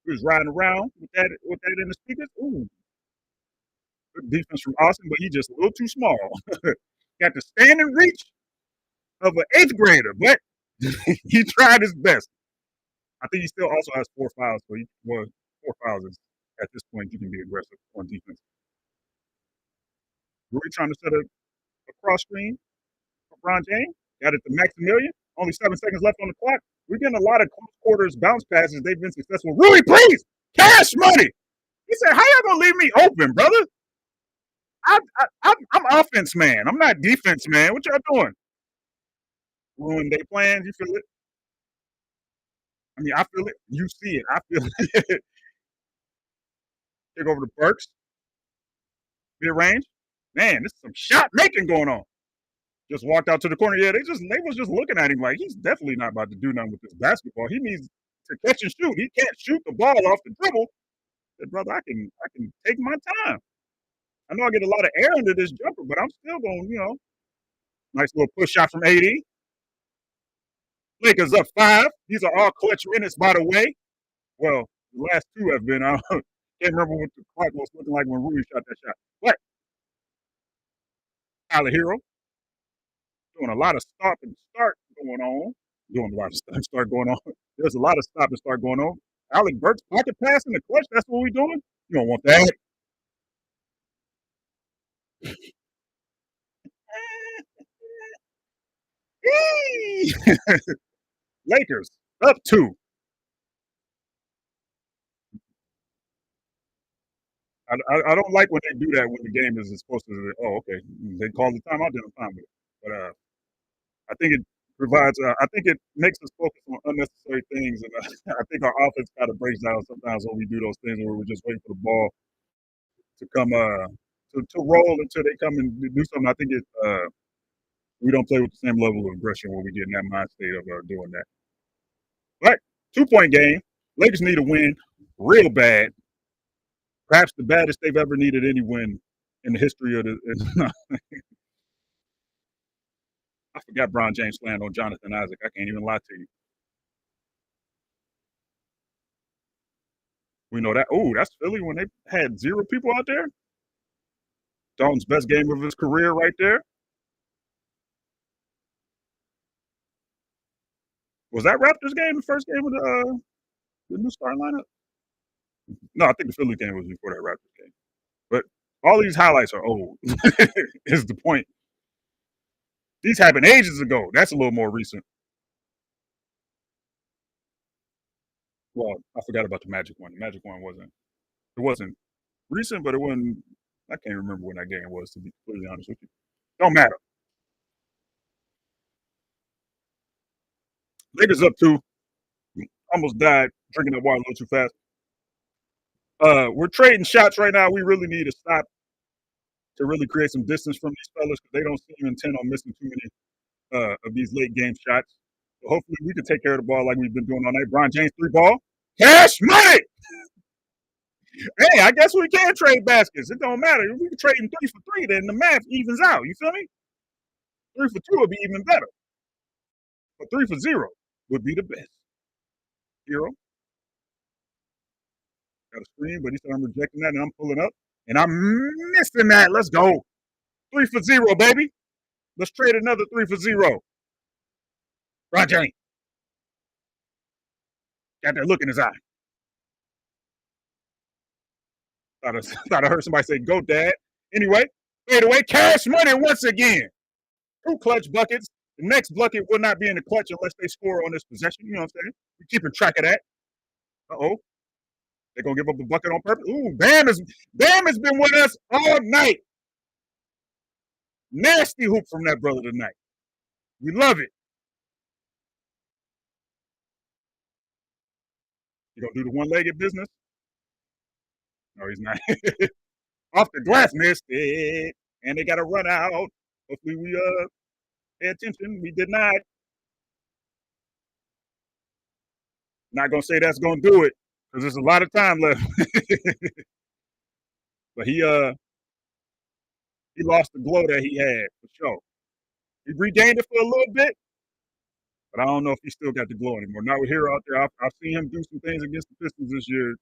We was riding around with that in the speakers. Ooh, good defense from Austin, but he just a little too small. Got the standing reach of an eighth grader, but he tried his best. I think he still also has 4 fouls, so 4 fouls is, at this point, you can be aggressive on defense. Rui trying to set a cross screen for LeBron James. Got it to Maximilian. Only 7 seconds left on the clock. We're getting a lot of close quarters bounce passes. They've been successful. Rui, please! Cash money! He said, how y'all gonna leave me open, brother? I'm offense man. I'm not defense man. What y'all doing? Ruin their plans. You feel it? I mean, I feel it. You see it. I feel it. Take over the Burks. Mid range. Man, this is some shot making going on. Just walked out to the corner. Yeah, they was just looking at him like he's definitely not about to do nothing with this basketball. He needs to catch and shoot. He can't shoot the ball off the dribble. I said, brother, I can take my time. I know I get a lot of air under this jumper, but I'm still going, nice little push shot from AD. Lakers up 5. These are all clutch minutes, by the way. Well, the last 2 have been. I can't remember what the clock was looking like when Rui shot that shot. But Tyler Hero doing a lot of stop and start going on. Doing a lot of stop and start going on. There's a lot of stop and start going on. Alec Burks pocket pass in the clutch. That's what we're doing. You don't want that. Lakers up 2. I don't like when they do that when the game is supposed to. Oh, okay. They call the timeout, then I'm fine with it. But I think it provides. I think it makes us focus on unnecessary things, and I think our offense kind of breaks down sometimes when we do those things where we're just waiting for the ball to come to roll until they come and do something. I think we don't play with the same level of aggression when we get in that mind state of doing that. But 2-point game. Lakers need a win real bad. Perhaps the baddest they've ever needed any win in the history of the. I forgot Bron James slammed on Jonathan Isaac. I can't even lie to you. We know that. Oh, that's Philly when they had 0 people out there. Dalton's best game of his career right there. Was that Raptors game the first game of the new starting lineup? No, I think the Philly game was before that Raptors game. But all these highlights are old, is the point. These happened ages ago. That's a little more recent. Well, I forgot about the Magic one. The Magic one wasn't recent, but it wasn't. I can't remember when that game was, to be completely honest with you. Don't matter. Lakers up 2. Almost died drinking that water a little too fast. We're trading shots right now. We really need to stop to really create some distance from these fellas because they don't seem intent on missing too many of these late game shots. So hopefully we can take care of the ball like we've been doing all night. Bron James 3 ball. Cash money! Hey, I guess we can trade baskets. It don't matter. If we can trade them 3 for 3, then the math evens out. You feel me? 3 for 2 would be even better. But 3 for 0. would be the best. Hero got a screen, but he said I'm rejecting that, and I'm pulling up, and I'm missing that. Let's go. 3 for 0, baby. Let's trade another 3 for 0. Roger got that look in his eye. Thought I heard somebody say, "Go, Dad." Anyway, fade away. Cash money once again. 2 clutch buckets. The next bucket will not be in the clutch unless they score on this possession. You know what I'm saying? We're keeping track of that. Uh-oh. They're going to give up a bucket on purpose. Ooh, Bam has been with us all night. Nasty hoop from that brother tonight. We love it. You going to do the one-legged business? No, he's not. Off the glass, missed it. And they got to run out. Hopefully we pay attention. We did not. Not going to say that's going to do it because there's a lot of time left. But he lost the glow that he had for sure. He regained it for a little bit, but I don't know if he still got the glow anymore. Now we're here out there. I've seen him do some things against the Pistons this year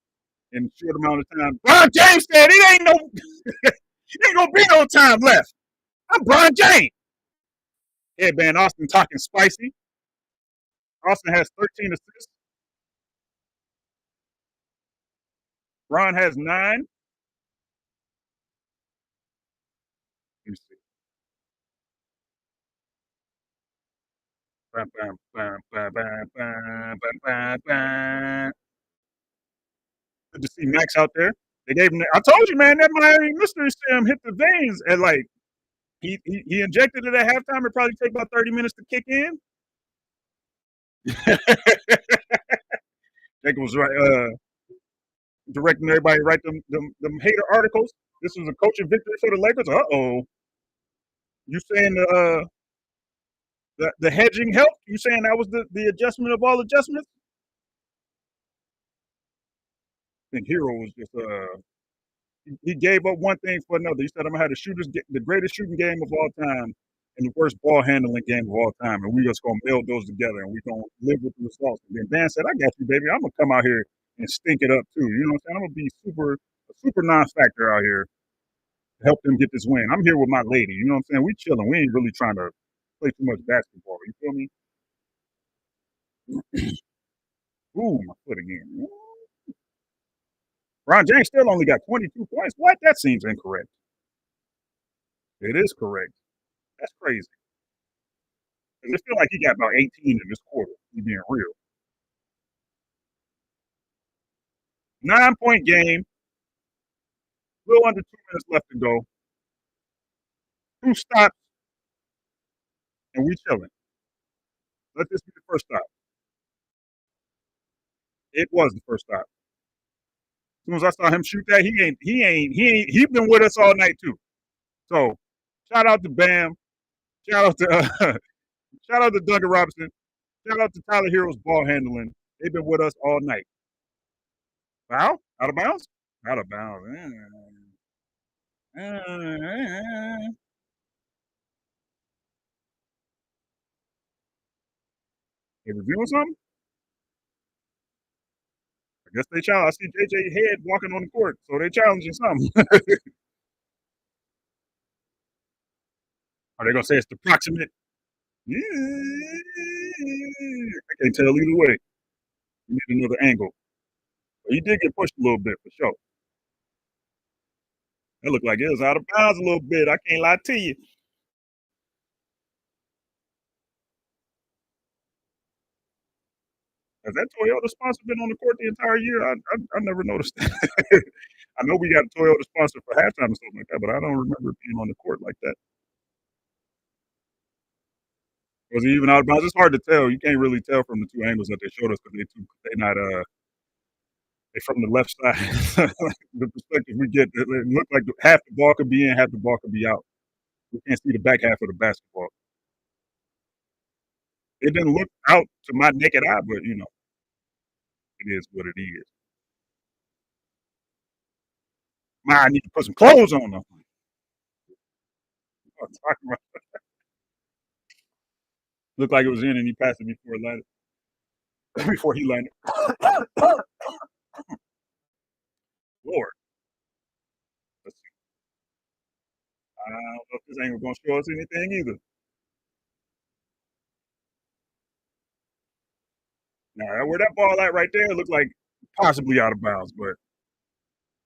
in a short amount of time. Bron James said it ain't no, it ain't gonna be no time left. I'm Bron James. Headband Austin talking spicy. Austin has 13 assists. Bron has 9. Let me see. Bam, bam, bam, bam, bam, bam, bam, bam. Good to see Max out there. They gave him. I told you, man, that Miami Mystery Sim hit the veins at like he injected it at halftime. It probably take about 30 minutes to kick in. Jacob was right, directing everybody to write them hater articles. This was a coaching victory for the Lakers. Uh-oh. You saying the hedging helped? You saying that was the adjustment of all adjustments? I think Hero was just he gave up one thing for another. He said, "I'm gonna have the greatest shooting game of all time and the worst ball handling game of all time, and we just gonna meld those together, and we gonna live with the results." And then Dan said, "I got you, baby. I'm gonna come out here and stink it up too. You know what I'm saying? I'm gonna be a super non-factor out here to help them get this win. I'm here with my lady. You know what I'm saying? We chilling. We ain't really trying to play too much basketball. You feel me?" Ooh, my foot again. Ron James still only got 22 points. What? That seems incorrect. It is correct. That's crazy. Because it feels like he got about 18 in this quarter. He being real. 9-point game. A little under 2 minutes left to go. 2 stops, and we chilling. Let this be the first stop. It was the first stop. As soon as I saw him shoot that, he been with us all night too. So shout out to Bam. Shout out to shout out to Duncan Robinson. Shout out to Tyler Hero's ball handling. They've been with us all night. Foul? Out of bounds? Out of bounds. They reviewing something? I guess they challenge. I see JJ Head walking on the court, so they challenging something. Are they gonna say it's the proximate? I can't tell either way. We need another angle. But he did get pushed a little bit for sure. That looked like it was out of bounds a little bit. I can't lie to you. Has that Toyota sponsor been on the court the entire year? I never noticed that. I know we got a Toyota sponsor for halftime and something like that, but I don't remember it being on the court like that. Was he even out of bounds? It's hard to tell. You can't really tell from the 2 angles that they showed us because they not they from the left side. The perspective we get, it looked like half the ball could be in, half the ball could be out. We can't see the back half of the basketball. It didn't look out to my naked eye, but you know, it is what it is. I need to put some clothes on them. Looked like it was in, and he passed it before it landed. before he landed. Lord, let's see. I don't know if this ain't gonna show us anything either. Now, where that ball at right there looked like possibly out of bounds, but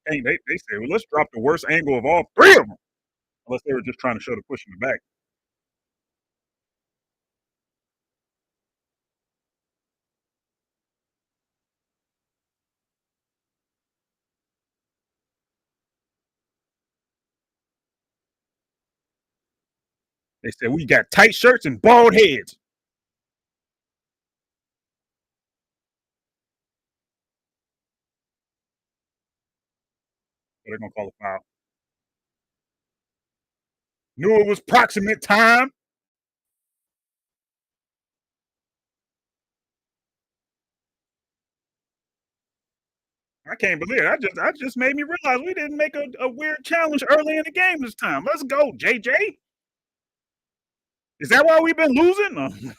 hey, they said, well, let's drop the worst angle of all three of them. Unless they were just trying to show the push in the back. They said, we got tight shirts and bald heads. So they're going to call a foul. Knew it was proximate time. I can't believe it. I just made me realize we didn't make a weird challenge early in the game this time. Let's go, JJ. Is that why we've been losing?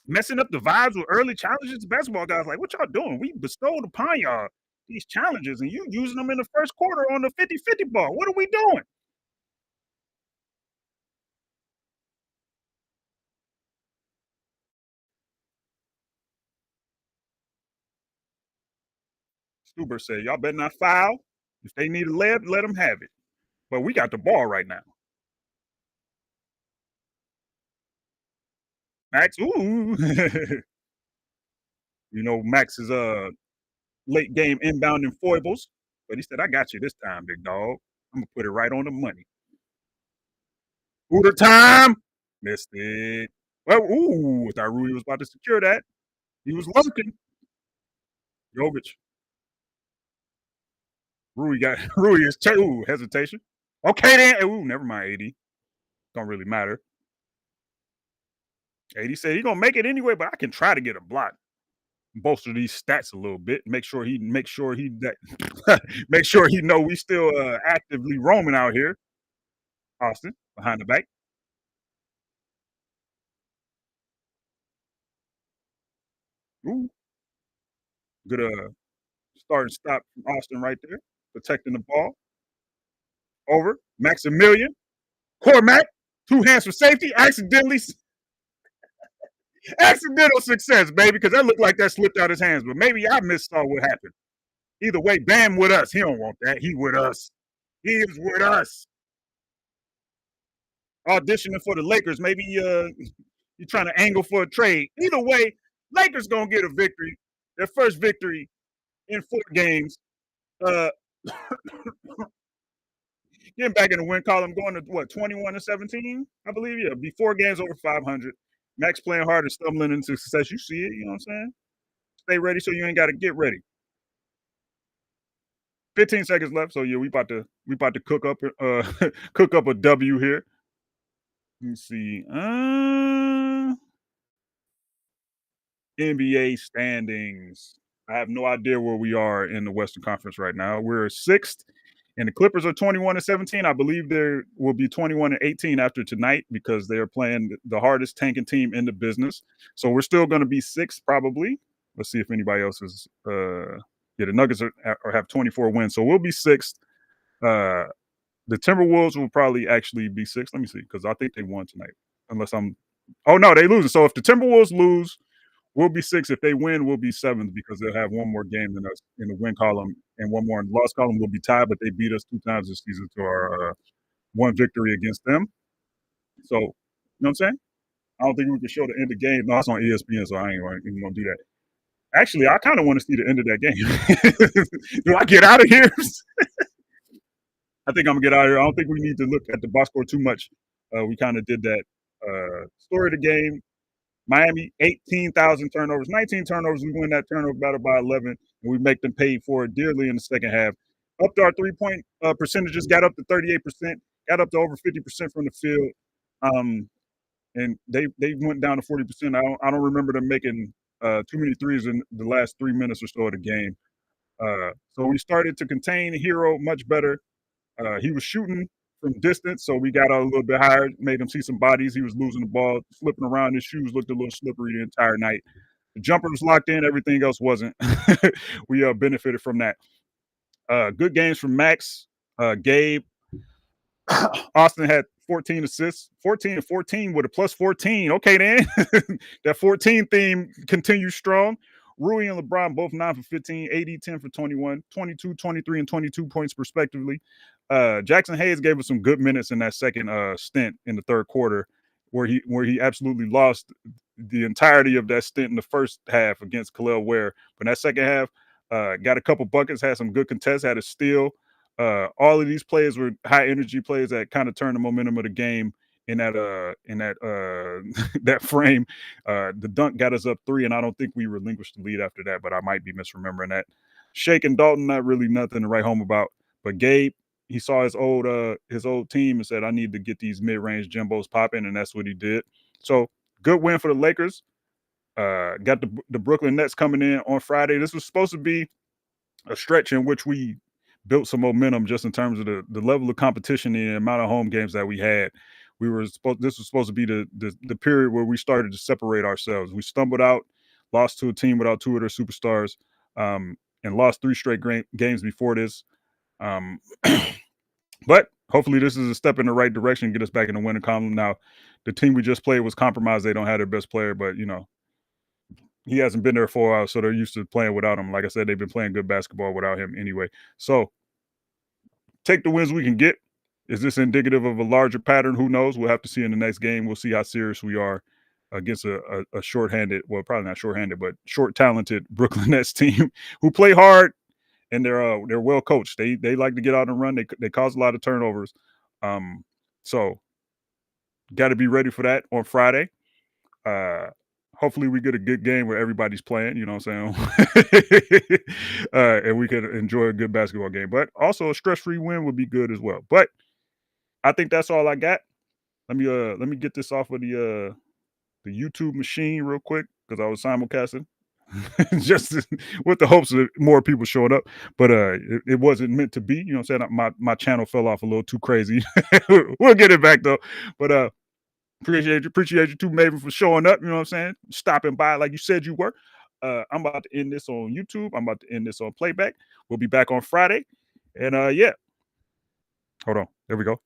Messing up the vibes with early challenges. Basketball guys like, what y'all doing? We bestowed upon y'all these challenges and you using them in the first quarter on the 50-50 ball. What are we doing? Stuber said, y'all better not foul. If they need a layup, let them have it. But we got the ball right now. Max, ooh. You know, Max is late game inbounding foibles. But he said, I got you this time, big dog. I'm gonna put it right on the money. Hooter time. Missed it. Well, ooh, I thought Rui was about to secure that. He was lurking. Jovic. Rui got Rui is ooh, hesitation. Okay then. Ooh, never mind, AD. Don't really matter. AD said he's gonna make it anyway, but I can try to get a block. Bolster these stats a little bit. Make sure he that make sure he know we still actively roaming out here. Austin behind the back. Ooh, good start and stop from Austin right there, protecting the ball. Over Maximilian, Cormac, two hands for safety. Accidental success, baby, because that looked like that slipped out his hands. But maybe I missaw what happened. Either way, Bam with us. He don't want that. He with us. He is with us. Auditioning for the Lakers. Maybe you're trying to angle for a trade. Either way, Lakers gonna get a victory. Their first victory in 4 games. Uh, Getting back in the win column, going to what 21-17, I believe. Yeah, be 4 games over 500. Max playing hard and stumbling into success. You see it. You know what I'm saying? Stay ready, so you ain't got to get ready. 15 seconds left, so yeah, we about to cook up cook up a W here. Let me see. NBA standings. I have no idea where we are in the Western Conference right now. We're sixth, and the Clippers are 21-17. I believe there will be 21-18 after tonight because they are playing the hardest tanking team in the business. So we're still going to be sixth probably. Let's see if anybody else is. Yeah, the Nuggets have 24 wins, so we'll be sixth. The Timberwolves will probably actually be sixth. Let me see because I think they won tonight. Unless I'm. Oh no, they lose. So if the Timberwolves lose, we'll be sixth. If they win, we'll be seventh because they'll have one more game than us in the win column and one more in the loss column. We'll be tied, but they beat us 2 times this season to our one victory against them. So, you know what I'm saying? I don't think we can show the end of the game. No, it's on ESPN, so I ain't even gonna do that. Actually, I kind of want to see the end of that game. Do I get out of here? I think I'm gonna get out of here. I don't think we need to look at the box score too much. We kind of did that. Story of the game: Miami, 18,000 turnovers, 19 turnovers. We win that turnover battle by 11, and we make them pay for it dearly in the second half. Up to our 3-point percentages, got up to 38%, got up to over 50% from the field, and they went down to 40%. I don't remember them making too many threes in the last 3 minutes or so of the game. So we started to contain Hero much better. He was shooting from distance, so we got out a little bit higher, made him see some bodies. He was losing the ball, flipping around. His shoes looked a little slippery the entire night. The jumper was locked in, everything else wasn't. We benefited from that. Good games from Max, Gabe. Austin had 14 assists, 14 and 14 with a plus 14. Okay, then. That 14 theme continues strong. Rui and LeBron both 9 for 15, 80, 10 for 21, 22, 23, and 22 points respectively. Jackson Hayes gave us some good minutes in that second stint in the third quarter, where he absolutely lost the entirety of that stint in the first half against Khalil Ware. But in that second half, got a couple buckets, had some good contests, had a steal. All of these plays were high energy plays that kind of turned the momentum of the game in that that frame. The dunk got us up 3, and I don't think we relinquished the lead after that, but I might be misremembering that. Shake and Dalton, not really nothing to write home about. But Gabe, he saw his old team and said, I need to get these mid-range Jimbos popping, and that's what he did. So good win for the Lakers. Got the Brooklyn Nets coming in on Friday. This was supposed to be a stretch in which we built some momentum just in terms of the level of competition and the amount of home games that we had. This was supposed to be the period where we started to separate ourselves. We stumbled out, lost to a team without two of their superstars, and lost 3 straight games before this. Um, but hopefully this is a step in the right direction, get us back in the winning column. Now, the team we just played was compromised. They don't have their best player, but he hasn't been there for a while, so they're used to playing without him. Like I said, they've been playing good basketball without him anyway. So take the wins we can get. Is this indicative of a larger pattern? Who knows? We'll have to see in the next game. We'll see how serious we are against a shorthanded, well, probably not shorthanded, but short talented Brooklyn Nets team who play hard and they're well coached. They like to get out and run. They cause a lot of turnovers. So got to be ready for that on Friday. Uh, Hopefully we get a good game where everybody's playing, you know what I'm saying? And we can enjoy a good basketball game. But also a stress-free win would be good as well. But I think that's all I got. Let me get this off of the YouTube machine real quick because I was simulcasting. Just with the hopes of more people showing up. But it wasn't meant to be, you know what I'm saying? My channel fell off a little too crazy. We'll get it back though. But appreciate you too, Maven, for showing up. You know what I'm saying? Stopping by like you said you were. I'm about to end this on YouTube. I'm about to end this on playback. We'll be back on Friday. And yeah. Hold on. There we go.